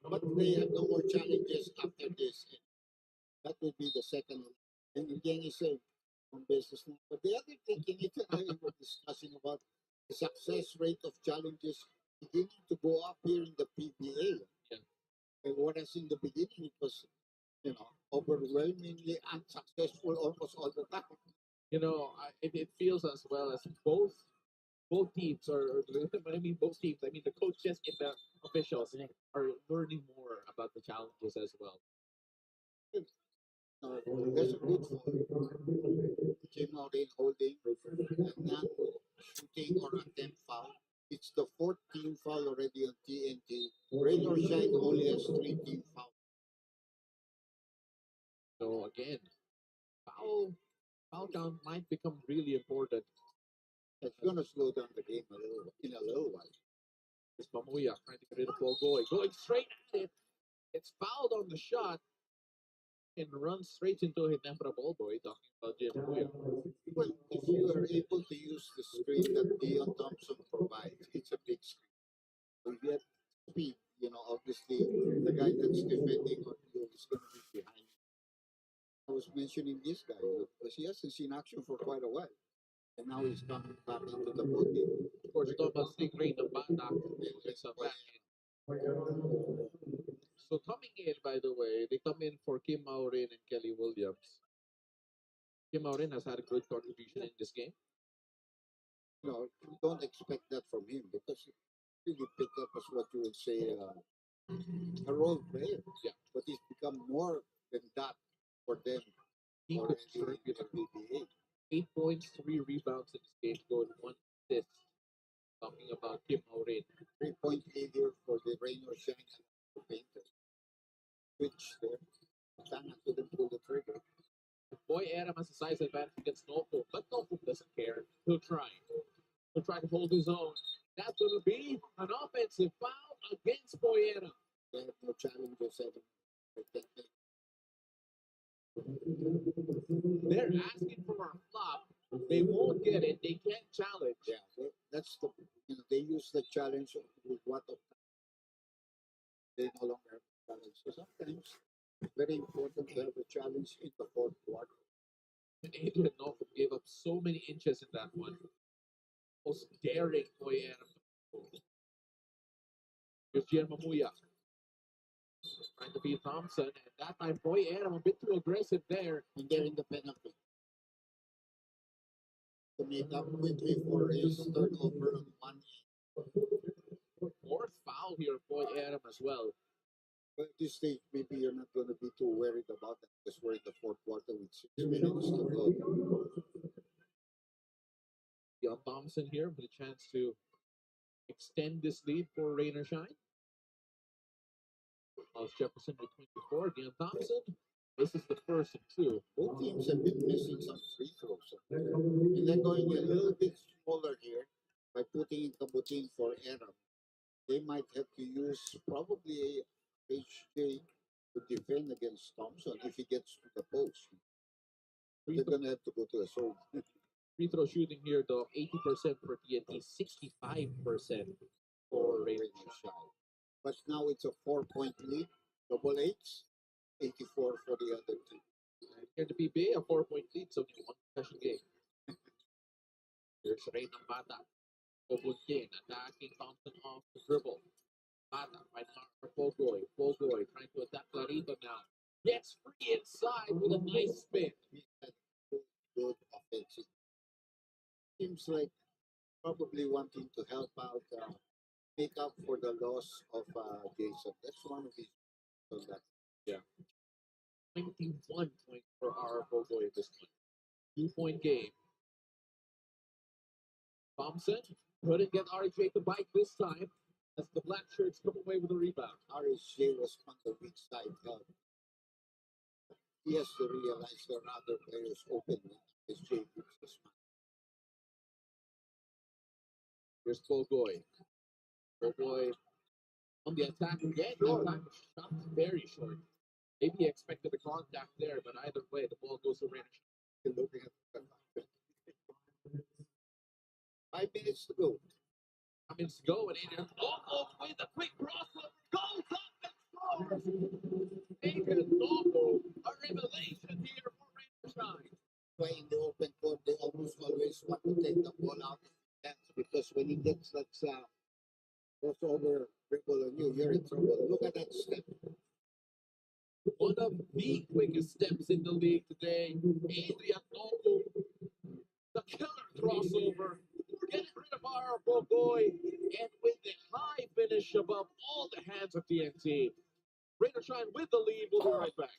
But they have no more challenges after this. That will be the second one. And again, you say on business now. But the other thing, Kenny and I were discussing about the success rate of challenges beginning to go up here in the PBA. Yeah. And whereas in the beginning it was, overwhelmingly unsuccessful almost all the time. It feels as well as both teams are. When I mean both teams, I mean the coaches and the officials are learning more about the challenges as well. There's a good came out in holding and not shooting or attempt foul. It's the 4th team foul already on TNT. Rain or Shine only has 3 team fouls. So again, foul count might become really important. It's going to slow down the game in a little while. It's Mamuya trying to get rid of Bogoy, going straight at it. It's fouled on the shot and runs straight into Hinembra Bogoy. Talking about Jim Mamuya. Well, if you are able to use the screen that Dion Thompson provides, it's a big screen. So you get speed, obviously the guy that's defending on you is going to be behind. I was mentioning this guy because he hasn't seen action for quite a while. And now he's coming back into the body. Of course, you talk about Stingray ng Bata. It's back in. So coming in, by the way, they come in for Kim Maurin and Kelly Williams. Kim Maurin has had a good contribution in this game. You don't expect that from him because he really picked up as what you would say a role player. Yeah. But he's become more than that for them. He could serve in the PBA. 8 points, 3 rebounds in this game, going 1 assist. Talking about Kim Maurin. 3-point lead here for the Rain or Shine Painters. Switch there. Tana couldn't pull the trigger. Boy Adam has a size advantage against Norfolk, but Norfolk doesn't care. He'll try. He'll try to hold his own. That's going to be an offensive foul against Boy Adam. They have no challenges ever. They're asking for a flop. They won't get it. They can't challenge. Yeah, that's the. They use the challenge with what of they no longer have a challenge. So sometimes it's very important to have a challenge in the fourth quarter. Adrian Norfolk gave up so many inches in that one. Most daring Boy Adam. Here's Gian Mamuya. Trying to beat Thompson, and that time Boy Adam a bit too aggressive there. And they're in the penalty. To make up quickly for his turnover on one. 4th foul here, Boy Adam as well. But at this stage, maybe you're not going to be too worried about that because we're in the fourth quarter with 6 minutes to go. Young Thompson here with a chance to extend this lead for Rain or Shine. Miles Jefferson with 24. Dion Thompson, this is the first of two. Both teams have been missing some free throws. And they're going a little bit smaller here by putting in Kabutin for Aram. They might have to use probably HJ to defend against Thompson if he gets to the post. They're going to have to go to a zone. Free throw shooting here, though, 80% for TNT, 65% for Raiders. But now it's a 4-point lead. Double eights, 84 for the other team. Here the PBA, a 4-point lead, so only one possession game. Here's Ray ng Bata. Pupuntin, attacking Thompson off the dribble. Bata, right for Pogoy. Pogoy trying to attack Clarito now. Gets free inside with a nice spin. Good offensive. Seems like probably wanting to help out, make up for the loss of Jason. That's one of his. So that 21 points for our Pogoy at this point. 2-point game. Thompson couldn't get RJ to bite this time as the black shirts come away with a rebound. RSJ was on the weak side. He has to realize there are other players open. RSJ keeps his man. Here's Pogoy. Pogoy on the attack again. That time shot very short. Maybe he expected a contact there, but either way, the ball goes to Raiders. Looking at the 5 minutes to go. 5 minutes to go, and Adrian almost with a quick crossover goes up and scores. Adrian Novo, a revelation here for Raiders Shine. Why in the open court they almost always want to take the ball out of his hands because when he gets that crossover dribble on you, you're in trouble. Look at that step. One of the quickest steps in the league today. Adrian Novo, the killer crossover. Getting rid of our Pogoy, and with the high finish above all the hands of TNT. Raiders Shine with the lead. We'll be right back.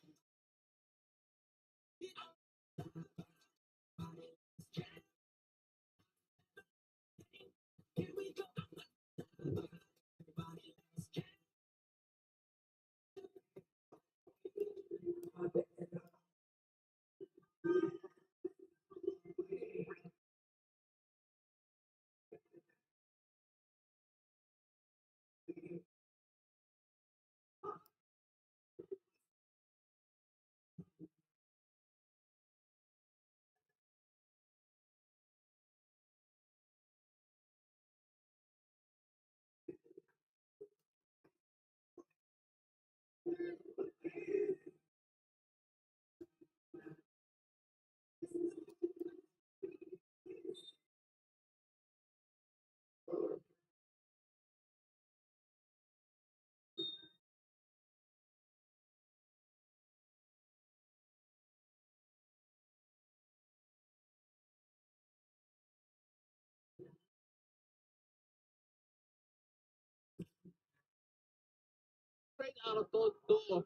Straight out of Tondo,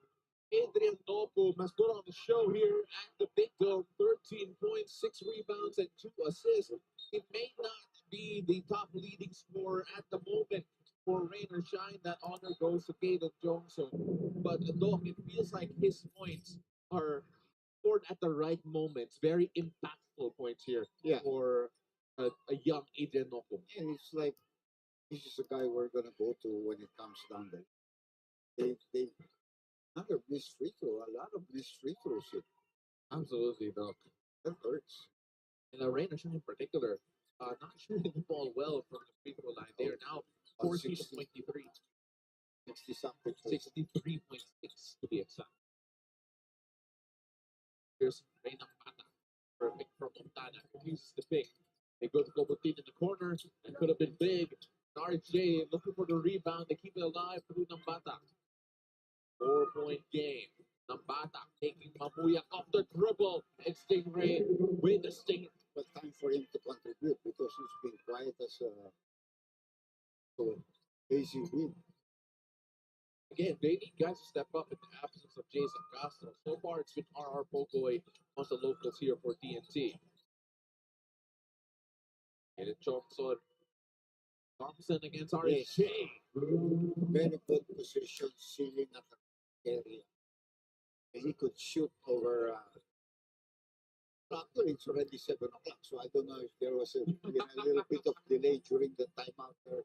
Adrian Novo has put on the show here at the Big Dome. 13 points, 6 rebounds, and 2 assists. It may not be the top leading scorer at the moment for Rain or Shine. That honor goes to Caden Johnson. But Doc, it feels like his points are scored at the right moments. Very impactful points here for a young Adrian Novo. And it's like, this is a guy we're going to go to when it comes down there. They another missed free throw, a lot of missed free throws here. Absolutely, Doc. That hurts. And Rain or Shine in particular, not shooting the ball well from the free throw line. They are now 14 to 23. 60 something. 63.6 to be exact. Here's Rain ng Bata. Perfect from Montana. Uses the pick. They go to Kobutin in the corner. That could have been big. RJ looking for the rebound. They keep it alive through ng Bata. 4-point game. Ng Bata taking Mamuyak off the dribble. And Stingray with the Stingray. But time for him to contribute because he's been quiet as a lazy win. Again, they need guys to step up in the absence of Jason Castro. So far, it's been R.R. Pogoy on the locals here for TNT. And it chokes on Thompson against RSJ. Very good position, ceiling at the area. And he could shoot over. Actually, it's already 7 o'clock, so I don't know if there was a little bit of delay during the timeout there,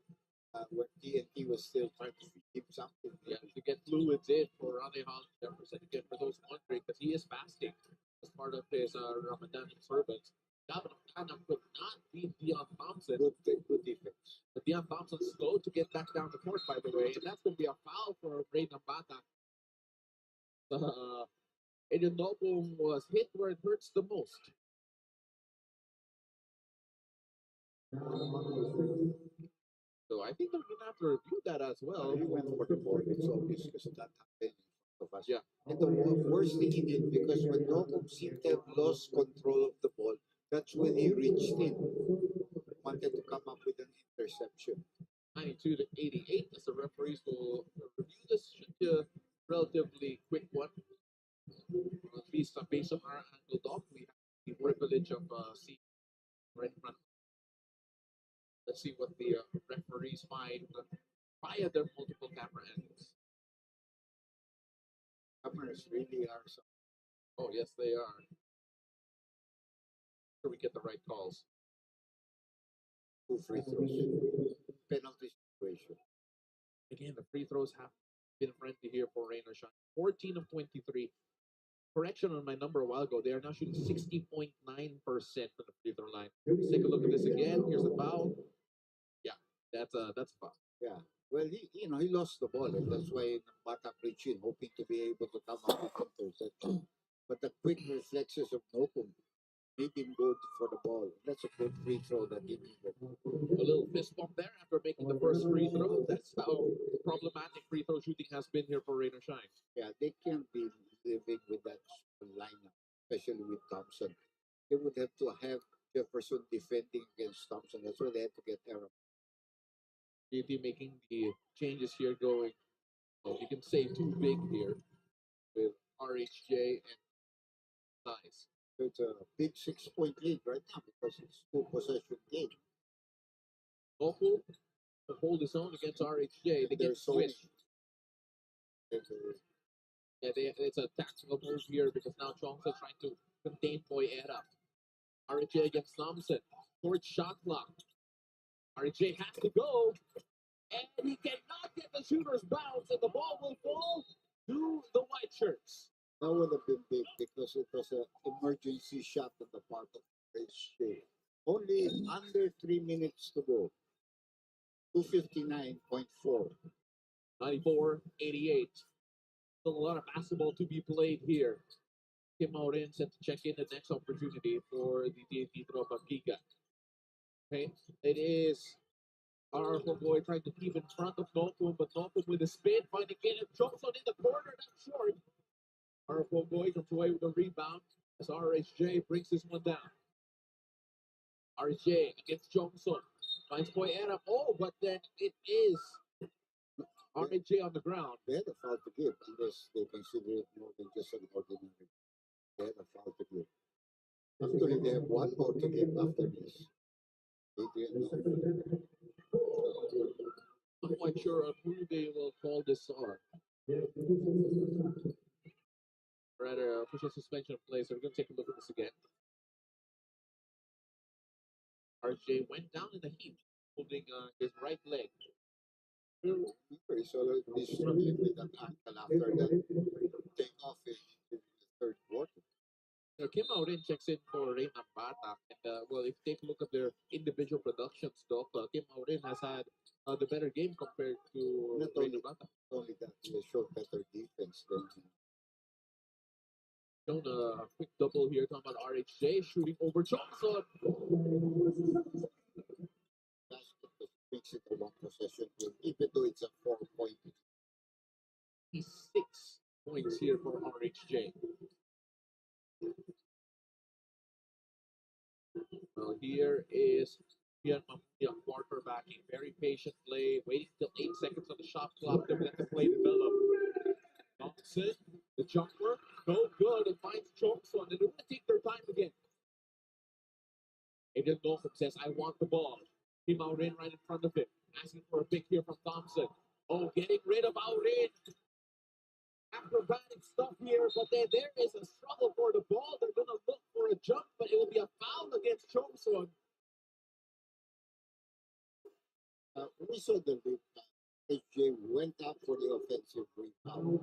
where TNT was still trying to give something. Yeah, to get fluids in for Rane Hall Jefferson. Again, for those wondering, because he is fasting as part of his Ramadan observance. Gavin Kana could not beat Deion Thompson. Good defense. But Deion Thompson's slow to get back down the court, by the way, and that's going to be a foul for Ray Nambata. Adrian Noble was hit where it hurts the most. So I think they're going to have to review that as well. He went for the ball. It's obvious because that happened in front of us. Yeah. And the worst thing he did, because when Noble seemed to have lost control of the ball, that's when he reached in, wanted to come up with an interception. 92 to 88, as the referees will review this. Should be a relatively quick one. At least based on our angle doc, we have the privilege of seeing right in front. Let's see what the referees find via their multiple camera angles. Cameras really are so. Oh, yes, they are. Sure, we get the right calls. 2 free throws. Penalty situation. Again, the free throws have been friendly here for Rain or Shine. 14 of 23. Correction on my number a while ago. They are now shooting 60.9% from the free throw line. Let's take a look at this again. Here's the foul. Yeah, that's a foul. Yeah. Well, he lost the ball, and that's why Bata reached in, hoping to be able to come up with interception. But the quick reflexes of Nokum made him go for the ball. That's a good free throw that he needed. A little fist bump there after making the first free throw. That's how problematic free throw shooting has been here for Rain or Shine. Yeah, they can't be living with that lineup, especially with Thompson. They would have to have Jefferson defending against Thompson. That's why they had to get Aaron. JT making the changes here going, well, you can say too big here with RHJ and size. It's a big 6-point lead right now because it's 2-possession game. Noble to hold his own against RHJ. They get switched. Yeah, it's a tactical move here because now Chong's trying to contain Boyera. RHJ against Thompson. Short shot clock. RHJ has to go. And he cannot get the shooter's bounce, and the ball will fall to the white shirts. That would have been big because it was an emergency shot on the part of RHJ. Only under 3 minutes to go. 259.4. 94-88. Still a lot of basketball to be played here. Kim Aurin set to check in the next opportunity for the TNT Tropang Giga. Okay, it is our boy trying to keep in front of Nokum, but Nokum with a spin, finding Caleb Johnson in the corner, that's short. Our boy comes away with a rebound as RHJ brings this one down. RHJ against Johnson. Finds Boyera. Oh, but then it is RHJ on the ground. They had a foul to give unless they consider it more than just an ordinary. They had a foul to give. Actually, they have one more to give after this. I'm quite sure of who they will call this on. Rather, official suspension of play, so we're going to take a look at this again. RJ went down in the heat, holding his right leg. He's already struggling with that ankle after that take off in the third quarter. So Kim Aurin checks in for Ray Nambata. And, well, if you take a look at their individual productions, Doc, Kim Aurin has had the better game compared to Ray Nambata. Only that they showed better defense than Shown a quick double here, talking about RHJ shooting over Johnson. makes it a 1-possession game, even though it's a 4-point. He's 6 points here for RHJ. Well, here is Ian Mamuya quarterbacking. Very patient play, waiting till 8 seconds on the shot clock to let the play develop. Thompson, the jumper, no good. It finds Chongson. They're going to take their time again. Aiden Nokum says, I want the ball. Kim Aurin right in front of him. Asking for a pick here from Thompson. Oh, getting rid of Aurin. acrobatic stuff here, but then there is a struggle for the ball. They're going to look for a jump, but it will be a foul against Chomson. We saw the HJ went up for the offensive rebound.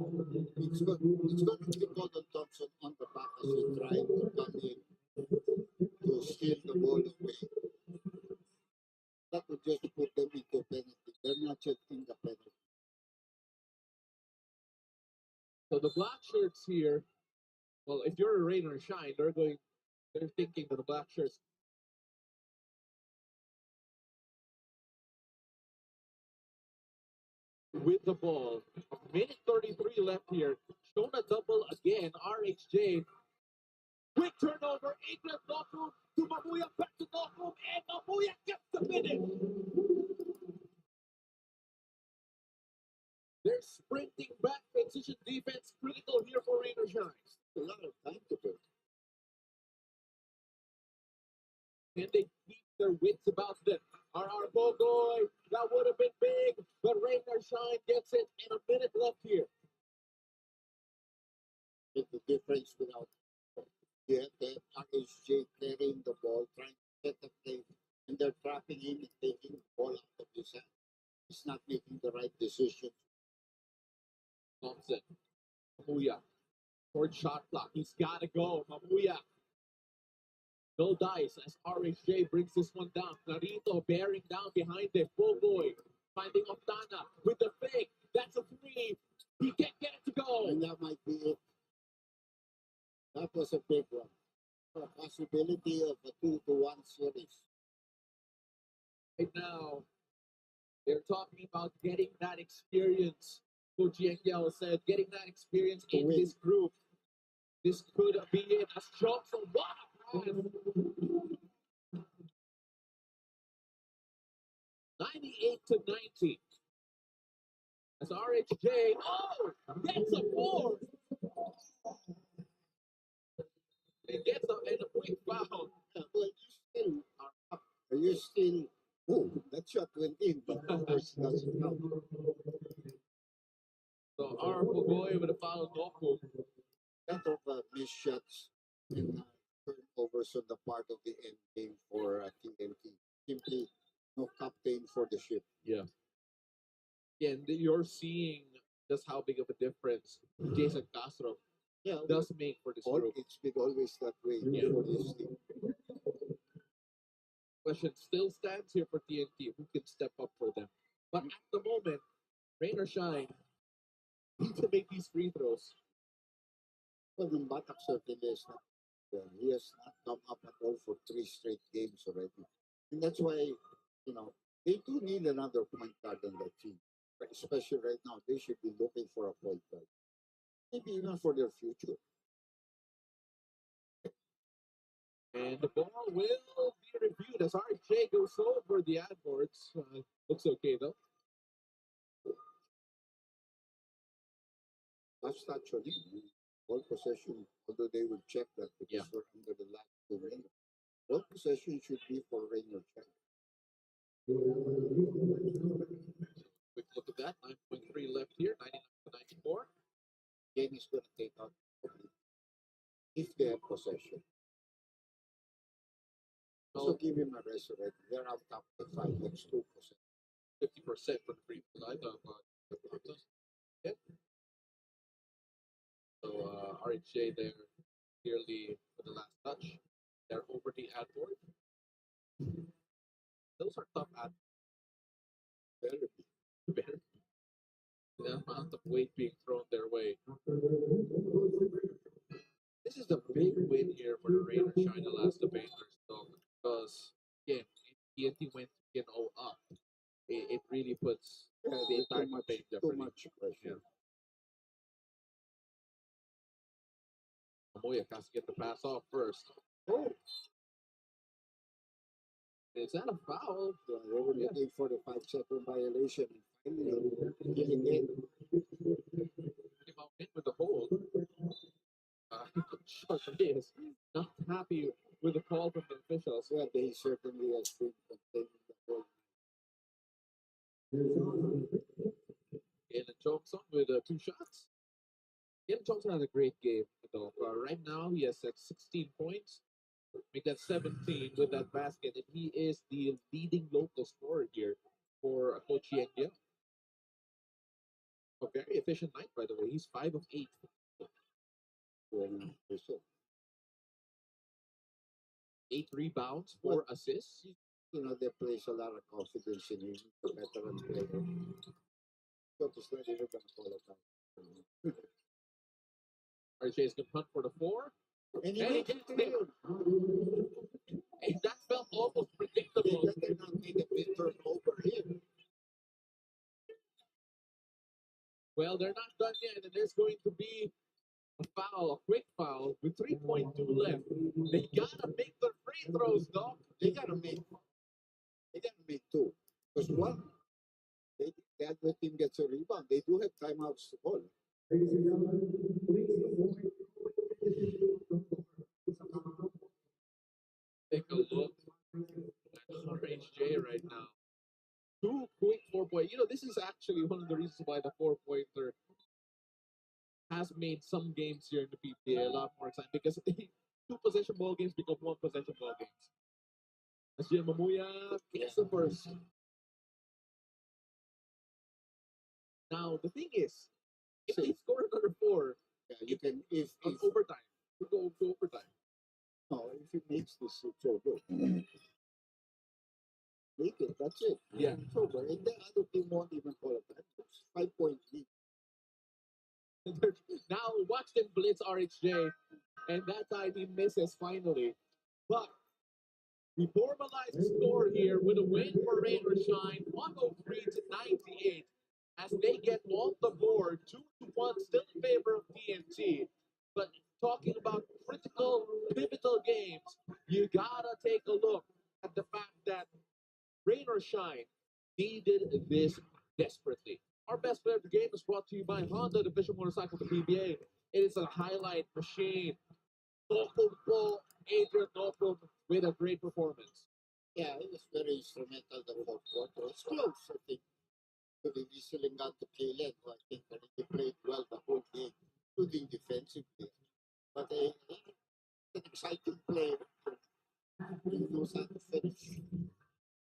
It's going to be Gordon Thompson on the back as he tried to come in to steal the ball away. That would just put them into penalty. They're not yet in the penalty. So the black shirts here, well, if you're a rain or shine, they're thinking that the black shirts with the ball. Minute 33 left here. Shown a double again. RHJ. Quick turnover. Adrian Nokum to Mamuya. Back to Nokum. And Mamuya gets the finish. They're sprinting back. Transition defense critical here for Rain or Shine. A lot of time to go. And they keep their wits about them. RR Bogoy, that would have been big, but Rain or Shine gets it in a minute left here. It's the difference without the RHJ carrying the ball, trying to set the play, and they're trapping him and taking the ball out of his hand. He's not making the right decision. Thompson, Mamuya, short shot clock. He's got to go. Mamuya. No dice as RHJ brings this one down. Clarito bearing down behind them. Bogoy finding Octana with the fake. That's a three. He can't get it to go. And that might be it. That was a big one. A possibility of a 2-1 series. Right now, they're talking about getting that experience. Coach Yao said, getting that experience in this group. This could be it. As Johnson, what a pass. 98-90. As RHJ, gets a 4. It gets a quick foul. Well, you still, that shot went in, but of course doesn't count. So our Bogoy with a foul Noku. That of missed shots and turnovers on the part of the end game for TNT. Simply no captain for the ship. Yeah. And you're seeing just how big of a difference Jason Castro does make for this group. It's been always that way for this team. Question still stands here for TNT. Who can step up for them? But at the moment, rain or shine, need to make these free throws. Well, Batak certainly is not. He has not come up at all for 3 straight games already. And that's why, they do need another point guard on that team. Especially right now, they should be looking for a point guard. Maybe even for their future. And the ball will be reviewed as RJ goes over the ad boards. Looks okay, though. Last actually, ball possession, although they will check that because we're under the last 2 minutes. Ball possession should be for rain or shine. Quick look at that. 9.3 left here, 99-94. Game is going to take out if they have possession. So give him a rest already. They're out top by 5. That's 2%. 50% for the free throw line. Yeah. So RHJ there clearly for the last touch. They're over the ad board. Those are tough ad. Better. The amount of weight being thrown their way. This is a big win here for the Rain or Shine Elasto Painters, though, because again, if TNT went 3-0 up, it really puts the entire campaign in jeopardy. Too much pressure. Mamuya has to get the pass off first. Oh! Is that a foul? They were looking for the 5-second violation. Finally, getting in. Came out in with the hold. Chardonnay is not happy with the call from the officials. Yeah, they certainly have been containing the ball. And Johnson with 2 shots. Ian Johnson had a great game, though. Right now, he has set 16 points, make that 17 with that basket, and he is the leading local scorer here for Coach Yengia. A very efficient night, by the way. He's 5 of 8. So, 8 rebounds, 4 assists. you know, they place a lot of confidence in him, the veteran player. So it's not even going to fall apart. RJ is going to punt for the 4. And And he gets there. And that felt almost predictable. They cannot make a big turnover here. Well, they're not done yet, and there's going to be a foul, a quick foul, with 3.2 left. They gotta make their free throws, though. They gotta make two. Because one, the other team gets a rebound. They do have timeouts to call. Take a look at RHJ right now. 2 quick 4-point. You know, this is actually one of the reasons why the 4-pointer has made some games here in the PBA a lot more exciting, because 2 possession ball games become 1 possession ball games. As Jim Mamuya gets the first. Now, the thing is, if they score another 4, Yeah, you can, if overtime, we go to overtime. no, if he makes this, it's over. Make it, that's it. Yeah. It's over. And the other team won't even call it that. It's 5-point lead. Now watch them blitz RHJ, and that time he misses finally. But we formalize the score here with a win for Rain or Shine, 103-98, as they get on the board, 2-1, still in favor of TNT. But talking about critical, pivotal games, you gotta take a look at the fact that Rain or Shine needed this desperately. Our best player of the game is brought to you by Honda, the official motorcycle of the PBA. It is a highlight machine. Nopum, Adrian Nopum with a great performance. Yeah, it was very instrumental the fourth quarter. It's close, I think. Could have easily gone to Kaylen, who I think he played well the whole game, including defensively. But an exciting player. He knows how to finish.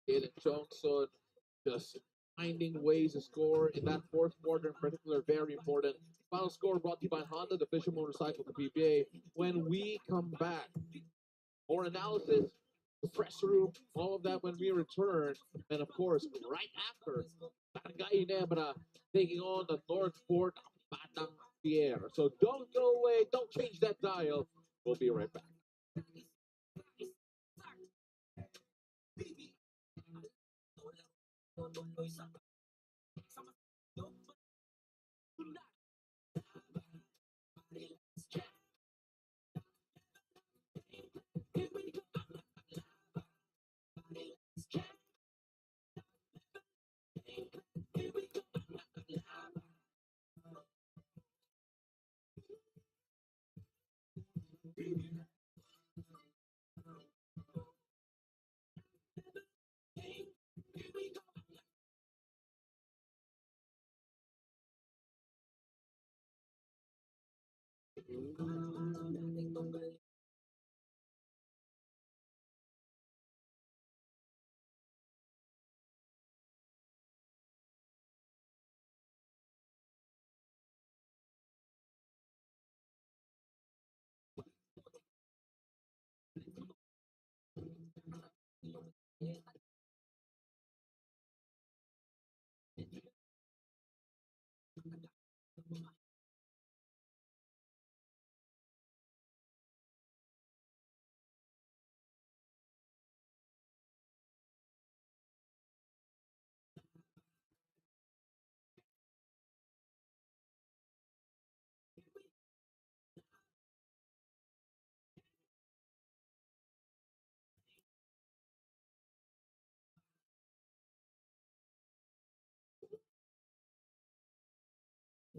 Jalen Johnson just finding ways to score in that fourth quarter in particular, very important. Final score brought to you by Honda, the official motorcycle of the PBA. When we come back, more analysis, the press room, all of that when we return. And of course, right after, Barangay Nebra taking on the Northport Batang Pierre. So don't go away, don't change that dial. We'll be right back.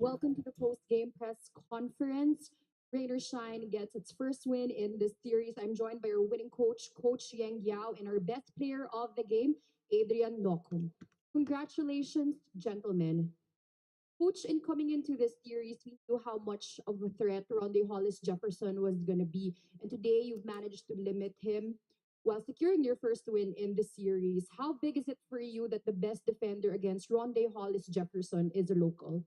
Welcome to the post-game press conference. Rain or Shine gets its first win in this series. I'm joined by our winning coach, Coach Yang Yao, and our best player of the game, Adrian Nokum. Congratulations, gentlemen. Coach, in coming into this series, we knew how much of a threat Ronde Hollis Jefferson was going to be. And today, you've managed to limit him while securing your first win in the series. How big is it for you that the best defender against Ronde Hollis Jefferson is a local?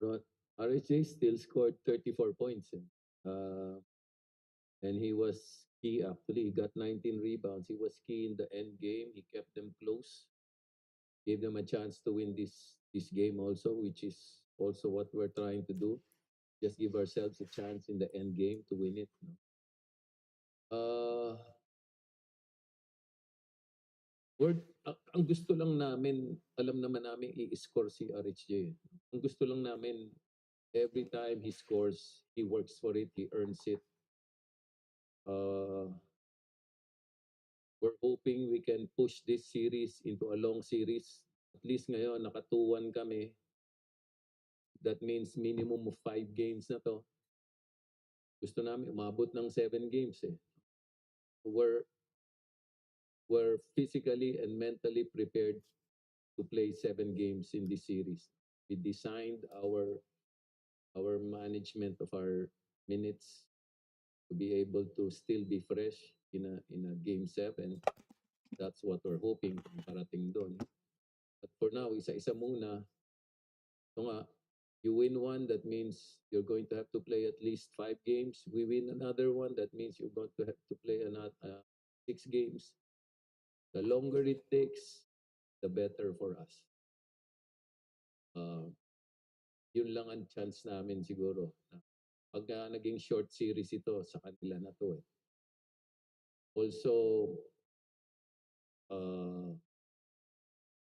Ron, RHA still scored 34 points. And he was key actually. He got 19 rebounds. He was key in the end game. He kept them close, gave them a chance to win this game also, which is also what we're trying to do. Just give ourselves a chance in the end game to win it. Uh, ang gusto lang namin, alam naman namin i-score si RHJ. Ang gusto lang namin, every time he scores, he works for it, he earns it. We're hoping we can push this series into a long series. At least ngayon, nakatuwan kami. That means minimum of 5 games na to. Gusto namin umabot ng 7 games eh. We're physically and mentally prepared to play 7 games in this series. We designed our management of our minutes to be able to still be fresh in a game 7. That's what we're hoping parating doon. But for now, isa-isa muna. So nga, you win one, that means you're going to have to play at least 5 games. We win another one, that means you're going to have to play another 6 games. The longer it takes, the better for us. Yun lang ang chance namin siguro. Pagka naging short series ito, sa kanila na to eh. Also,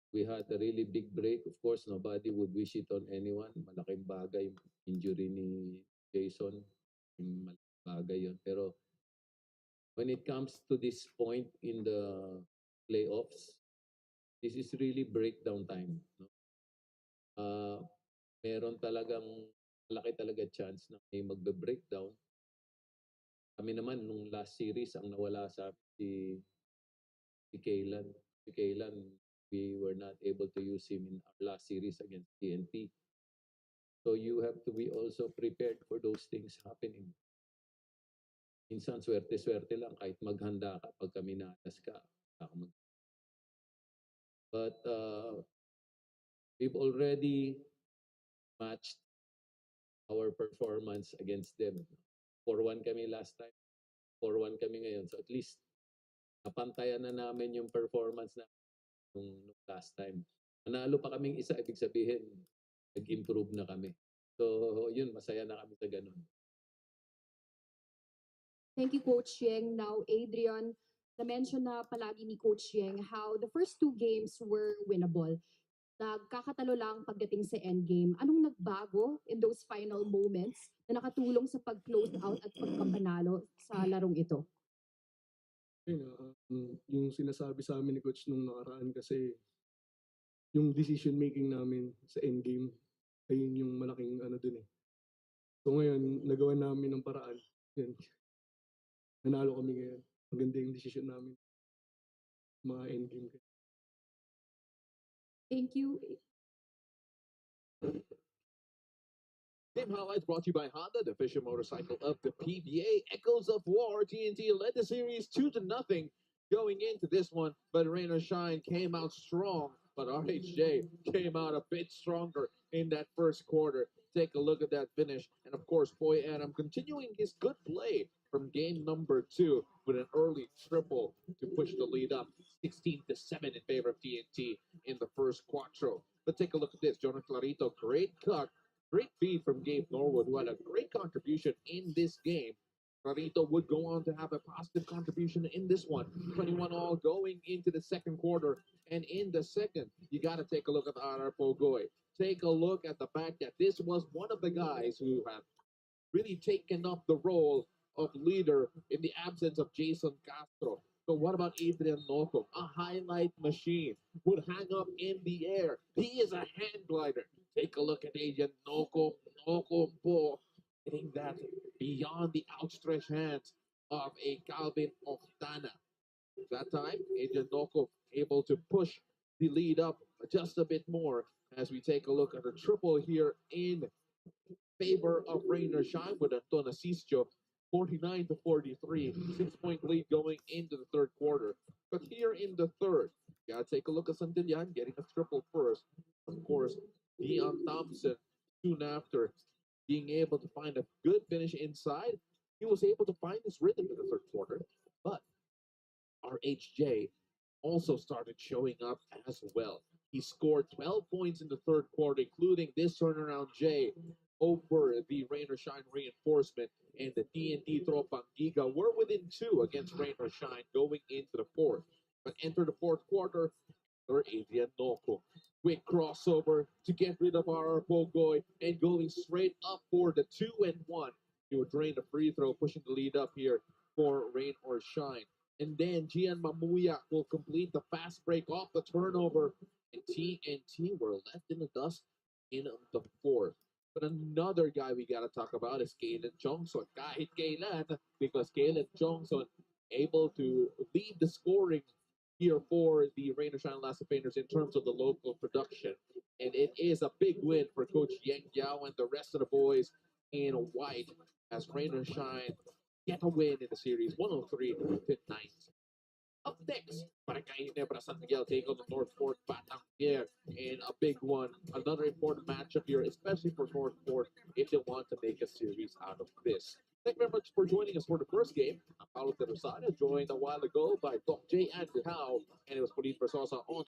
we had a really big break. Of course, nobody would wish it on anyone. Malaking bagay yung injury ni Jason. Malaking bagay yun. Pero when it comes to this point in the playoffs, this is really breakdown time. No? Meron talagang malaki talaga chance na may magbe-breakdown. Kami naman, nung last series, ang nawala sa si Kaylan. Si Kaylan, we were not able to use him in our last series against TNT. So you have to be also prepared for those things happening. Minsan, swerte-swerte lang kahit maghanda ka pag kami natas ka. But we've already matched our performance against them. 4-1 kami last time. 4-1 kami ngayon. So at least, napantayan na namin yung performance na nung last time. Nanalo pa kaming isa, ibig sabihin, nag-improve na kami. So, yun, masaya na kami sa ganun. Thank you, Coach Yeng. Now, Adrian, na-mention na palagi ni Coach Yeng how the first 2 games were winnable. Nagkakatalo lang pagdating sa endgame. Anong nagbago in those final moments na nakatulong sa pag-close out at pagkapanalo sa larong ito? Yung sinasabi sa amin ni Coach nung nakaraan kasi yung decision making namin sa endgame, ayun yung malaking ano dun eh. So ngayon, nagawa namin ng paraan. Yan. Nanalo kami ngayon. Maganda yung decision namin. Mga endgame. Thank you. Game highlights brought to you by Honda, the official motorcycle of the PBA. Echoes of War, TNT led the series 2-0 going into this one, but rain or shine came out strong. But RHJ came out a bit stronger in that first quarter. Take a look at that finish. And of course, Boy Adam continuing his good play from game number 2 with an early triple to push the lead up 16-7 in favor of TNT in the first quattro. But take a look at this. Jonah Clarito, great cut. Great feed from Gabe Norwood, who had a great contribution in this game. Clarito would go on to have a positive contribution in this one. 21 all going into the second quarter. And in the second, you got to take a look at Arar Pogoy. Take a look at the fact that this was one of the guys who have really taken up the role of leader in the absence of Jason Castro. So what about Adrian Noco? A highlight machine would hang up in the air. He is a hand glider. Take a look at Adrian Noco. Noco po hitting that beyond the outstretched hands of a Calvin Oftana. That time, Adrian Noko able to push the lead up just a bit more as we take a look at the triple here in favor of Rain or Shine with Anton Asisio, 49 to 43, 6-point lead going into the third quarter. But here in the third, you gotta take a look at Santillan getting a triple first. Of course, Dion Thompson soon after being able to find a good finish inside. He was able to find his rhythm in the third quarter, but our HJ also started showing up as well. He scored 12 points in the third quarter, including this turnaround J over the Rain or Shine reinforcement, and the TNT Tropang Giga were within two against Rain or Shine going into the fourth. But enter the fourth quarter, or Adrian Noko. Quick crossover to get rid of our Pogoy and going straight up for the 2-1. He would drain the free throw, pushing the lead up here for Rain or Shine. And then Gian Mamuya will complete the fast break off the turnover. And TNT were left in the dust in the fourth. But another guy we gotta talk about is Kalen Johnson. Kahit kailan, because Kalen Johnson able to lead the scoring here for the Rain or Shine Elasto Painters in terms of the local production. And it is a big win for Coach Yang Yao and the rest of the boys in white as Rain or Shine get a win in the series 103 to 90. Up next, Barangay Ginebra San Miguel take on the North Fort Batang here in a big one. Another important matchup here, especially for North Fort if they want to make a series out of this. Thank you very much for joining us for the first game. I'm Paulo De Rosada, joined a while ago by Doc J. Andrew Howe, and it was Pauline Versosa on